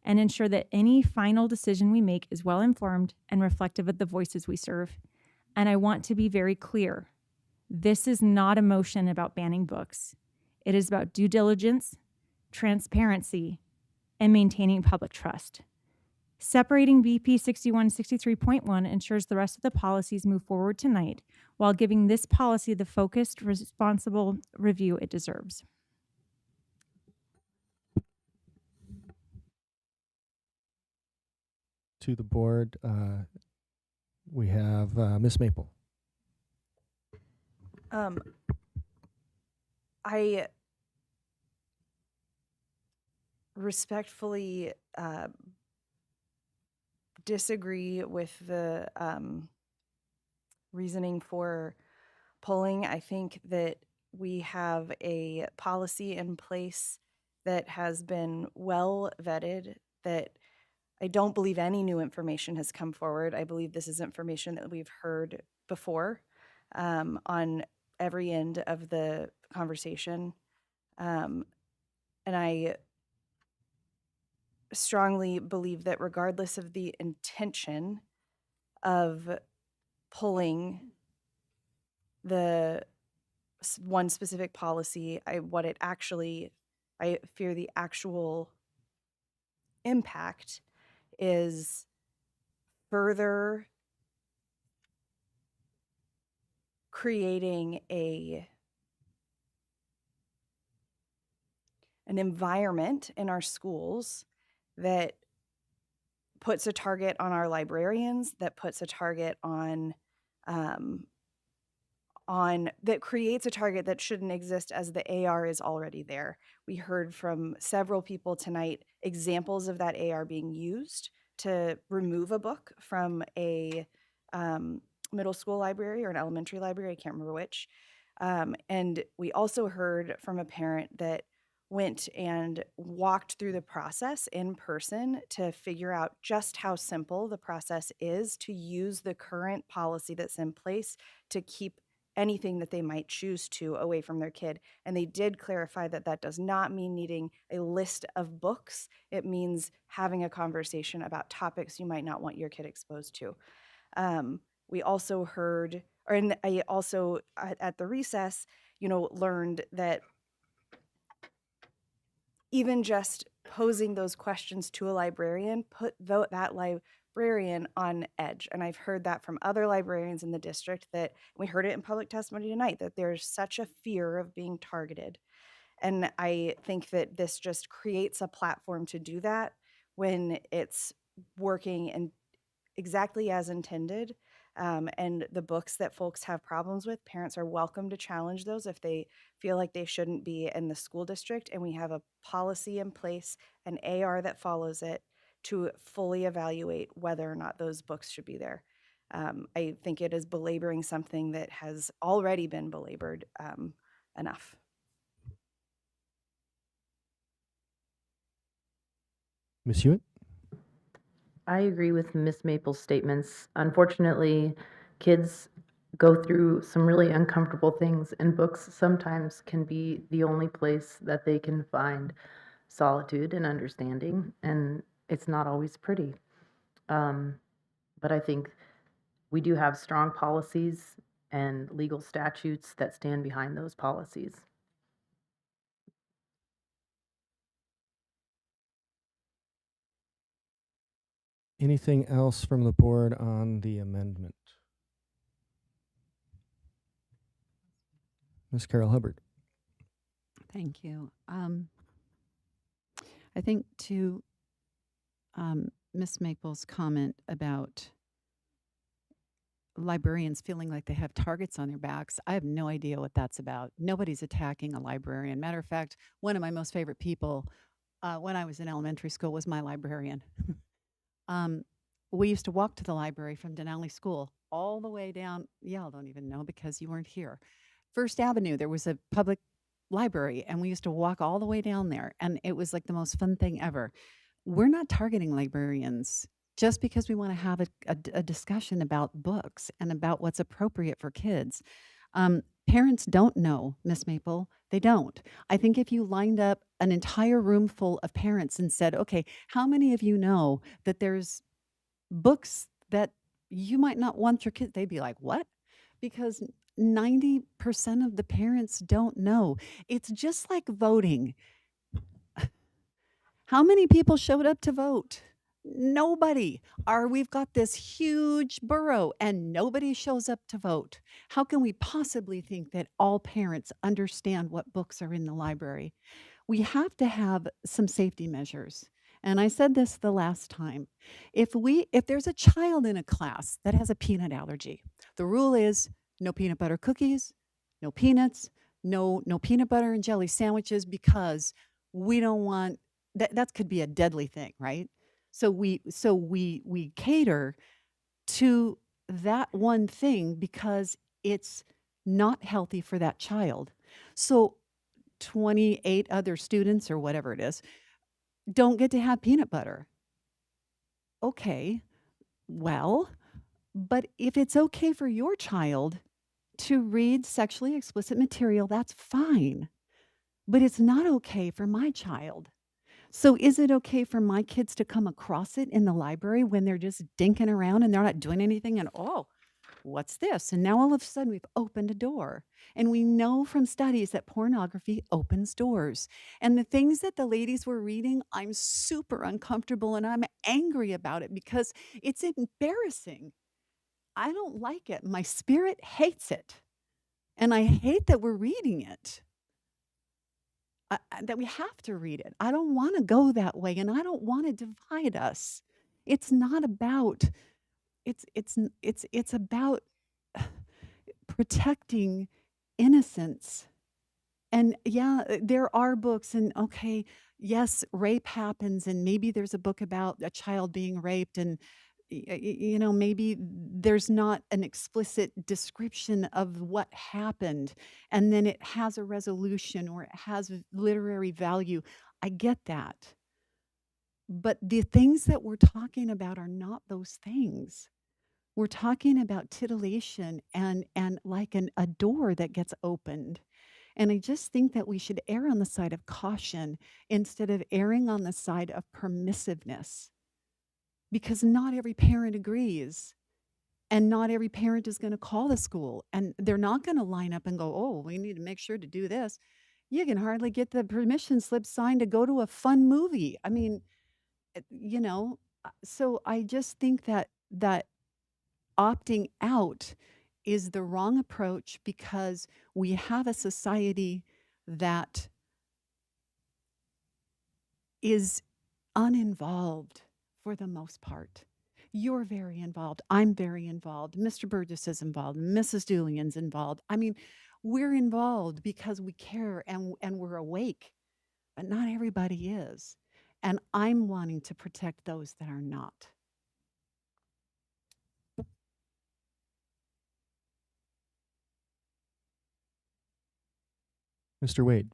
and ensure that any final decision we make is well informed and reflective of the voices we serve. And I want to be very clear. This is not a motion about banning books. It is about due diligence, transparency, and maintaining public trust. Separating BP 6163.1 ensures the rest of the policies move forward tonight while giving this policy the focused, responsible review it deserves. To the board, we have Ms. Maple. I respectfully disagree with the reasoning for polling. I think that we have a policy in place that has been well vetted, that I don't believe any new information has come forward. I believe this is information that we've heard before on every end of the conversation. And I strongly believe that regardless of the intention of pulling the one specific policy, I fear the actual impact is further creating an environment in our schools that puts a target on our librarians, that puts a target on that creates a target that shouldn't exist, as the AR is already there. We heard from several people tonight examples of that AR being used to remove a book from a middle school library or an elementary library, I can't remember which. And we also heard from a parent that went and walked through the process in person to figure out just how simple the process is to use the current policy that's in place to keep anything that they might choose to away from their kid. And they did clarify that that does not mean needing a list of books. It means having a conversation about topics you might not want your kid exposed to. We also heard, and I also at the recess, learned that even just posing those questions to a librarian put that librarian on edge. And I've heard that from other librarians in the district, that we heard it in public testimony tonight, that there's such a fear of being targeted. And I think that this just creates a platform to do that when it's working and exactly as intended. And the books that folks have problems with, parents are welcome to challenge those if they feel like they shouldn't be in the school district. And we have a policy in place, an AR that follows it, to fully evaluate whether or not those books should be there. I think it is belaboring something that has already been belabored enough. Ms. Hewitt? I agree with Ms. Maple's statements. Unfortunately, kids go through some really uncomfortable things, and books sometimes can be the only place that they can find solitude and understanding, and it's not always pretty. But I think we do have strong policies and legal statutes that stand behind those policies. Anything else from the board on the amendment? Ms. Carol Hubbard. Thank you. I think to Ms. Maple's comment about librarians feeling like they have targets on their backs, I have no idea what that's about. Nobody's attacking a librarian. Matter of fact, one of my most favorite people when I was in elementary school was my librarian. We used to walk to the library from Denali School all the way down, y'all don't even know because you weren't here. First Avenue, there was a public library, and we used to walk all the way down there, and it was like the most fun thing ever. We're not targeting librarians just because we want to have a discussion about books and about what's appropriate for kids. Parents don't know, Miss Maple. They don't. I think if you lined up an entire room full of parents and said, okay, how many of you know that there's books that you might not want your kids, they'd be like, what? Because 90% of the parents don't know. It's just like voting. How many people showed up to vote? Nobody. We've got this huge borough and nobody shows up to vote. How can we possibly think that all parents understand what books are in the library? We have to have some safety measures. And I said this the last time. If there's a child in a class that has a peanut allergy, the rule is no peanut butter cookies, no peanuts, no peanut butter and jelly sandwiches, because we don't want that could be a deadly thing, right? So we cater to that one thing because it's not healthy for that child. So 28 other students or whatever it is don't get to have peanut butter. okay, well, but if it's okay for your child to read sexually explicit material, that's fine. But it's not okay for my child. So is it okay for my kids to come across it in the library when they're just dinking around and they're not doing anything and, oh, what's this? And now all of a sudden we've opened a door. And we know from studies that pornography opens doors. And the things that the ladies were reading, I'm super uncomfortable and I'm angry about it because it's embarrassing. I don't like it. My spirit hates it. And I hate that we're reading it. That we have to read it. I don't want to go that way, and I don't want to divide us. It's not about. It's about protecting innocence. And yeah, there are books, and okay, yes, rape happens, and maybe there's a book about a child being raped, and you know, maybe there's not an explicit description of what happened, and then it has a resolution or it has literary value. I get that. But the things that we're talking about are not those things. We're talking about titillation and like a door that gets opened. And I just think that we should err on the side of caution instead of erring on the side of permissiveness. Because not every parent agrees, and not every parent is going to call the school, and they're not going to line up and go, oh, we need to make sure to do this. You can hardly get the permission slip signed to go to a fun movie. I mean, you know, so I just think that opting out is the wrong approach because we have a society that is uninvolved for the most part. You're very involved. I'm very involved. Mr. Burgess is involved. Mrs. Julian's involved. I mean, we're involved because we care and we're awake, but not everybody is. And I'm wanting to protect those that are not. Mr. Wade.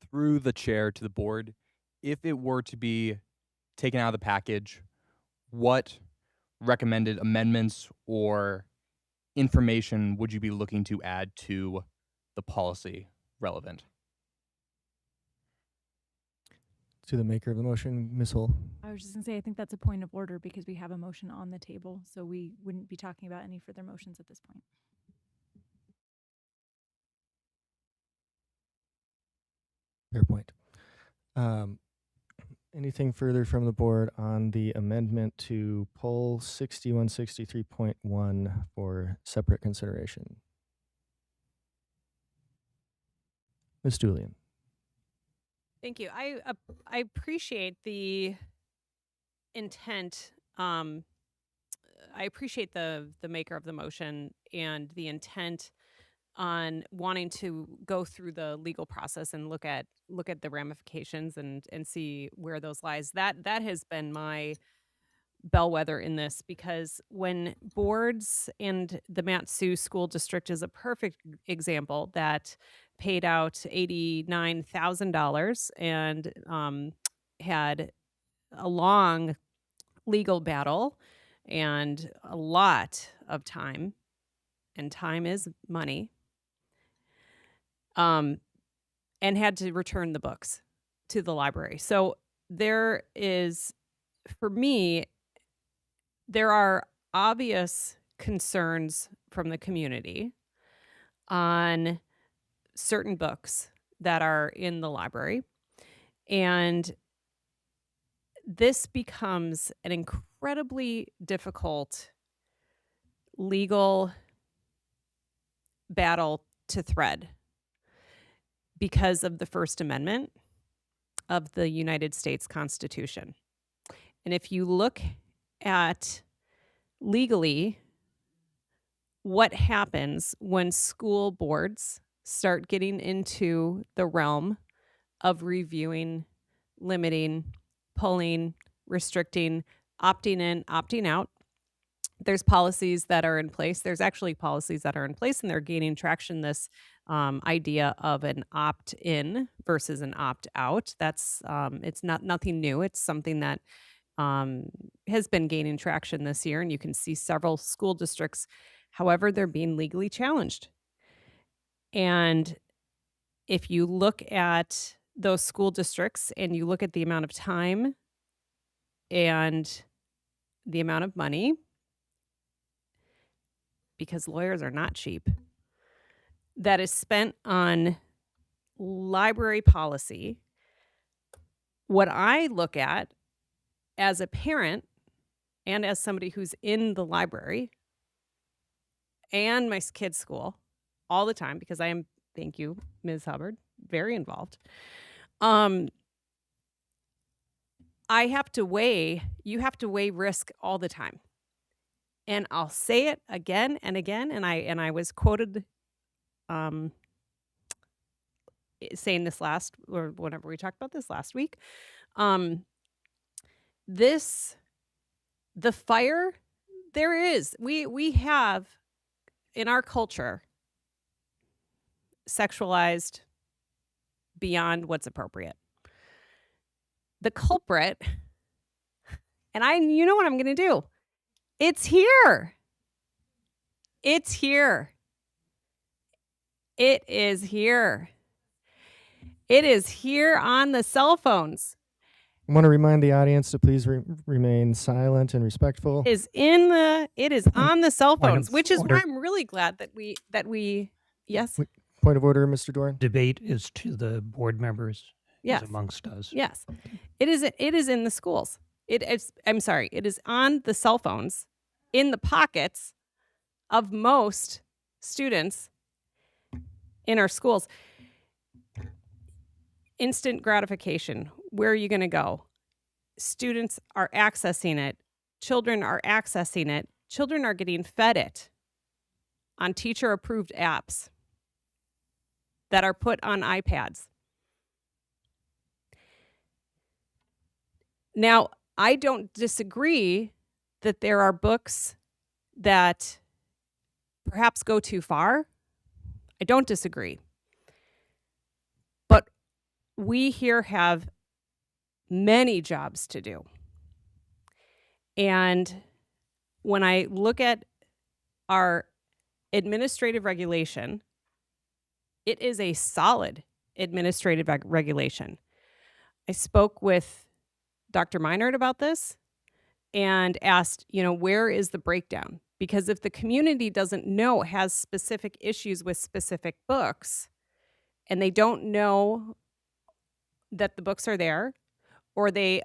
Through the chair to the board, if it were to be taken out of the package, what recommended amendments or information would you be looking to add to the policy relevant? To the maker of the motion, Ms. Hull. I was just going to say, I think that's a point of order because we have a motion on the table, so we wouldn't be talking about any further motions at this point. Fair point. Anything further from the board on the amendment to poll 6163.1 for separate consideration? Ms. Julian. Thank you. I appreciate the intent. I appreciate the maker of the motion and the intent on wanting to go through the legal process and look at the ramifications and see where those lies. That has been my bellwether in this, because when boards, and the Mat-Su School District is a perfect example that paid out $89,000 and had a long legal battle and a lot of time, and time is money, and had to return the books to the library. So there is, for me, there are obvious concerns from the community on certain books that are in the library. And this becomes an incredibly difficult legal battle to thread because of the First Amendment of the United States Constitution. And if you look at legally what happens when school boards start getting into the realm of reviewing, limiting, pulling, restricting, opting in, opting out, there's policies that are in place. There's actually policies that are in place, and they're gaining traction. This idea of an opt-in versus an opt-out. That's it's not nothing new. It's something that has been gaining traction this year, and you can see several school districts, however, they're being legally challenged. And if you look at those school districts and you look at the amount of time and the amount of money, because lawyers are not cheap, that is spent on library policy, what I look at as a parent and as somebody who's in the library and my kids' school all the time, because I am, thank you, Ms. Hubbard, very involved. I have to weigh, you have to weigh risk all the time. And I'll say it again and again, and I was quoted saying this last, or whenever we talked about this last week. The fire, there is, we have in our culture sexualized beyond what's appropriate. The culprit, and you know what I'm going to do? It's here. It's here. It is here. It is here on the cell phones. I want to remind the audience to please remain silent and respectful. It is on the cell phones, which is why I'm really glad that we yes. Point of order, Mr. Doran. Debate is to the board members. Yes. Is amongst us. Yes. It is in the schools. It is on the cell phones, in the pockets of most students in our schools. Instant gratification. Where are you going to go? Students are accessing it. Children are accessing it. Children are getting fed it on teacher-approved apps that are put on iPads. Now, I don't disagree that there are books that perhaps go too far. I don't disagree. But we here have many jobs to do. And when I look at our administrative regulation, it is a solid administrative regulation. I spoke with Dr. Meinert about this and asked, where is the breakdown? Because if the community doesn't know, has specific issues with specific books, and they don't know that the books are there, or they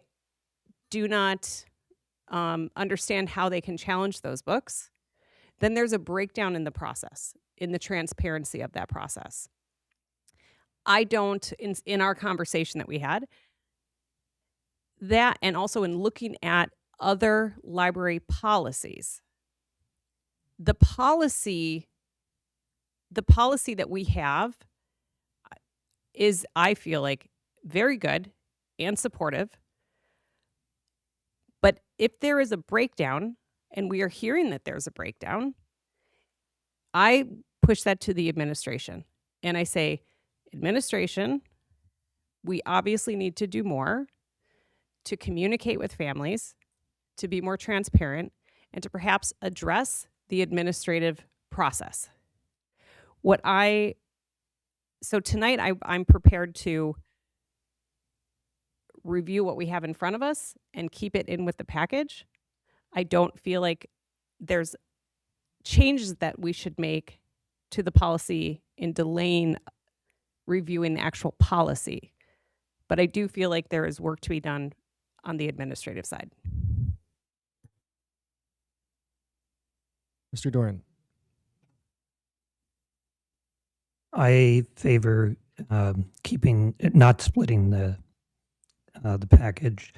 do not understand how they can challenge those books, then there's a breakdown in the process, in the transparency of that process. I don't, in our conversation that we had, that, and also in looking at other library policies, the policy that we have is, I feel like, very good and supportive. But if there is a breakdown, and we are hearing that there's a breakdown, I push that to the administration. And I say, administration, we obviously need to do more to communicate with families, to be more transparent, and to perhaps address the administrative process. So tonight I'm prepared to review what we have in front of us and keep it in with the package. I don't feel like there's changes that we should make to the policy in delaying reviewing the actual policy. But I do feel like there is work to be done on the administrative side. Mr. Doran. I favor not splitting the package,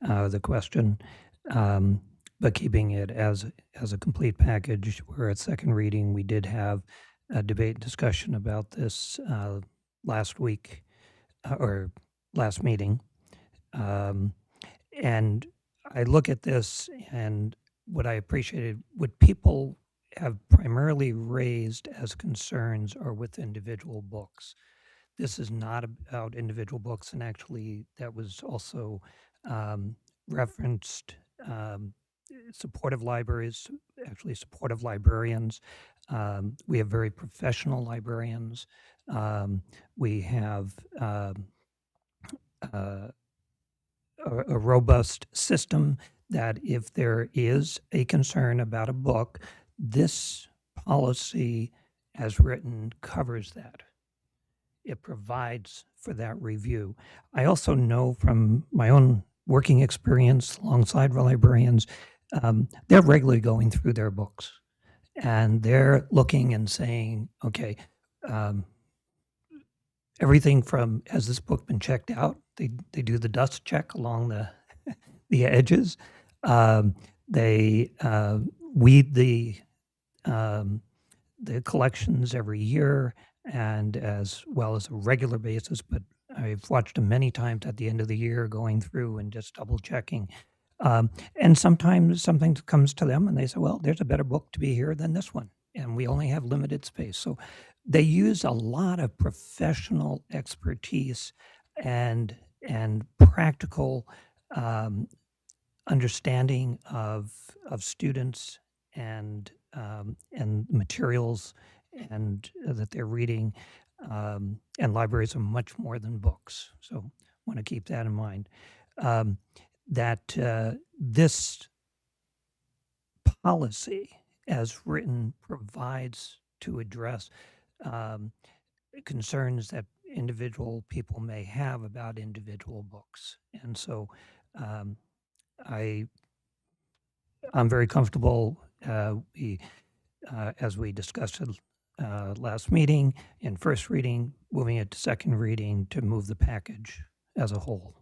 the question, but keeping it as a complete package. Where at second reading, we did have a debate and discussion about this last week or last meeting. And I look at this, and what I appreciated, what people have primarily raised as concerns are with individual books. This is not about individual books, and actually that was also referenced supportive libraries, actually supportive librarians. We have very professional librarians. We have a robust system that if there is a concern about a book, this policy as written covers that. It provides for that review. I also know from my own working experience alongside librarians, they're regularly going through their books and they're looking and saying, okay, everything from, has this book been checked out? They do the dust check along the edges. They weed the collections every year and as well as a regular basis, but I've watched them many times at the end of the year going through and just double checking. And sometimes something comes to them and they say, well, there's a better book to be here than this one. And we only have limited space. So they use a lot of professional expertise and practical understanding of students and materials and that they're reading. And libraries are much more than books. So want to keep that in mind. That this policy as written provides to address concerns that individual people may have about individual books. And so I'm very comfortable, as we discussed last meeting, in first reading, moving it to second reading to move the package as a whole.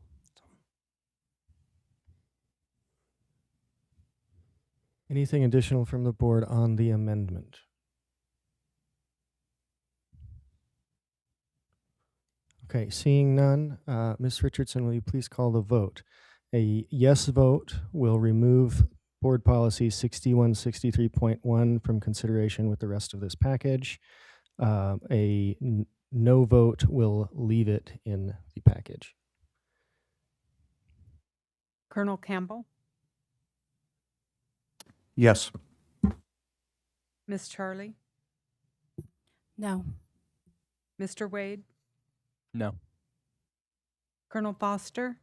Anything additional from the board on the amendment? Okay, seeing none, Ms. Richardson, will you please call the vote? A yes vote will remove Board Policy 6163.1 from consideration with the rest of this package. No vote will leave it in the package. Colonel Campbell, Yes. Miss Charlie, No. Mr. Wade, No. Colonel Foster,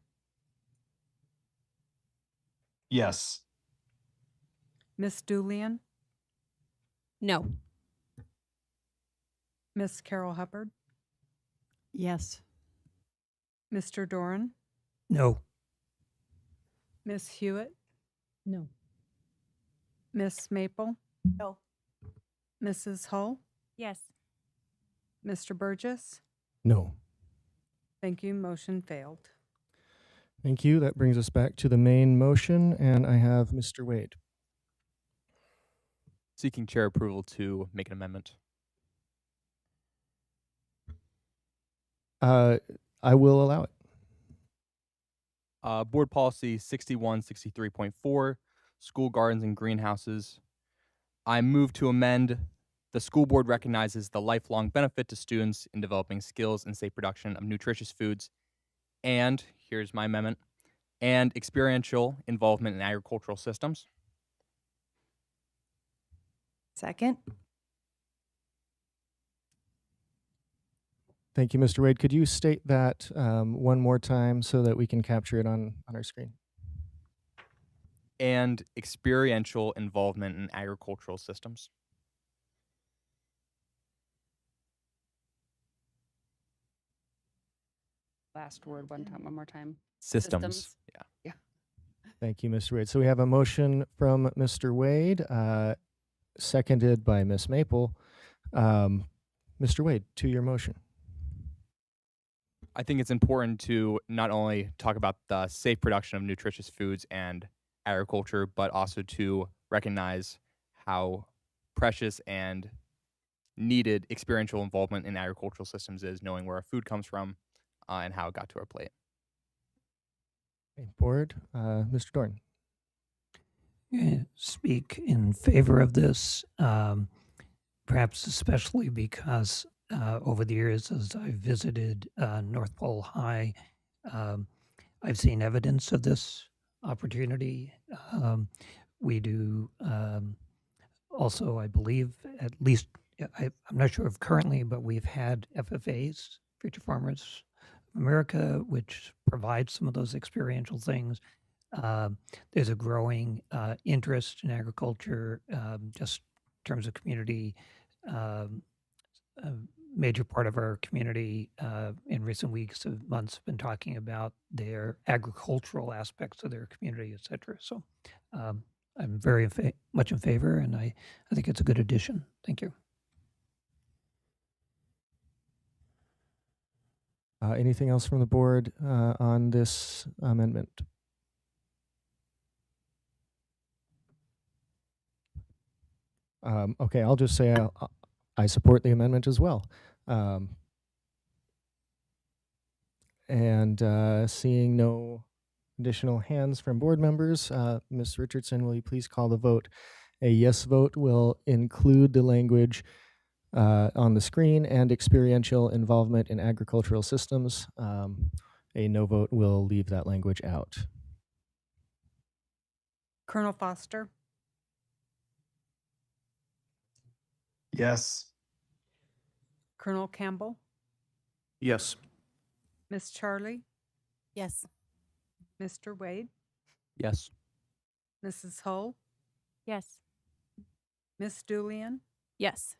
Yes. Miss Dulian, No. Miss Carol Hubbard, Yes. Mr. Doran, No. Miss Hewitt, No. Miss Maple, No. Mrs. Hull, Yes. Mr. Burgess. No. Thank you. Motion failed. Thank you. That brings us back to the main motion, and I have Mr. Wade. Seeking chair approval to make an amendment. I will allow it. Board Policy 6163.4, School Gardens and Greenhouses. I move to amend. The school board recognizes the lifelong benefit to students in developing skills in safe production of nutritious foods, and, here's my amendment, and experiential involvement in agricultural systems. Second. Thank you, Mr. Wade. Could you state that one more time so that we can capture it on our screen? And experiential involvement in agricultural systems. Last word one more time. Systems. Yeah. Yeah. Thank you, Mr. Wade. So we have a motion from Mr. Wade, seconded by Ms. Maple. Mr. Wade, to your motion. I think it's important to not only talk about the safe production of nutritious foods and agriculture, but also to recognize how precious and needed experiential involvement in agricultural systems is, knowing where our food comes from and how it got to our plate. Okay, board, Mr. Dorn. Speak in favor of this, perhaps especially because over the years as I've visited North Pole High, I've seen evidence of this opportunity. We do also, I believe, at least, I'm not sure of currently, but we've had FFAs, Future Farmers of America, which provides some of those experiential things. There's a growing interest in agriculture, just in terms of community. A major part of our community in recent weeks and months have been talking about their agricultural aspects of their community, et cetera. So I'm very much in favor, and I think it's a good addition. Thank you. Anything else from the board on this amendment? Okay, I'll just say I support the amendment as well. And seeing no additional hands from board members, Ms. Richardson, will you please call the vote? A yes vote will include the language on the screen and experiential involvement in agricultural systems. A no vote will leave that language out. Colonel Foster, Yes. Colonel Campbell, Yes. Miss Charlie, Yes. Mr. Wade, Yes. Mrs. Hull, Yes. Miss Julian, Yes.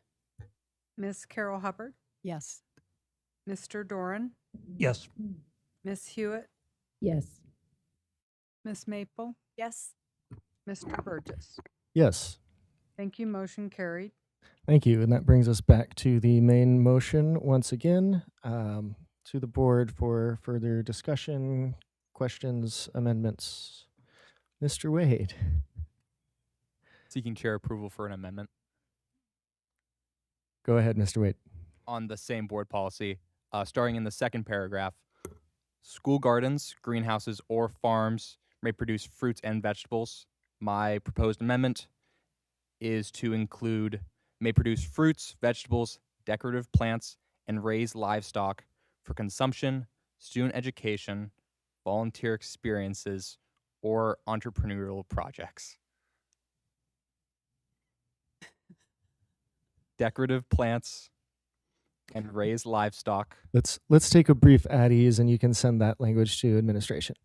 Miss Carol Hubbard, Yes. Mr. Doran, Yes. Miss Hewitt, Yes. Miss Maple, Yes. Mr. Burgess. Yes. Thank you. Motion carried. Thank you. And that brings us back to the main motion once again, to the board for further discussion, questions, amendments. Mr. Wade. Seeking chair approval for an amendment Go ahead, Mr. Wade. on the same board policy, starting in the second paragraph. School gardens, greenhouses, or farms may produce fruits and vegetables. My proposed amendment is to include may produce fruits, vegetables, decorative plants, and raise livestock for consumption, student education, volunteer experiences, or entrepreneurial projects. Decorative plants and raise livestock. Let's take a brief at ease, and you can send that language to administration.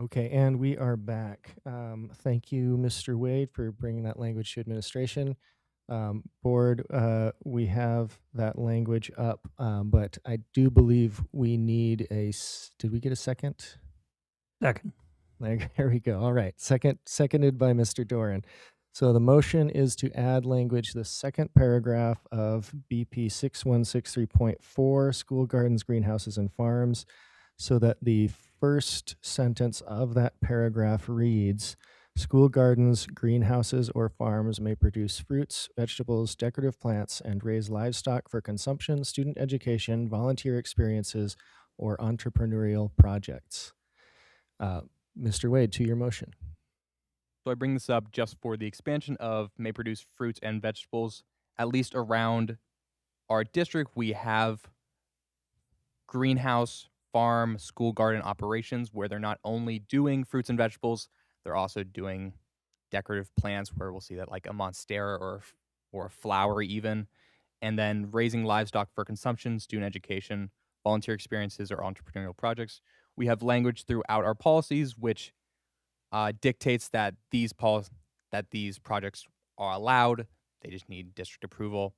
Okay, and we are back. Thank you, Mr. Wade, for bringing that language to administration. Board, we have that language up, but I do believe we need did we get a second? Second. There we go. All right. Seconded by Mr. Doran. So the motion is to add language, the second paragraph of BP 6163.4, school gardens, greenhouses, and farms, so that the first sentence of that paragraph reads, School gardens, greenhouses, or farms may produce fruits, vegetables, decorative plants, and raise livestock for consumption, student education, volunteer experiences, or entrepreneurial projects. Mr. Wade, to your motion. So I bring this up just for the expansion of may produce fruits and vegetables. At least around our district, we have greenhouse, farm, school garden operations where they're not only doing fruits and vegetables, they're also doing decorative plants where we'll see that like a monstera or a flower even, and then raising livestock for consumption, student education, volunteer experiences, or entrepreneurial projects. We have language throughout our policies which dictates that these projects are allowed. They just need district approval.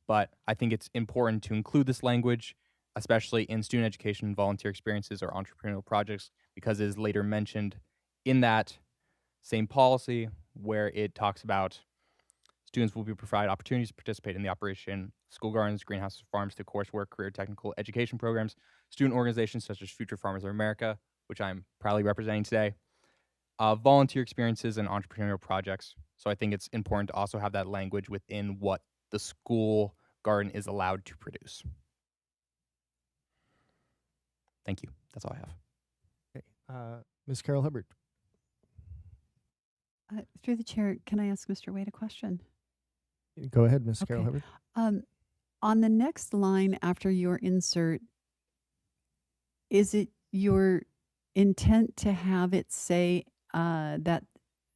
But I think it's important to include this language, especially in student education, volunteer experiences, or entrepreneurial projects, because it is later mentioned in that same policy where it talks about students will be provided opportunities to participate in the operation of school gardens, greenhouses, farms, through coursework, career technical education programs, student organizations such as Future Farmers of America, which I'm proudly representing today, volunteer experiences, and entrepreneurial projects. So I think it's important to also have that language within what the school garden is allowed to produce. Thank you. That's all I have. Okay. Ms. Carol Hubbard. Through the chair, can I ask Mr. Wade a question? Go ahead, Ms. Carol Okay. Hubbard. On the next line after your insert, is it your intent to have it say that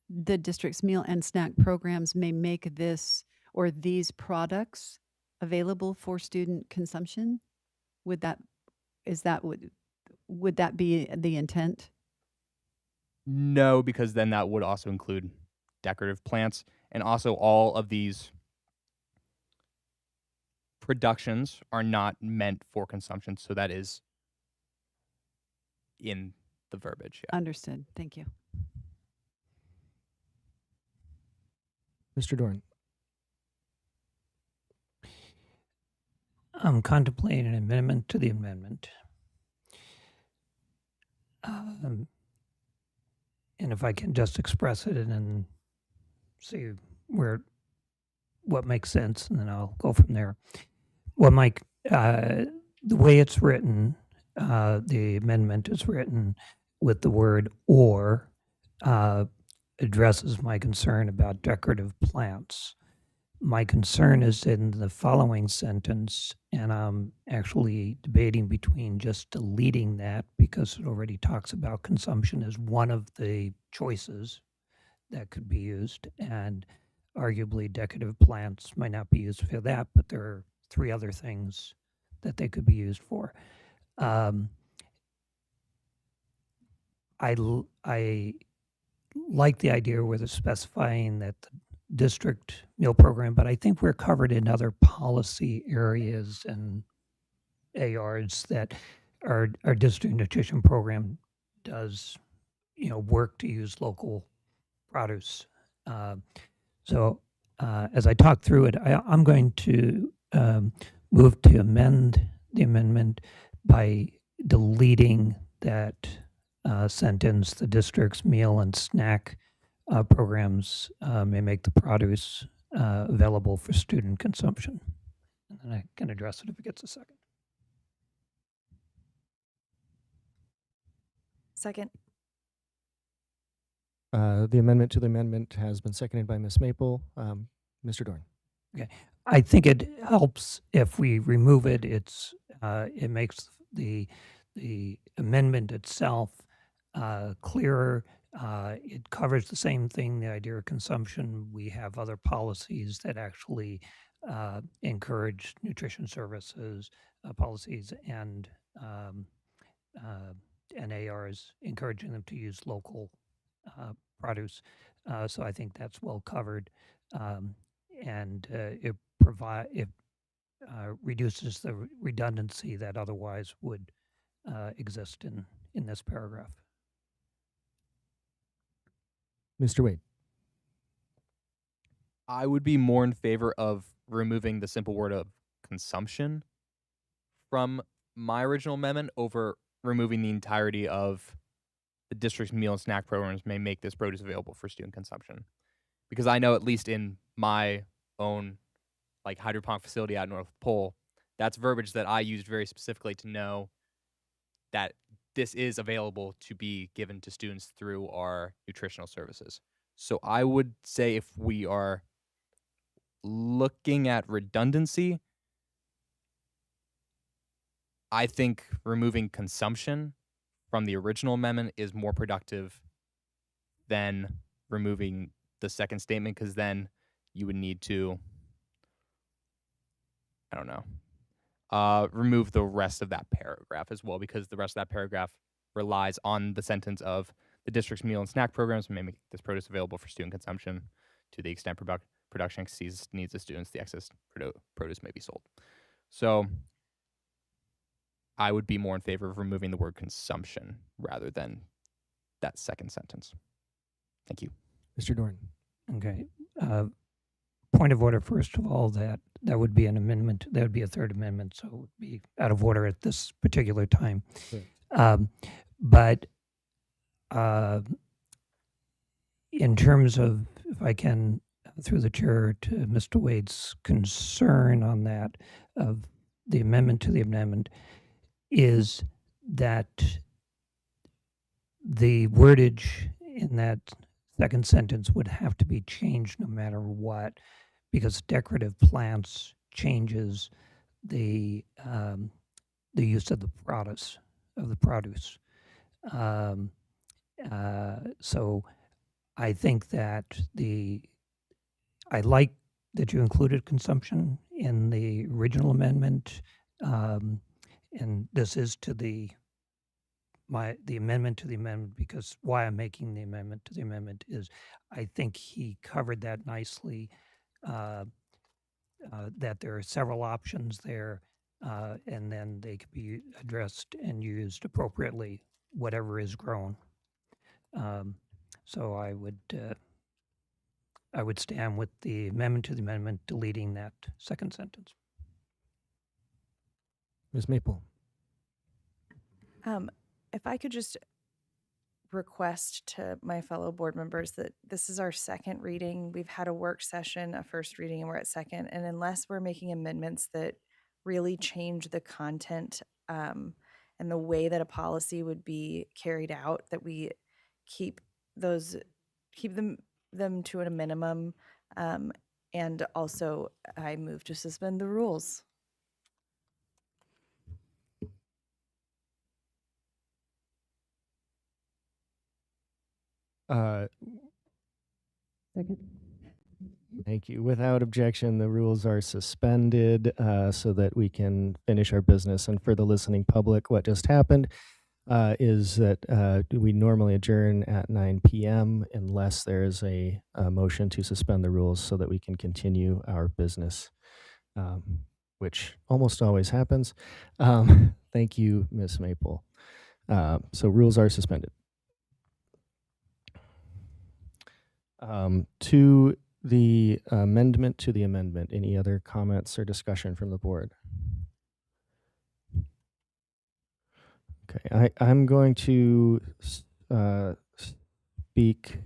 the district's meal and snack programs may make this or these products available for student consumption? Would that be the intent? No, because then that would also include decorative plants, and also all of these productions are not meant for consumption, so that is in the verbiage. Yeah. Understood. Thank you. Mr. Dorn. I'm contemplating an amendment to the amendment. And if I can just express it and then see what makes sense, and then I'll go from there. Well, Mike, the way it's written, the amendment is written with the word "or," addresses my concern about decorative plants. My concern is in the following sentence, and I'm actually debating between just deleting that because it already talks about consumption as one of the choices that could be used, and arguably decorative plants might not be used for that, but there are 3 other things that they could be used for. I like the idea where they're specifying that the district meal program, but I think we're covered in other policy areas and ARs that our district nutrition program does, work to use local produce. So as I talk through it, I'm going to move to amend the amendment by deleting that sentence, the district's meal and snack programs may make the produce available for student consumption. And then I can address it if it gets a second. Second. The amendment to the amendment has been seconded by Ms. Maple. Mr. Dorn. Okay. I think it helps if we remove it. It makes the amendment itself clearer. It covers the same thing, the idea of consumption. We have other policies that actually encourage nutrition services policies and ARs, encouraging them to use local produce. So I think that's well covered, and it reduces the redundancy that otherwise would exist in this paragraph. Mr. Wade. I would be more in favor of removing the simple word of consumption from my original amendment over removing the entirety of the district's meal and snack programs may make this produce available for student consumption. Because I know, at least in my own like hydroponic facility out in North Pole, that's verbiage that I used very specifically to know that this is available to be given to students through our nutritional services. So I would say, if we are looking at redundancy, I think removing consumption from the original amendment is more productive than removing the second statement, because then you would need to, I don't know, remove the rest of that paragraph as well, because the rest of that paragraph relies on the sentence of the district's meal and snack programs may make this produce available for student consumption to the extent production exceeds needs of students, the excess produce may be sold. So I would be more in favor of removing the word consumption rather than that second sentence. Thank you. Mr. Dorn. Okay. Point of order, first of all, that would be an amendment. That would be a third amendment, so it would be out of order at this particular time. But in terms of, if I can, through the chair, to Mr. Wade's concern on that, of the amendment to the amendment, is that the wordage in that second sentence would have to be changed no matter what, because decorative plants changes the use of the produce. So I think that I like that you included consumption in the original amendment, and this is to the amendment to the amendment, because why I'm making the amendment to the amendment is I think he covered that nicely, that there are several options there, and then they could be addressed and used appropriately, whatever is grown. So I would stand with the amendment to the amendment, deleting that second sentence. Ms. Maple. If I could just request to my fellow board members that this is our second reading. We've had a work session, a first reading, and we're at second. And unless we're making amendments that really change the content and the way that a policy would be carried out, that we keep them to a minimum. And also, I move to suspend the rules. Second. Thank you. Without objection, the rules are suspended so that we can finish our business. And for the listening public, what just happened is that we normally adjourn at 9 p.m. unless there is a motion to suspend the rules so that we can continue our business, which almost always happens. Thank you, Ms. Maple. So rules are suspended. To the amendment to the amendment, any other comments or discussion from the board? Okay, I'm going to speak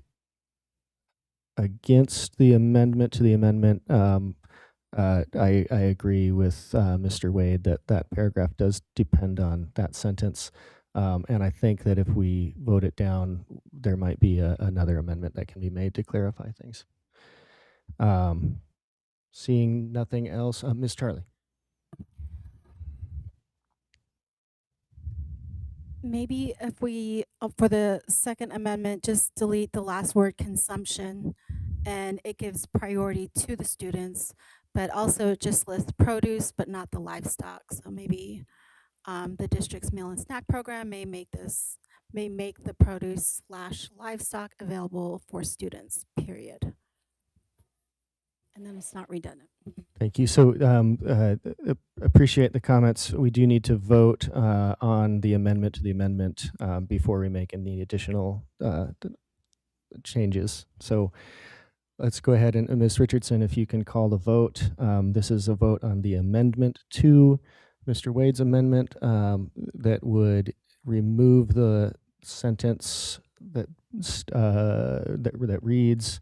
against the amendment to the amendment. I agree with Mr. Wade that that paragraph does depend on that sentence. And I think that if we vote it down, there might be another amendment that can be made to clarify things. Seeing nothing else, Ms. Charlie. Maybe if we, for the second amendment, just delete the last word consumption, and it gives priority to the students, but also just lists produce, but not the livestock. So maybe the district's meal and snack program may make the produce/livestock available for students, period. And then it's not redundant. Thank you. So appreciate the comments. We do need to vote on the amendment to the amendment before we make any additional changes. So let's go ahead and Ms. Richardson, if you can call the vote. This is a vote on the amendment to Mr. Wade's amendment that would remove the sentence that reads,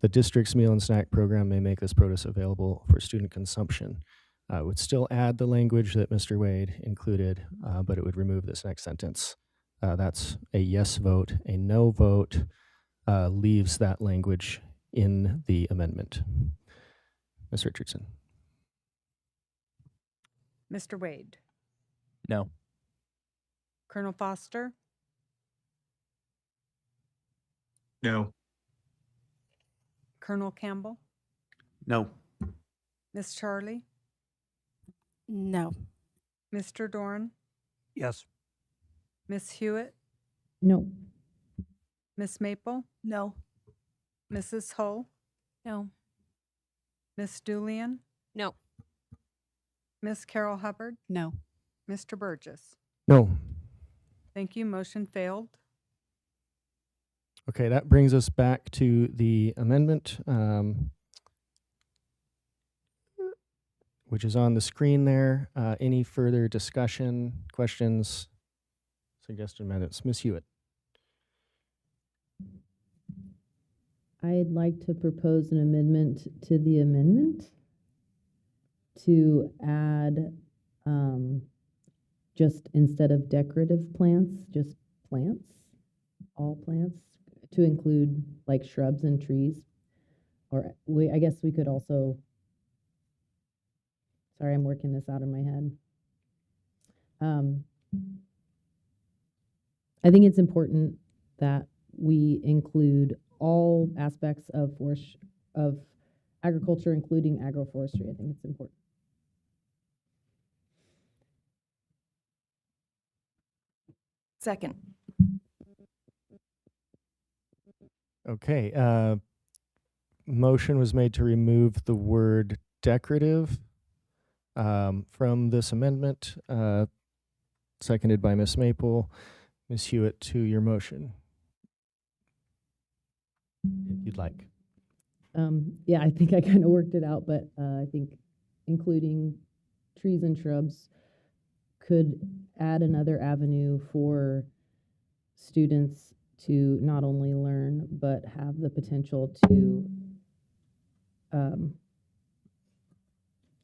"The district's meal and snack program may make this produce available for student consumption." Would still add the language that Mr. Wade included, but it would remove this next sentence. That's a yes vote. A no vote leaves that language in the amendment. Ms. Richardson. Mr. Wade, No. Colonel Foster, No. Colonel Campbell, No. Miss Charlie, No. Mr. Doran, Yes. Miss Hewitt, No. Miss Maple, No. Mrs. Hull, No. Miss Julian, No. Miss Carol Hubbard, No. Mr. Burgess. No. Thank you. Motion failed. Okay, that brings us back to the amendment, which is on the screen there. Any further discussion, questions, suggested amendments? Ms. Hewitt. I'd like to propose an amendment to the amendment to add, just instead of decorative plants, just plants, all plants, to include like shrubs and trees. Or I guess we could also, sorry, I'm working this out in my head. I think it's important that we include all aspects of agriculture, including agroforestry. I think it's important. Second. Okay, motion was made to remove the word decorative from this amendment, seconded by Ms. Maple. Ms. Hewitt, to your motion, if you'd like. Yeah, I think I kind of worked it out, but I think including trees and shrubs could add another avenue for students to not only learn, but have the potential to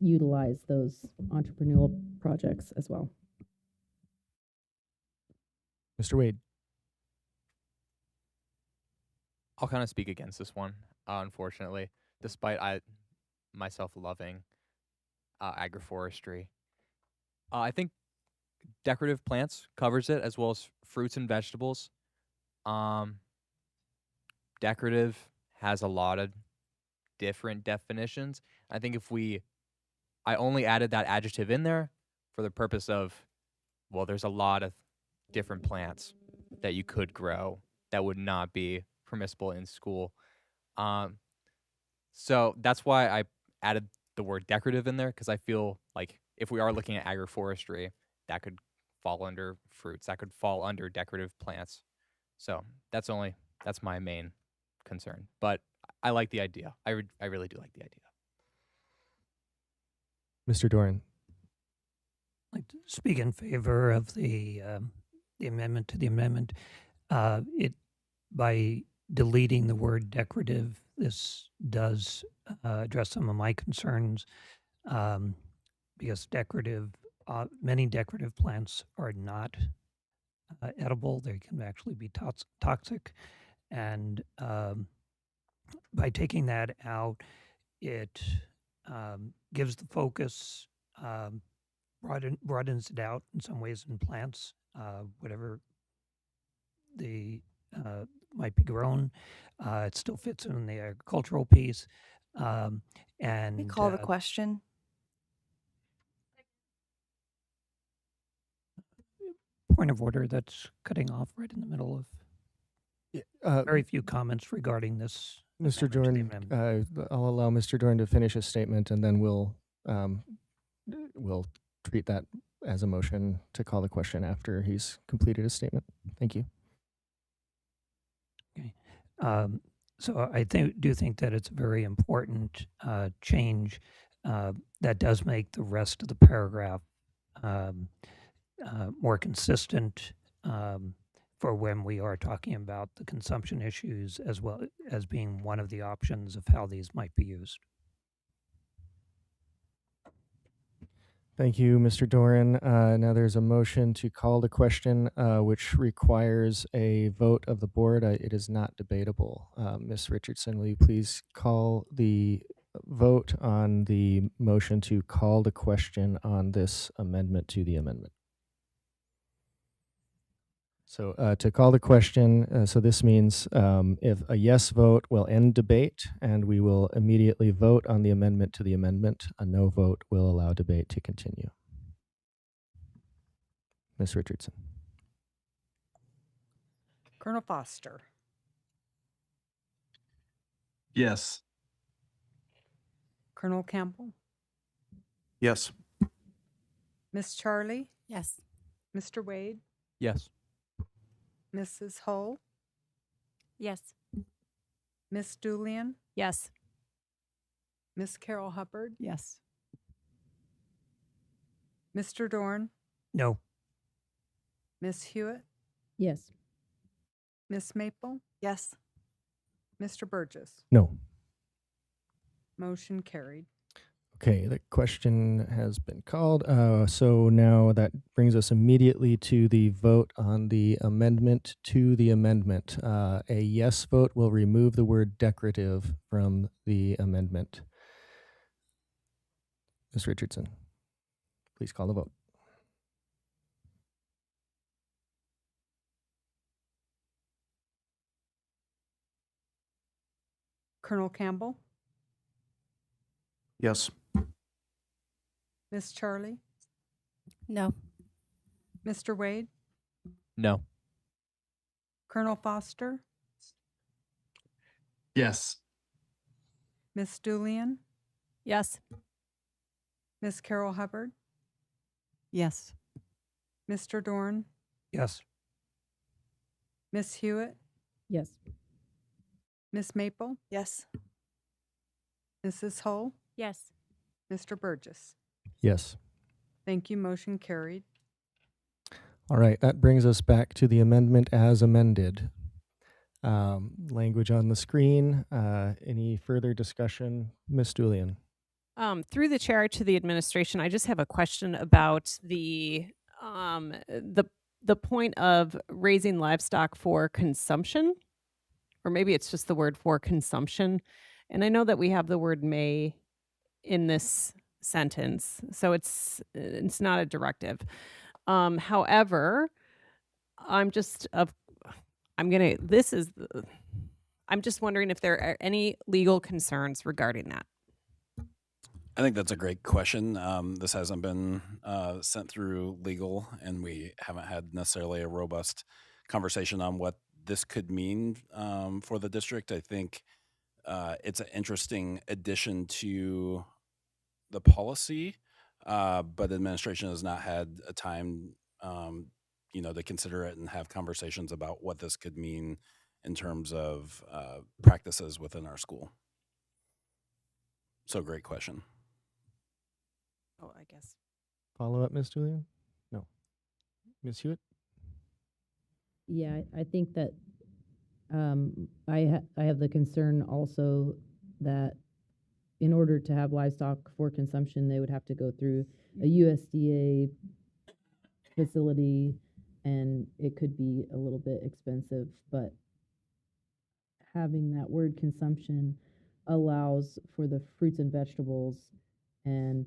utilize those entrepreneurial projects as well. Mr. Wade. I'll kind of speak against this one, unfortunately, despite I myself loving agroforestry. I think decorative plants covers it, as well as fruits and vegetables. Decorative has a lot of different definitions. I think I only added that adjective in there for the purpose of, well, there's a lot of different plants that you could grow that would not be permissible in school. So that's why I added the word decorative in there, because I feel like if we are looking at agroforestry, that could fall under fruits, that could fall under decorative plants. So that's my main concern. But I like the idea. I really do like the idea. Mr. Doran. I'd like to speak in favor of the amendment to the amendment. By deleting the word decorative, this does address some of my concerns, because many decorative plants are not edible. They can actually be toxic. And by taking that out, it gives the focus, broadens it out in some ways in plants, whatever might be grown. It still fits in the agricultural piece. And We call the question. Point of order, that's cutting off right in the middle of very few comments regarding this. Mr. Doran, I'll allow Mr. Doran to finish his statement, and then we'll treat that as a motion to call the question after he's completed his statement. Thank you. Okay. So I do think that it's a very important change that does make the rest of the paragraph more consistent, for when we are talking about the consumption issues as well as being one of the options of how these might be used. Thank you, Mr. Doran. Now there's a motion to call the question, which requires a vote of the board. It is not debatable. Ms. Richardson, will you please call the vote on the motion to call the question on this amendment to the amendment? So to call the question, so this means if a yes vote will end debate and we will immediately vote on the amendment to the amendment, a no vote will allow debate to continue. Ms. Richardson. Colonel Foster, Yes. Colonel Campbell, Yes. Miss Charlie, Yes. Mr. Wade, Yes. Mrs. Hull, Yes. Miss Julian, Yes. Miss Carol Hubbard, Yes. Mr. Dorn, No. Miss Hewitt, Yes. Miss Maple, Yes. Mr. Burgess. No. Motion carried. Okay, the question has been called. So now that brings us immediately to the vote on the amendment to the amendment. A yes vote will remove the word decorative from the amendment. Ms. Richardson, please call the vote. Colonel Campbell, Yes. Miss Charlie, No. Mr. Wade, No. Colonel Foster, Yes. Miss Julian, Yes. Miss Carol Hubbard, Yes. Mr. Dorn, Yes. Miss Hewitt, Yes. Miss Maple, Yes. Mrs. Hull, Yes. Mr. Burgess. Yes. Thank you. Motion carried. All right, that brings us back to the amendment as amended. Language on the screen. Any further discussion? Ms. Julian. Through the chair to the administration, I just have a question about the point of raising livestock for consumption, or maybe it's just the word for consumption. And I know that we have the word may in this sentence, so it's not a directive. However, I'm just wondering if there are any legal concerns regarding that. I think that's a great question. This hasn't been sent through legal, and we haven't had necessarily a robust conversation on what this could mean for the district. I think it's an interesting addition to the policy, but the administration has not had a time, to consider it and have conversations about what this could mean in terms of practices within our school. So great question. Oh, I guess. Follow up, Ms. Julian? No. Ms. Hewitt? Yeah, I think that I have the concern also that in order to have livestock for consumption, they would have to go through a USDA facility, and it could be a little bit expensive, but having that word consumption allows for the fruits and vegetables and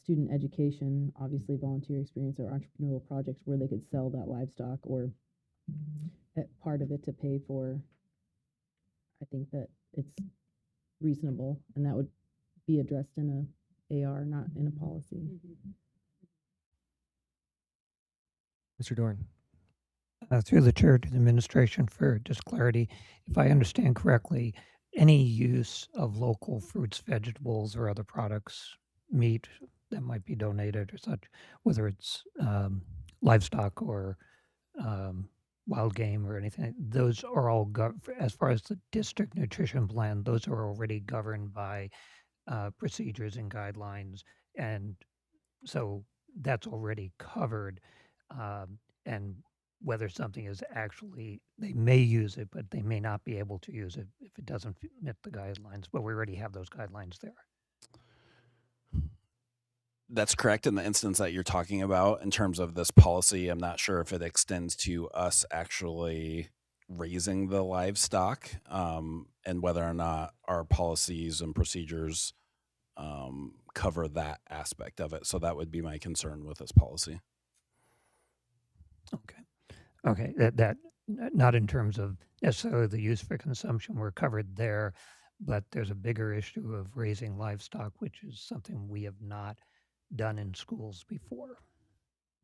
student education, obviously volunteer experience or entrepreneurial projects where they could sell that livestock or part of it to pay for. I think that it's reasonable, and that would be addressed in a AR, not in a policy. Mr. Dorn. Through the chair to the administration for just clarity, if I understand correctly, any use of local fruits, vegetables, or other products, meat that might be donated or such, whether it's livestock or wild game or anything, those are all, as far as the district nutrition plan, those are already governed by procedures and guidelines. And so that's already covered. And whether something is actually, they may use it, but they may not be able to use it if it doesn't meet the guidelines, but we already have those guidelines there. That's correct in the instance that you're talking about in terms of this policy. I'm not sure if it extends to us actually raising the livestock, and whether or not our policies and procedures cover that aspect of it. So that would be my concern with this policy. Okay, that not in terms of necessarily the use for consumption, we're covered there, but there's a bigger issue of raising livestock, which is something we have not done in schools before.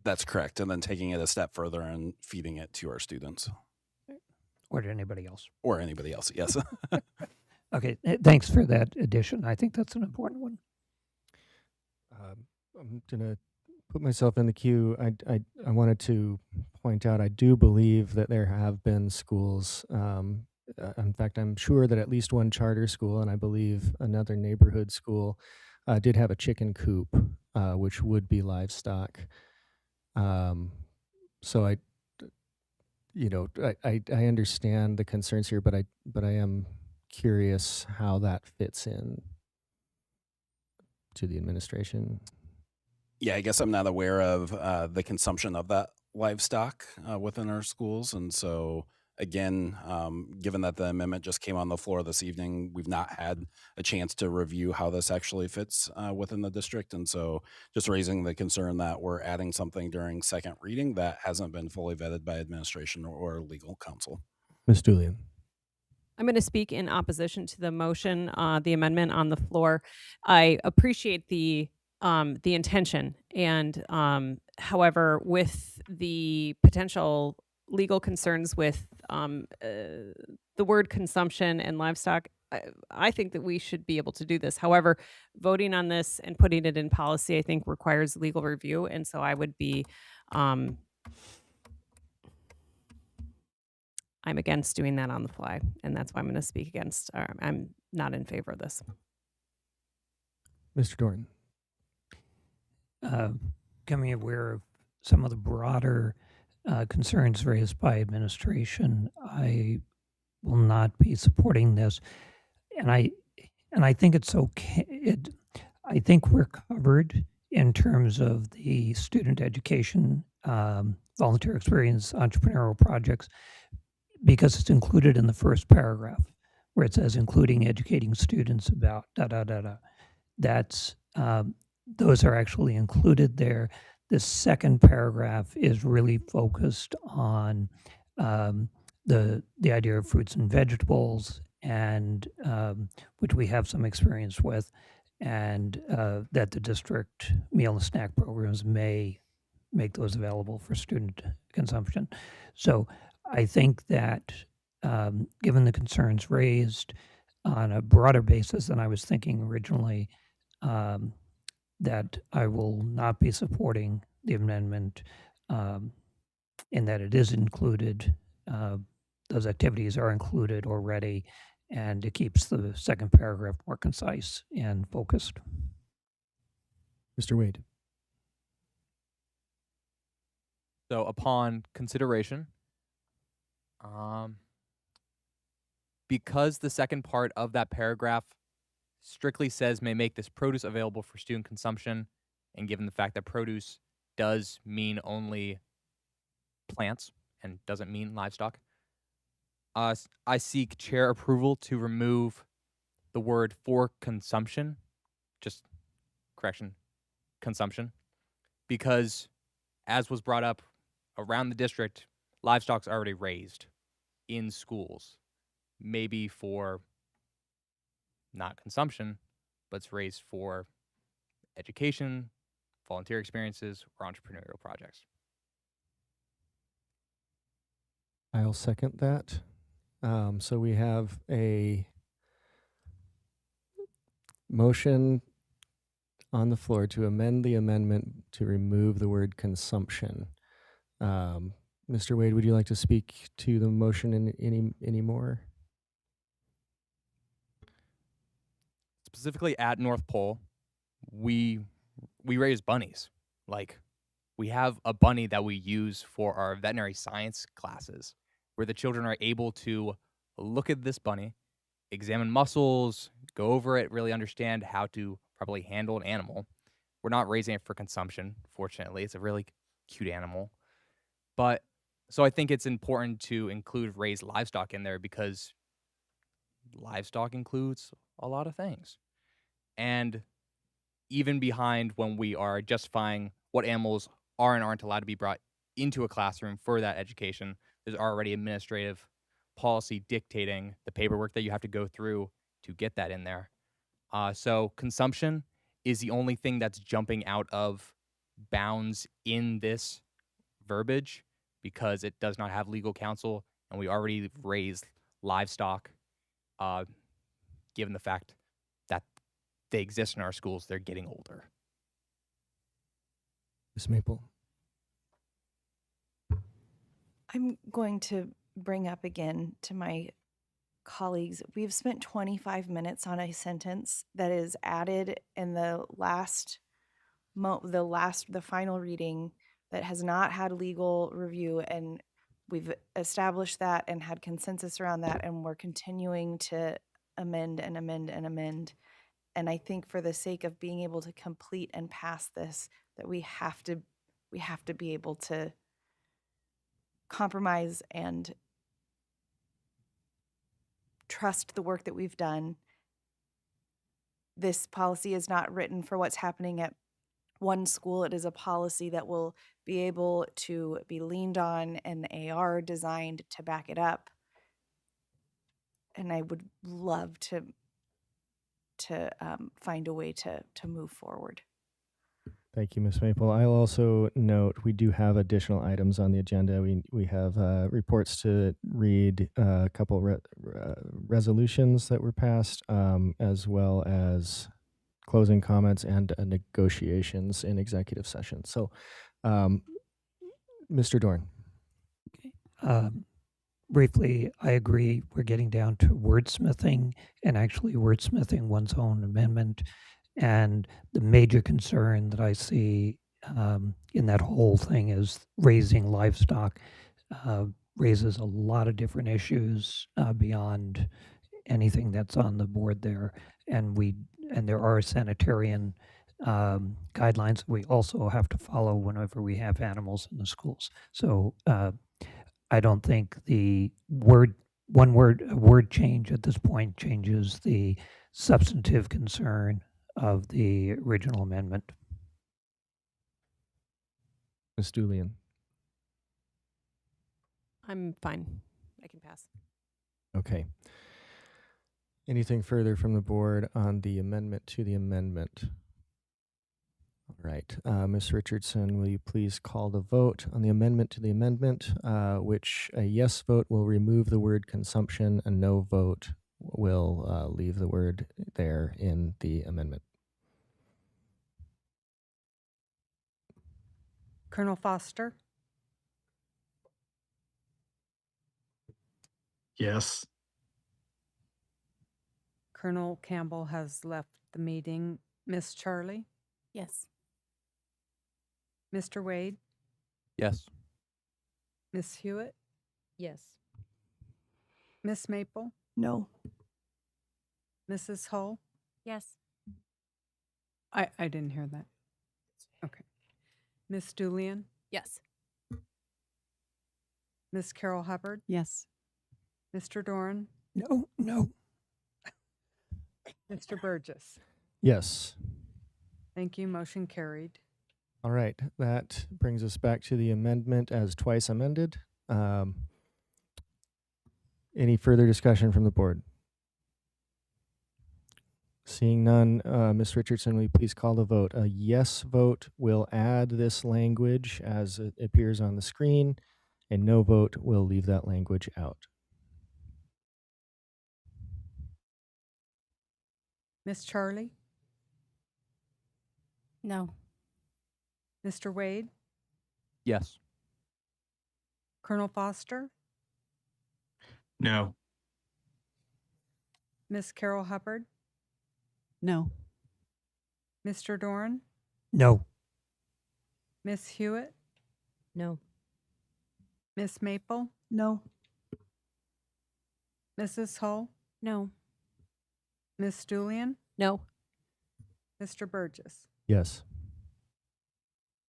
That's correct. And then taking it a step further and feeding it to our students. Or to anybody else. Or anybody else, yes. Okay, thanks for that addition. I think that's an important one. I'm gonna put myself in the queue. I wanted to point out I do believe that there have been schools. In fact, I'm sure that at least one charter school, and I believe another neighborhood school, did have a chicken coop, which would be livestock. So I understand the concerns here, but I am curious how that fits in to the administration. Yeah, I guess I'm not aware of the consumption of that livestock within our schools. And so, again, given that the amendment just came on the floor this evening, we've not had a chance to review how this actually fits within the district. And so just raising the concern that we're adding something during second reading that hasn't been fully vetted by administration or legal counsel. Ms. Julian. I'm going to speak in opposition to the motion, the amendment on the floor. I appreciate the intention, and however, with the potential legal concerns with the word consumption and livestock, I think that we should be able to do this. However, voting on this and putting it in policy, I think, requires legal review, and so I would be I'm against doing that on the fly, and that's why I'm going to speak against. I'm not in favor of this. Mr. Dorn. Becoming aware of some of the broader concerns raised by administration, I will not be supporting this, and I think it's okay. I think we're covered in terms of the student education, volunteer experience, entrepreneurial projects, because it's included in the first paragraph where it says including educating students about That's those are actually included there. The second paragraph is really focused on the idea of fruits and vegetables, and which we have some experience with, and that the district meal and snack programs may make those available for student consumption. So I think that given the concerns raised on a broader basis than I was thinking originally, that I will not be supporting the amendment in that it is included. Those activities are included already, and it keeps the second paragraph more concise and focused. Mr. Wade. So upon consideration, because the second part of that paragraph strictly says may make this produce available for student consumption, and given the fact that produce does mean only plants and doesn't mean livestock, I seek chair approval to remove the word for consumption, just correction, consumption, because as was brought up around the district, livestock's already raised in schools, maybe for not consumption, but it's raised for education, volunteer experiences, or entrepreneurial projects. I'll second that. So we have a motion on the floor to amend the amendment to remove the word consumption. Mr. Wade, would you like to speak to the motion in any more? Specifically at North Pole, we raise bunnies. Like, We have a bunny that we use for our veterinary science classes, where the children are able to look at this bunny, examine muscles, go over it, really understand how to properly handle an animal. We're not raising it for consumption, fortunately. It's a really cute animal. But so I think it's important to include raised livestock in there because livestock includes a lot of things. And even behind when we are justifying what animals are and aren't allowed to be brought into a classroom for that education, there's already administrative policy dictating the paperwork that you have to go through to get that in there. So consumption is the only thing that's jumping out of bounds in this verbiage because it does not have legal counsel, and we already raised livestock, given the fact that they exist in our schools. They're getting older. Ms. Maple. I'm going to bring up again to my colleagues, we've spent 25 minutes on a sentence that is added in the final reading that has not had legal review, and we've established that and had consensus around that, and we're continuing to amend and amend and amend. And I think for the sake of being able to complete and pass this, that we have to be able to compromise and trust the work that we've done. This policy is not written for what's happening at one school. It is a policy that will be able to be leaned on, and the AR designed to back it up. And I would love to find a way to move forward. Thank you, Ms. Maple. I'll also note we do have additional items on the agenda. We have reports to read, a couple resolutions that were passed, as well as closing comments and negotiations in executive session. So, Mr. Dorn. Briefly, I agree. We're getting down to wordsmithing and actually wordsmithing one's own amendment. And the major concern that I see in that whole thing is raising livestock raises a lot of different issues beyond anything that's on the board there. And there are sanitarian guidelines that we also have to follow whenever we have animals in the schools. So I don't think the word change at this point changes the substantive concern of the original amendment. Ms. Julian. I'm fine. I can pass. Okay. Anything further from the board on the amendment to the amendment? All right. Ms. Richardson, will you please call the vote on the amendment to the amendment, which a yes vote will remove the word consumption, a no vote will leave the word there in the amendment. Colonel Foster? Yes. Colonel Campbell has left the meeting. Miss Charlie? Yes. Mr. Wade? Yes. Miss Hewitt? Yes. Miss Maple? No. Mrs. Hull? Yes. I didn't hear that. Okay. Miss Julian? Yes. Miss Carol Hubbard? Yes. Mr. Doran? No. Mr. Burgess? Yes. Thank you. Motion carried. All right. That brings us back to the amendment as twice amended. Any further discussion from the board? Seeing none, Ms. Richardson, will you please call the vote? A yes vote will add this language as it appears on the screen. A no vote will leave that language out. Miss Charlie? No. Mr. Wade? Yes. Colonel Foster? No. Miss Carol Hubbard? No. Mr. Doran? No. Miss Hewitt? No. Miss Maple? No. Mrs. Hull? No. Miss Julian? No. Mr. Burgess? Yes.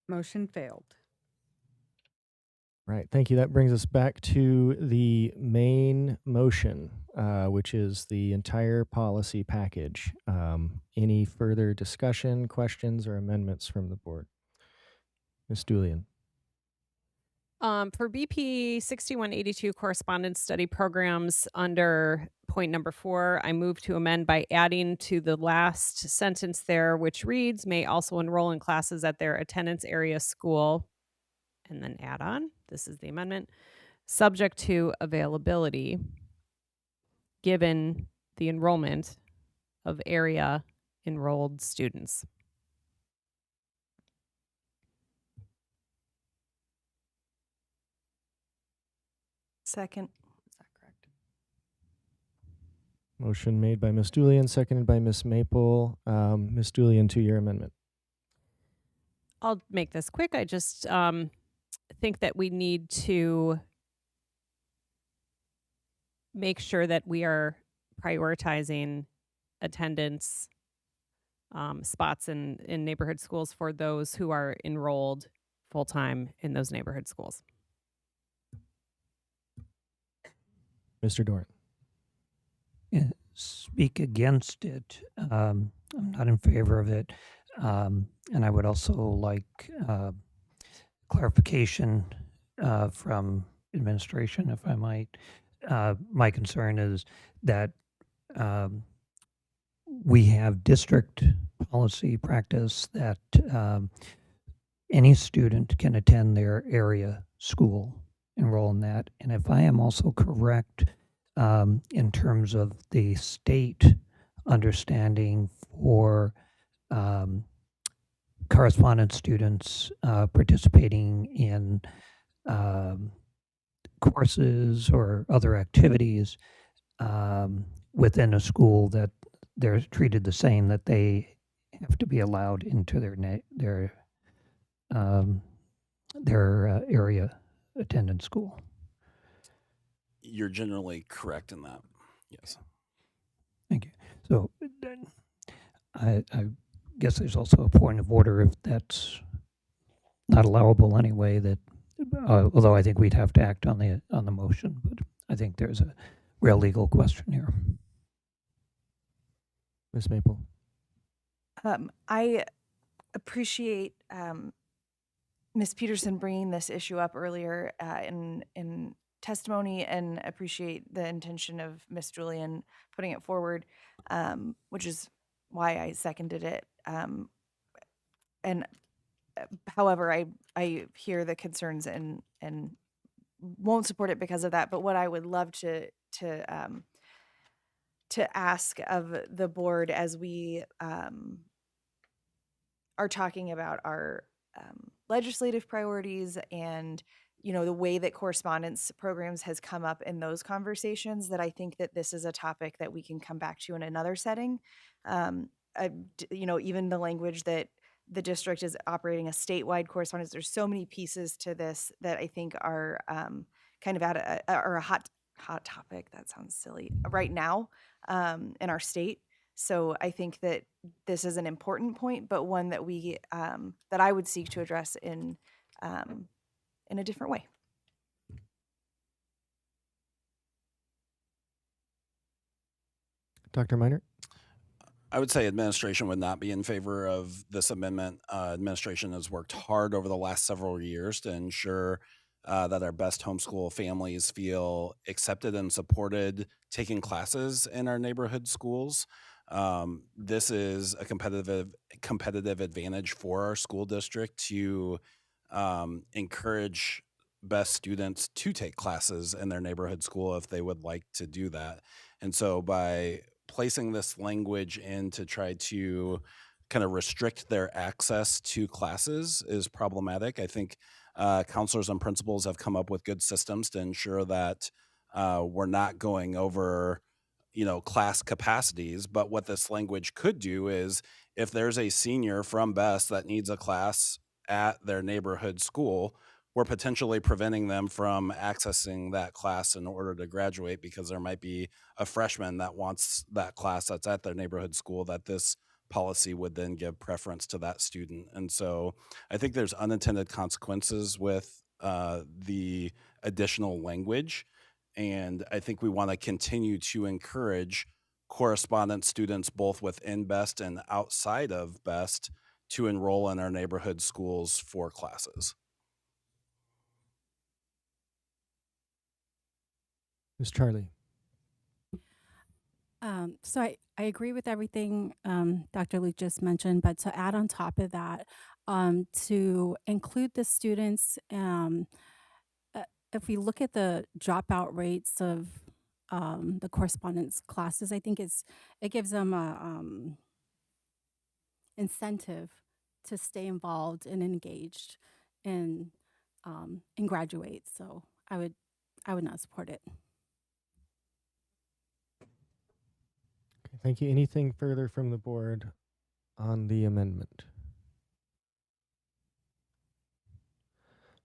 Motion failed. Right. Thank you. That brings us back to the main motion, which is the entire policy package. Any further discussion, questions, or amendments from the board? Ms. Julian. For BP 6182 correspondence study programs under point number 4, I move to amend by adding to the last sentence there, which reads, may also enroll in classes at their attendance area school, and then add on, this is the amendment, subject to availability, given the enrollment of area enrolled students. Second. Motion made by Ms. Julian, seconded by Ms. Maple. Ms. Julian, to your amendment. I'll make this quick. I just think that we need to make sure that we are prioritizing attendance spots in neighborhood schools for those who are enrolled full-time in those neighborhood schools. Mr. Dorn. Speak against it. I'm not in favor of it. And I would also like clarification from administration, if I might. My concern is that we have district policy practice that any student can attend their area school, enroll in that. And if I am also correct in terms of the state understanding for correspondence students participating in courses or other activities within a school, that they're treated the same, that they have to be allowed into their area attendance school. You're generally correct in that. Yes. Thank you. So I guess there's also a point of order if that's not allowable anyway, that although I think we'd have to act on the motion, but I think there's a real legal question here. Ms. Maple. I appreciate Ms. Peterson bringing this issue up earlier in testimony, and appreciate the intention of Ms. Julian putting it forward, which is why I seconded it. And however, I hear the concerns and won't support it because of that. But what I would love to ask of the board as we are talking about our legislative priorities and the way that correspondence programs has come up in those conversations, that I think that this is a topic that we can come back to in another setting. Even the language that the district is operating a statewide correspondence, there's so many pieces to this that I think are kind of at a hot topic. That sounds silly right now in our state. So I think that this is an important point, but one that that I would seek to address in a different way. Dr. Minert? I would say administration would not be in favor of this amendment. Administration has worked hard over the last several years to ensure that our best homeschool families feel accepted and supported taking classes in our neighborhood schools. This is a competitive advantage for our school district to encourage best students to take classes in their neighborhood school if they would like to do that. And so by placing this language in to try to kind of restrict their access to classes is problematic. I think counselors and principals have come up with good systems to ensure that we're not going over class capacities. But what this language could do is, if there's a senior from BEST that needs a class at their neighborhood school, we're potentially preventing them from accessing that class in order to graduate because there might be a freshman that wants that class that's at their neighborhood school that this policy would then give preference to that student. And so I think there's unintended consequences with the additional language. And I think we want to continue to encourage correspondence students both within BEST and outside of BEST to enroll in our neighborhood schools for classes. Ms. Charlie. So I agree with everything Dr. Luke just mentioned, but to add on top of that, to include the students, if we look at the dropout rates of the correspondence classes, I think it gives them a incentive to stay involved and engaged and graduate. So I would not support it. Okay, thank you. Anything further from the board on the amendment?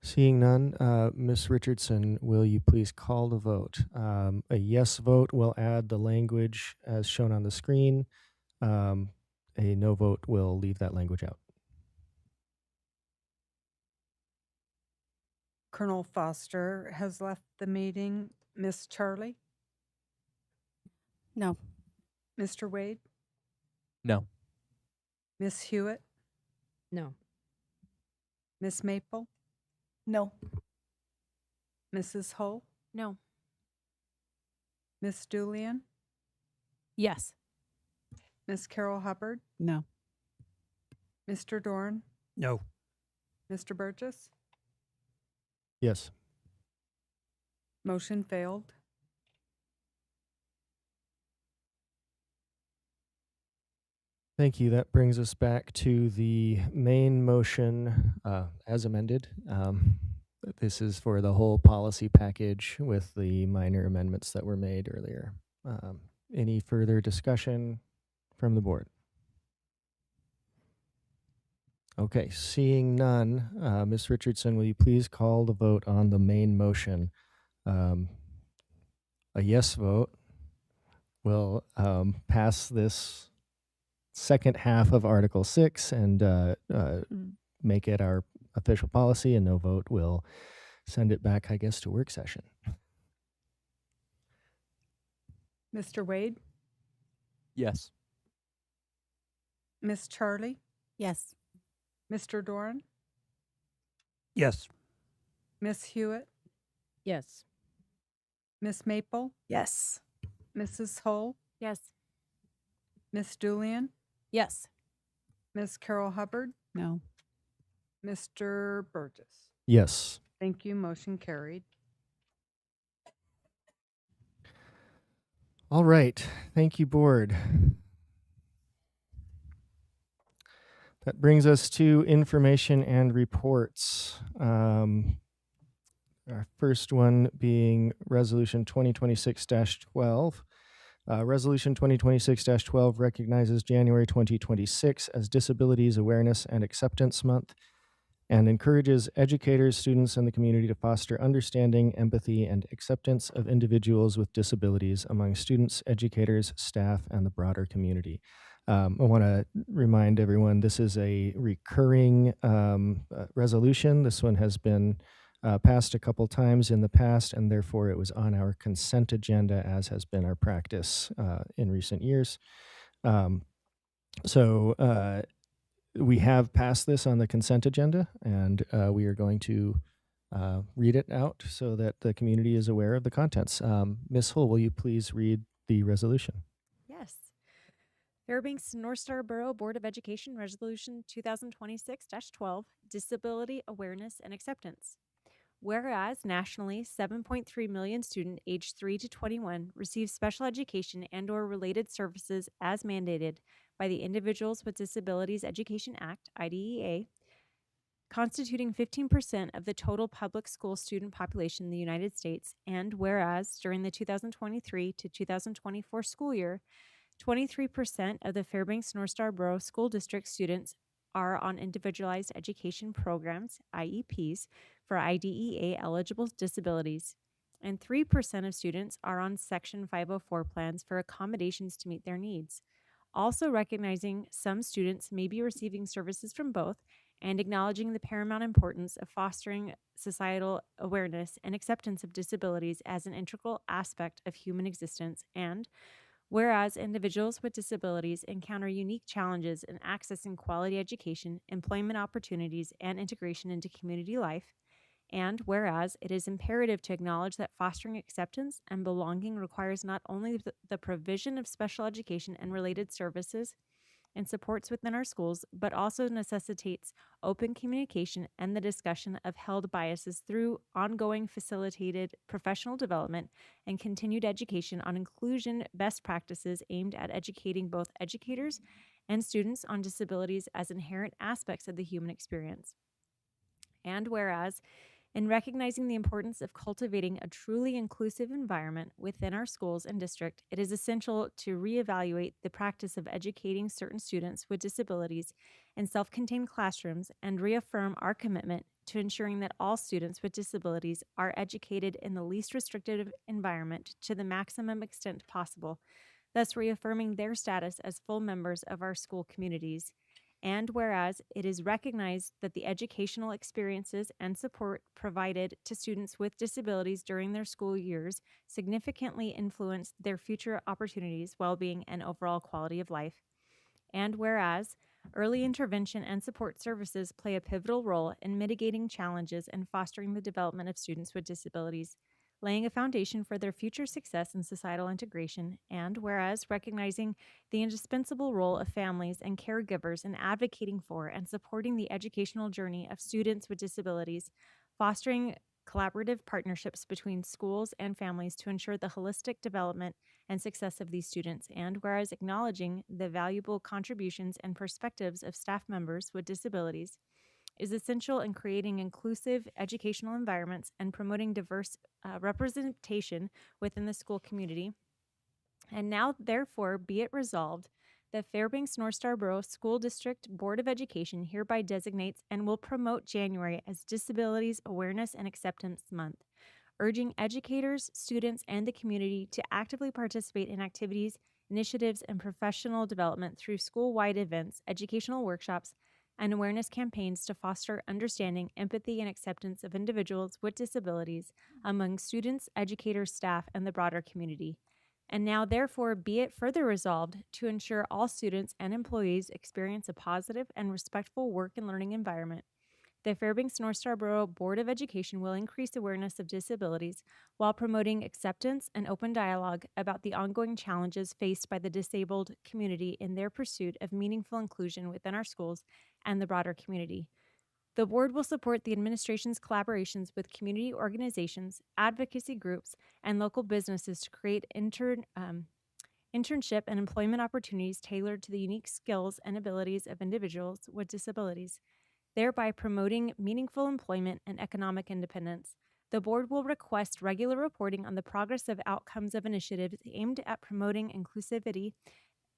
Seeing none, Ms. Richardson, will you please call the vote? A yes vote will add the language as shown on the screen. A no vote will leave that language out. Colonel Foster has left the meeting. Miss Charlie? No. Mr. Wade? No. Miss Hewitt? No. Miss Maple? No. Mrs. Hull? No. Miss Julian? Yes. Miss Carol Hubbard? No. Mr. Dorn? No. Mr. Burgess? Yes. Motion failed. Thank you. That brings us back to the main motion as amended. This is for the whole policy package with the minor amendments that were made earlier. Any further discussion from the board? Okay, seeing none, Ms. Richardson, will you please call the vote on the main motion? A yes vote will pass this second half of Article 6 and make it our official policy, and no vote will send it back, I guess, to work session. Mr. Wade? Yes. Miss Charlie? Yes. Mr. Dorn? Yes. Miss Hewitt? Yes. Miss Maple? Yes. Mrs. Hull? Yes. Miss Julian? Yes. Miss Carol Hubbard? No. Mr. Burgess? Yes. Thank you. Motion carried. All right. Thank you, board. That brings us to information and reports. Our first one being Resolution 2026-12. Resolution 2026-12 recognizes January 2026 as Disabilities Awareness and Acceptance Month and encourages educators, students, and the community to foster understanding, empathy, and acceptance of individuals with disabilities among students, educators, staff, and the broader community. I want to remind everyone this is a recurring resolution. This one has been passed a couple times in the past, and therefore it was on our consent agenda, as has been our practice in recent years. We have passed this on the consent agenda, and we are going to read it out so that the community is aware of the contents. Ms. Hull, will you please read the resolution? Yes. Fairbanks North Star Borough Board of Education Resolution 2026-12, Disability Awareness and Acceptance. Whereas nationally, 7.3 million students aged 3 to 21 receive special education and/or related services as mandated by the Individuals with Disabilities Education Act, IDEA, constituting 15% of the total public school student population in the United States, and whereas during the 2023 to 2024 school year, 23% of the Fairbanks North Star Borough School District students are on individualized education programs, IEPs, for IDEA eligible disabilities, and 3% of students are on Section 504 plans for accommodations to meet their needs. Also recognizing some students may be receiving services from both and acknowledging the paramount importance of fostering societal awareness and acceptance of disabilities as an integral aspect of human existence. And whereas individuals with disabilities encounter unique challenges in accessing quality education, employment opportunities, and integration into community life, and whereas it is imperative to acknowledge that fostering acceptance and belonging requires not only the provision of special education and related services and supports within our schools, but also necessitates open communication and the discussion of held biases through ongoing facilitated professional development and continued education on inclusion best practices aimed at educating both educators and students on disabilities as inherent aspects of the human experience. And whereas, in recognizing the importance of cultivating a truly inclusive environment within our schools and district, it is essential to reevaluate the practice of educating certain students with disabilities in self-contained classrooms and reaffirm our commitment to ensuring that all students with disabilities are educated in the least restrictive environment to the maximum extent possible, thus reaffirming their status as full members of our school communities. And whereas it is recognized that the educational experiences and support provided to students with disabilities during their school years significantly influence their future opportunities, well-being, and overall quality of life. And whereas early intervention and support services play a pivotal role in mitigating challenges and fostering the development of students with disabilities, laying a foundation for their future success and societal integration, and whereas recognizing the indispensable role of families and caregivers in advocating for and supporting the educational journey of students with disabilities, fostering collaborative partnerships between schools and families to ensure the holistic development and success of these students, and whereas acknowledging the valuable contributions and perspectives of staff members with disabilities is essential in creating inclusive educational environments and promoting diverse representation within the school community. And now, therefore, be it resolved that Fairbanks North Star Borough School District Board of Education hereby designates and will promote January as Disabilities Awareness and Acceptance Month, urging educators, students, and the community to actively participate in activities, initiatives, and professional development through school-wide events, educational workshops, and awareness campaigns to foster understanding, empathy, and acceptance of individuals with disabilities among students, educators, staff, and the broader community. And now, therefore, be it further resolved to ensure all students and employees experience a positive and respectful work and learning environment. The Fairbanks North Star Borough Board of Education will increase awareness of disabilities while promoting acceptance and open dialogue about the ongoing challenges faced by the disabled community in their pursuit of meaningful inclusion within our schools and the broader community. The board will support the administration's collaborations with community organizations, advocacy groups, and local businesses to create internship and employment opportunities tailored to the unique skills and abilities of individuals with disabilities, thereby promoting meaningful employment and economic independence. The board will request regular reporting on the progress of outcomes of initiatives aimed at promoting inclusivity,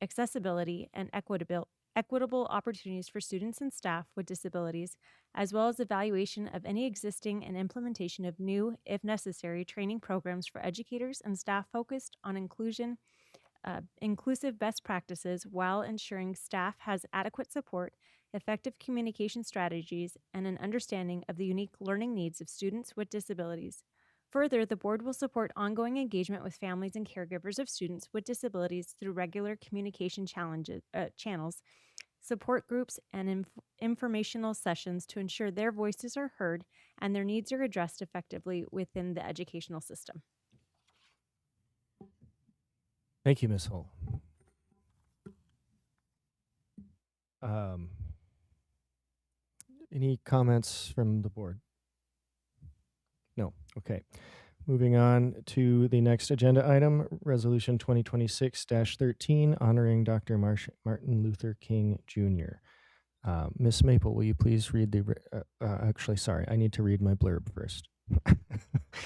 accessibility, and equitable opportunities for students and staff with disabilities, as well as evaluation of any existing and implementation of new, if necessary, training programs for educators and staff focused on inclusive best practices while ensuring staff has adequate support, effective communication strategies, and an understanding of the unique learning needs of students with disabilities. Further, the board will support ongoing engagement with families and caregivers of students with disabilities through regular communication channels, support groups, and informational sessions to ensure their voices are heard and their needs are addressed effectively within the educational system. Thank you, Ms. Hull. Any comments from the board? No. Okay. Moving on to the next agenda item, Resolution 2026-13, honoring Dr. Martin Luther King Jr. Ms. Maple, will you please read the, actually, sorry, I need to read my blurb first.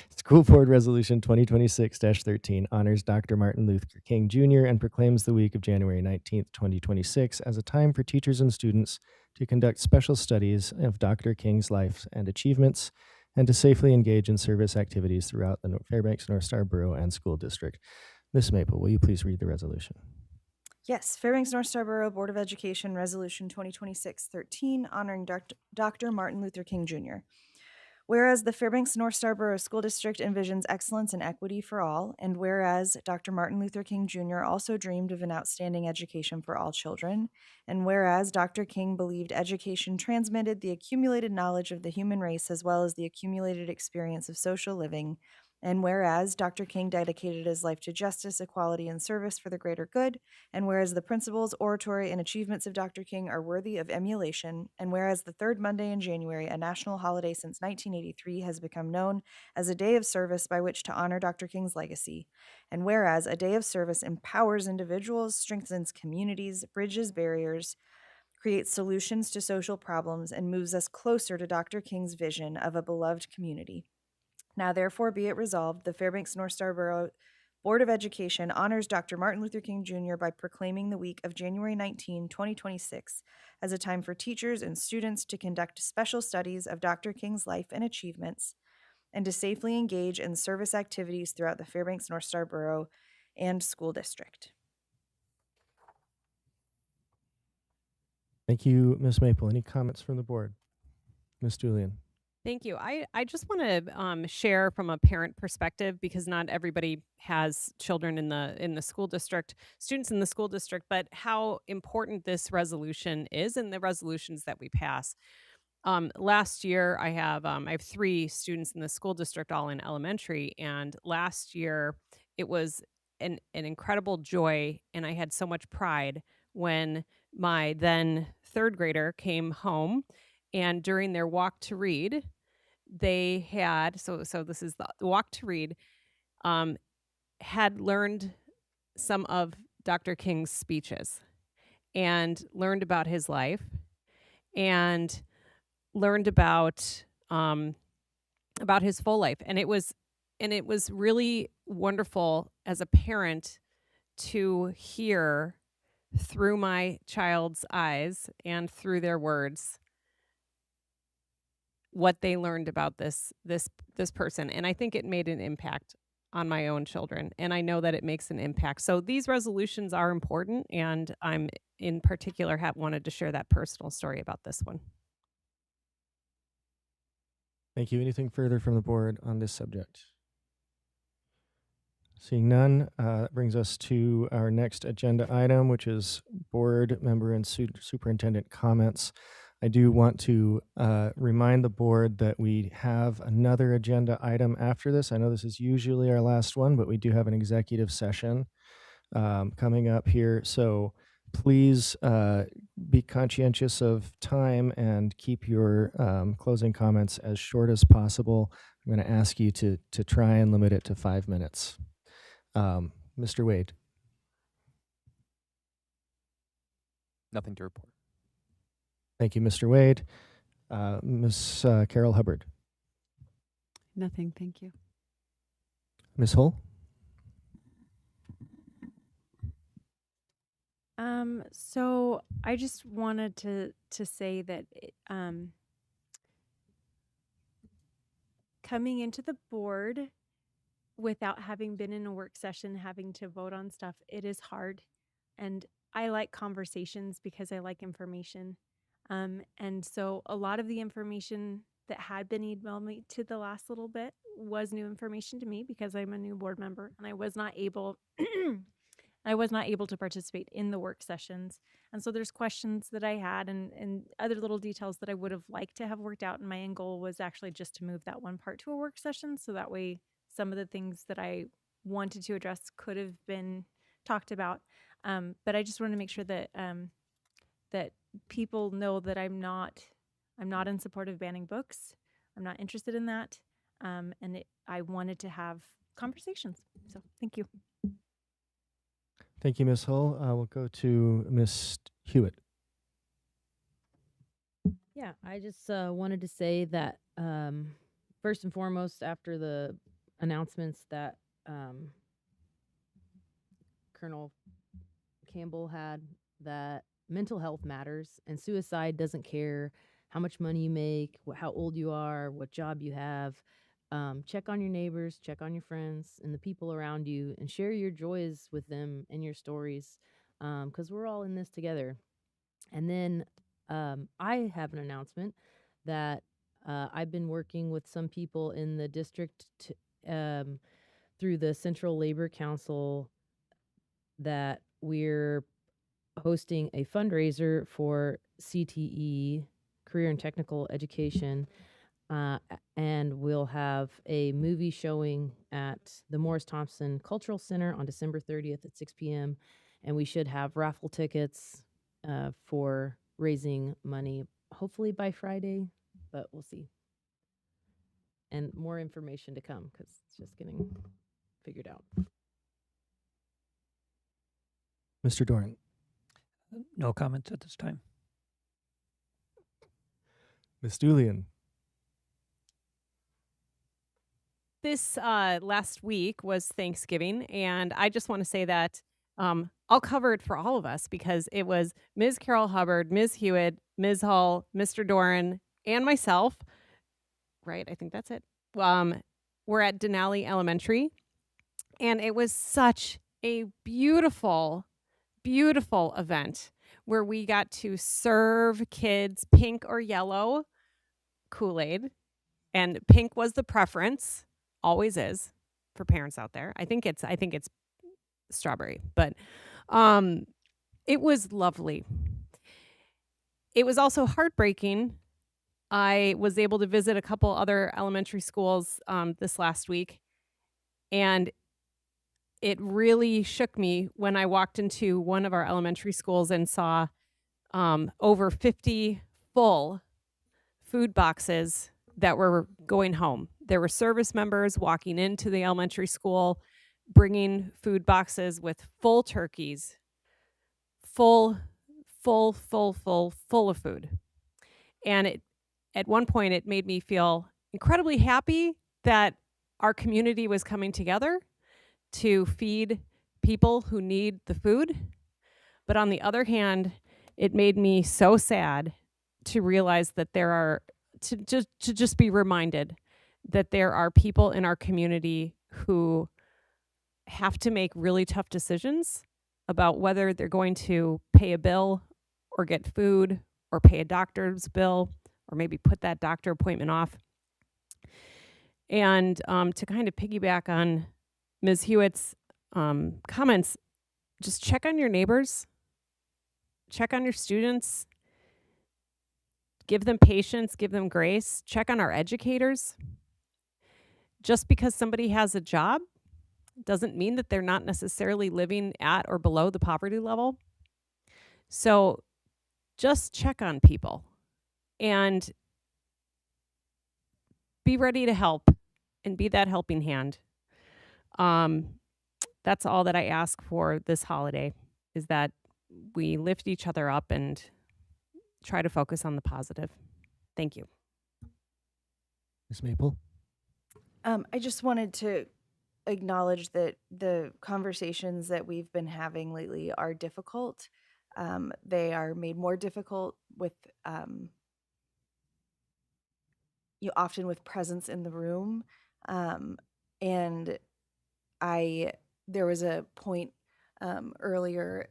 It's School Board Resolution 2026-13 honors Dr. Martin Luther King Jr. and proclaims the week of January 19th, 2026 as a time for teachers and students to conduct special studies of Dr. King's life and achievements and to safely engage in service activities throughout the Fairbanks North Star Borough and School District. Ms. Maple, will you please read the resolution? Yes, Fairbanks North Star Borough Board of Education Resolution 2026-13 honoring Dr. Martin Luther King Jr. Whereas the Fairbanks North Star Borough School District envisions excellence and equity for all, and whereas Dr. Martin Luther King Jr. also dreamed of an outstanding education for all children, and whereas Dr. King believed education transmitted the accumulated knowledge of the human race as well as the accumulated experience of social living, and whereas Dr. King dedicated his life to justice, equality, and service for the greater good, and whereas the principles, oratory, and achievements of Dr. King are worthy of emulation, and whereas the third Monday in January, a national holiday since 1983, has become known as a day of service by which to honor Dr. King's legacy, and whereas a day of service empowers individuals, strengthens communities, bridges barriers, creates solutions to social problems, and moves us closer to Dr. King's vision of a beloved community. Now, therefore, be it resolved, the Fairbanks North Star Borough Board of Education honors Dr. Martin Luther King Jr. by proclaiming the week of January 19, 2026 as a time for teachers and students to conduct special studies of Dr. King's life and achievements and to safely engage in service activities throughout the Fairbanks North Star Borough and School District. Thank you, Ms. Maple. Any comments from the board? Ms. Julian. Thank you. I just want to share from a parent perspective because not everybody has children in the school district, students in the school district, but how important this resolution is and the resolutions that we pass. Last year, I have 3 students in the school district, all in elementary, and last year it was an incredible joy, and I had so much pride when my then 3rd grader came home. And during their walk to read, they had, so this is the walk to read, had learned some of Dr. King's speeches and learned about his life and learned about his full life. And it was really wonderful as a parent to hear through my child's eyes and through their words what they learned about this person. And I think it made an impact on my own children. And I know that it makes an impact. So these resolutions are important. And I'm in particular wanted to share that personal story about this one. Thank you. Anything further from the board on this subject? Seeing none, that brings us to our next agenda item, which is board member and superintendent comments. I do want to remind the board that we have another agenda item after this. I know this is usually our last one, but we do have an executive session coming up here. So please be conscientious of time and keep your closing comments as short as possible. I'm going to ask you to try and limit it to 5 minutes. Mr. Wade. Nothing to report. Thank you, Mr. Wade. Ms. Carol Hubbard. Nothing, thank you. Ms. Hull. So I just wanted to say that coming into the board without having been in a work session, having to vote on stuff, it is hard. And I like conversations because I like information. And so a lot of the information that had been emailed me to the last little bit was new information to me because I'm a new board member and I was not able to participate in the work sessions. And so there's questions that I had and other little details that I would have liked to have worked out. And my end goal was actually just to move that one part to a work session. So that way some of the things that I wanted to address could have been talked about. But I just want to make sure that that people know that I'm not in support of banning books. I'm not interested in that. I wanted to have conversations. So thank you. Thank you, Ms. Hull. We'll go to Ms. Hewitt. Yeah, I just wanted to say that first and foremost, after the announcements that Colonel Campbell had, that mental health matters and suicide doesn't care how much money you make, how old you are, what job you have. Check on your neighbors, check on your friends and the people around you, and share your joys with them and your stories, because we're all in this together. And then I have an announcement that I've been working with some people in the district through the Central Labor Council, that we're hosting a fundraiser for CTE, Career and Technical Education, and we'll have a movie showing at the Morris Thompson Cultural Center on December 30th at 6 p.m. And we should have raffle tickets for raising money, hopefully by Friday, but we'll see. And more information to come because it's just getting figured out. Mr. Doran. No comments at this time. Ms. Julian. This last week was Thanksgiving, and I just want to say that I'll cover it for all of us because it was Ms. Carol Hubbard, Ms. Hewitt, Ms. Hull, Mr. Doran, and myself. Right, I think that's it. We're at Denali Elementary, and it was such a beautiful, beautiful event where we got to serve kids pink or yellow Kool-Aid, and pink was the preference. Always is for parents out there. I think it's strawberry, but it was lovely. It was also heartbreaking. I was able to visit a couple other elementary schools this last week, and it really shook me when I walked into one of our elementary schools and saw over 50 full food boxes that were going home. There were service members walking into the elementary school, bringing food boxes with full turkeys, full of food. And at one point, it made me feel incredibly happy that our community was coming together to feed people who need the food. But on the other hand, it made me so sad to realize that to just be reminded that there are people in our community who have to make really tough decisions about whether they're going to pay a bill or get food or pay a doctor's bill or maybe put that doctor appointment off. And to kind of piggyback on Ms. Hewitt's comments, just check on your neighbors, check on your students, give them patience, give them grace, check on our educators. Just because somebody has a job doesn't mean that they're not necessarily living at or below the poverty level. So just check on people and be ready to help and be that helping hand. That's all that I ask for this holiday, is that we lift each other up and try to focus on the positive. Thank you. Ms. Maple. I just wanted to acknowledge that the conversations that we've been having lately are difficult. They are made more difficult with often with presence in the room. And there was a point earlier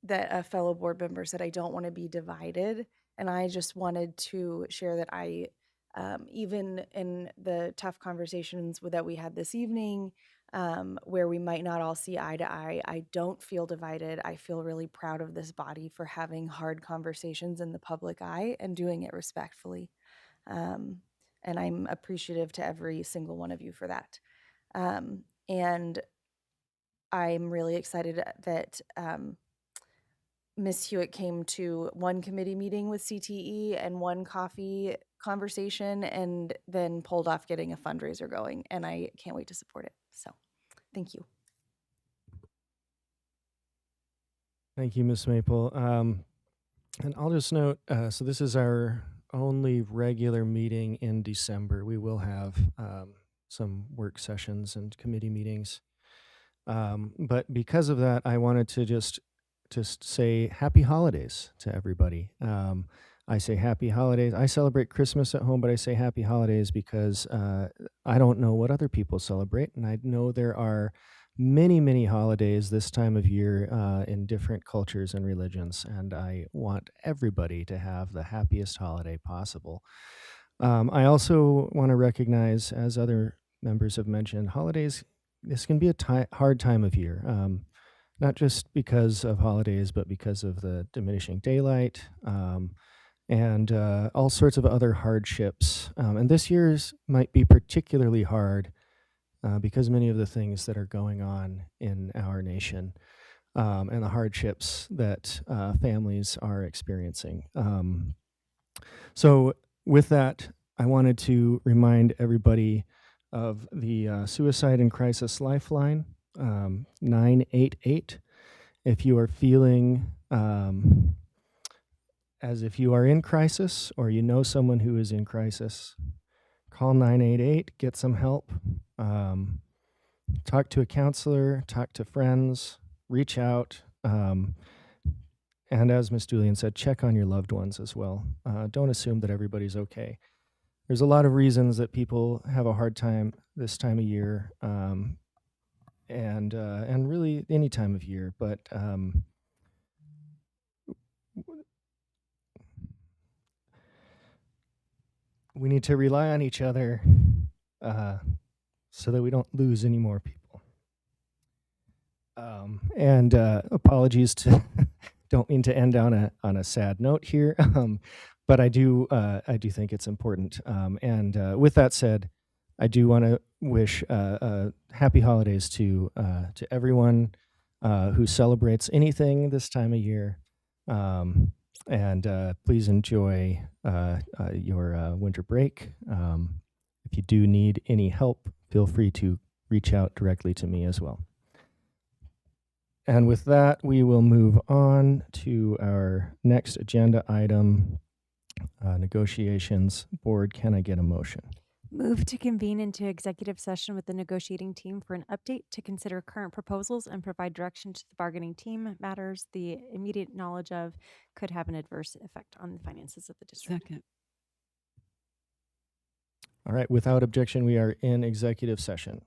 that a fellow board member said, I don't want to be divided. And I just wanted to share that I, even in the tough conversations that we had this evening, where we might not all see eye to eye, I don't feel divided. I feel really proud of this body for having hard conversations in the public eye and doing it respectfully. And I'm appreciative to every single one of you for that. And I'm really excited that Ms. Hewitt came to one committee meeting with CTE and one coffee conversation and then pulled off getting a fundraiser going. And I can't wait to support it. So thank you. Thank you, Ms. Maple. And I'll just note, so this is our only regular meeting in December. We will have some work sessions and committee meetings. But because of that, I wanted to just say happy holidays to everybody. I say happy holidays. I celebrate Christmas at home, but I say happy holidays because I don't know what other people celebrate. And I know there are many, many holidays this time of year in different cultures and religions. And I want everybody to have the happiest holiday possible. I also want to recognize, as other members have mentioned, holidays, this can be a hard time of year. Not just because of holidays, but because of the diminishing daylight and all sorts of other hardships. And this year's might be particularly hard because many of the things that are going on in our nation and the hardships that families are experiencing. So with that, I wanted to remind everybody of the Suicide and Crisis Lifeline, 988. If you are feeling as if you are in crisis or you know someone who is in crisis, call 988, get some help, talk to a counselor, talk to friends, reach out, and as Ms. Julian said, check on your loved ones as well. Don't assume that everybody's okay. There's a lot of reasons that people have a hard time this time of year, and really any time of year, but we need to rely on each other so that we don't lose any more people. And apologies to, don't mean to end on a sad note here, but I do think it's important. And with that said, I do want to wish happy holidays to everyone who celebrates anything this time of year. And please enjoy your winter break. If you do need any help, feel free to reach out directly to me as well. And with that, we will move on to our next agenda item, negotiations. Board, can I get a motion? Move to convene into executive session with the negotiating team for an update to consider current proposals and provide direction to the bargaining team. Matters the immediate knowledge of could have an adverse effect on the finances of the district. Second. All right, without objection, we are in executive session.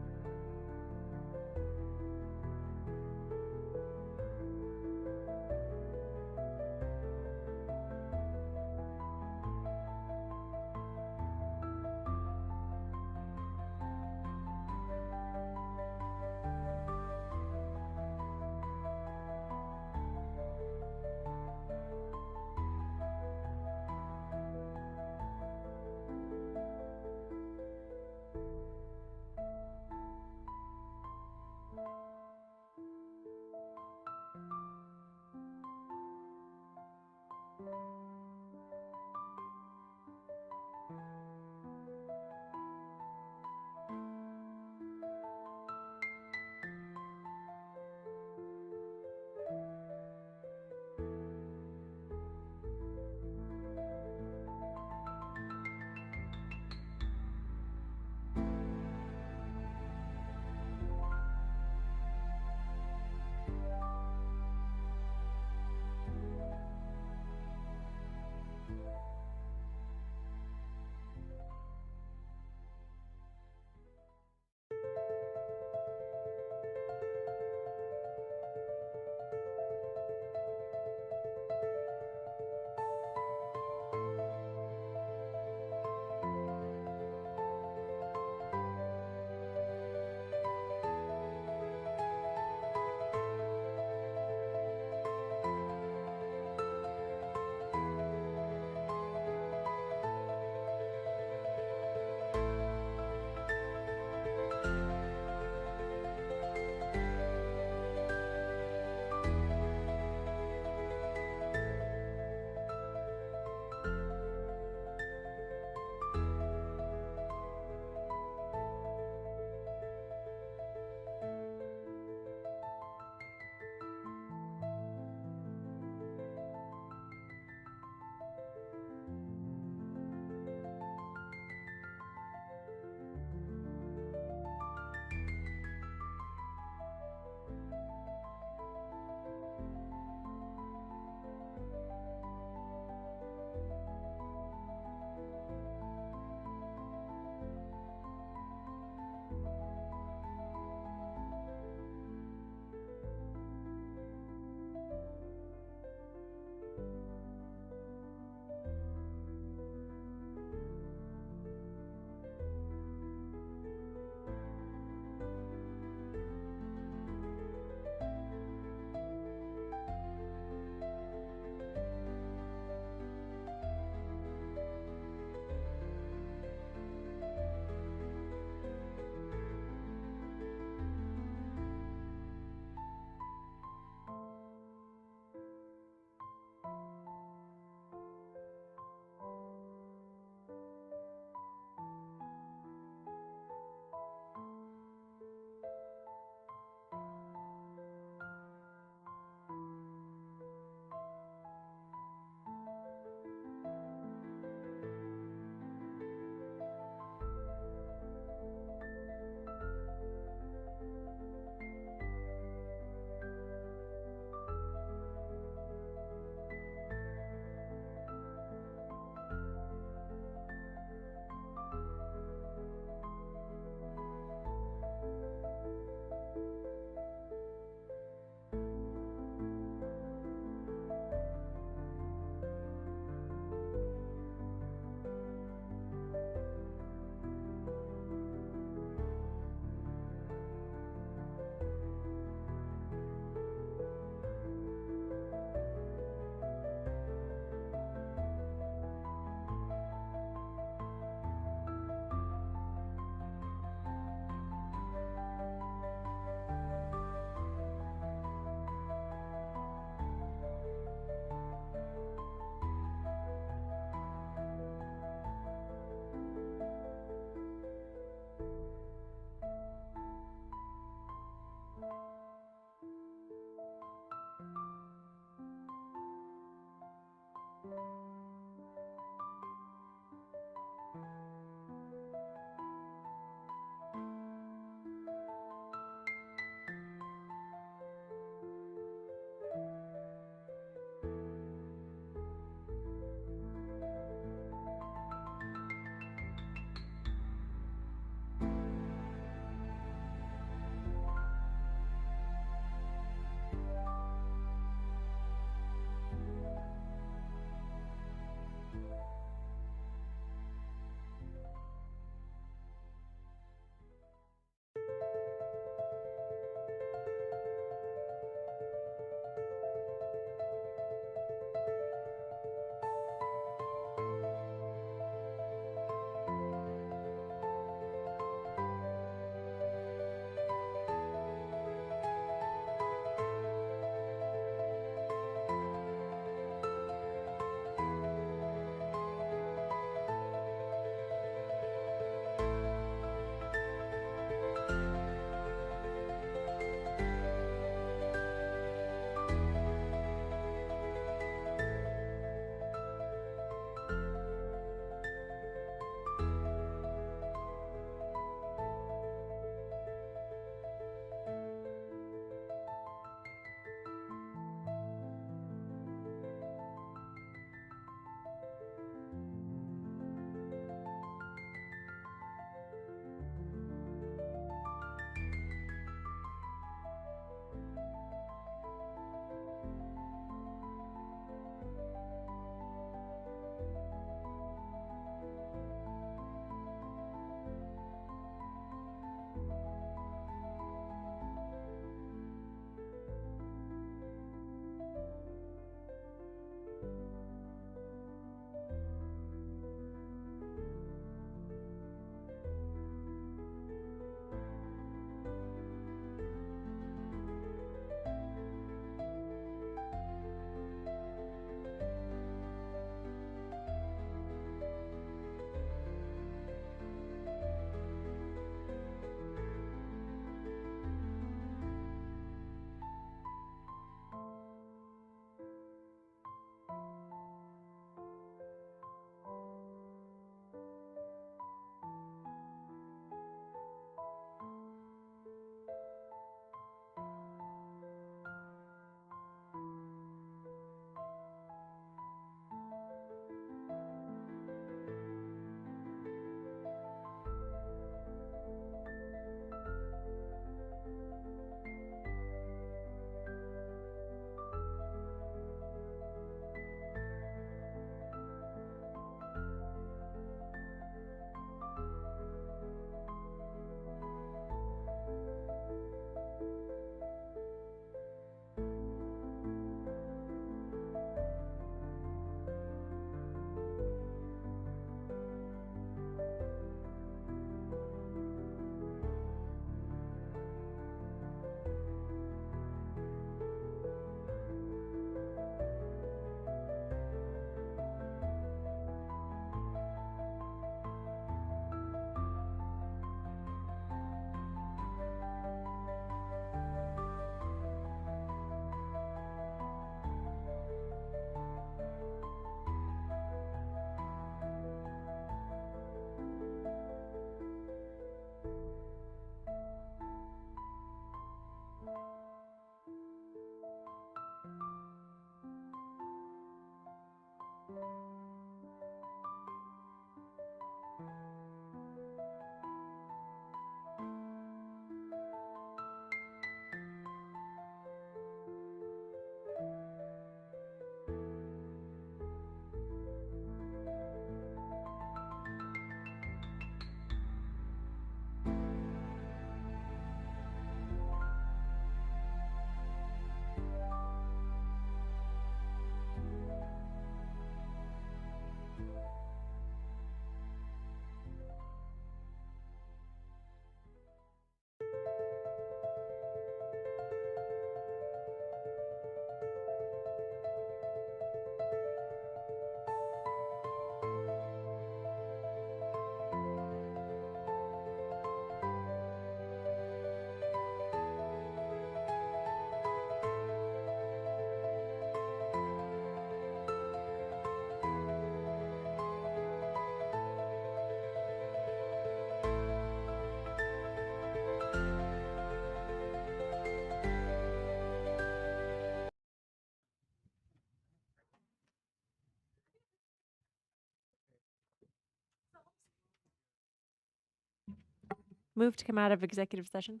Move to come out of executive session.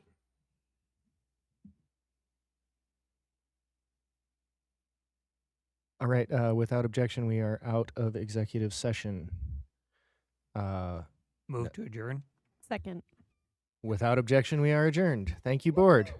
All right, without objection, we are out of executive session. Move to adjourn. Second. Without objection, we are adjourned. Thank you, board.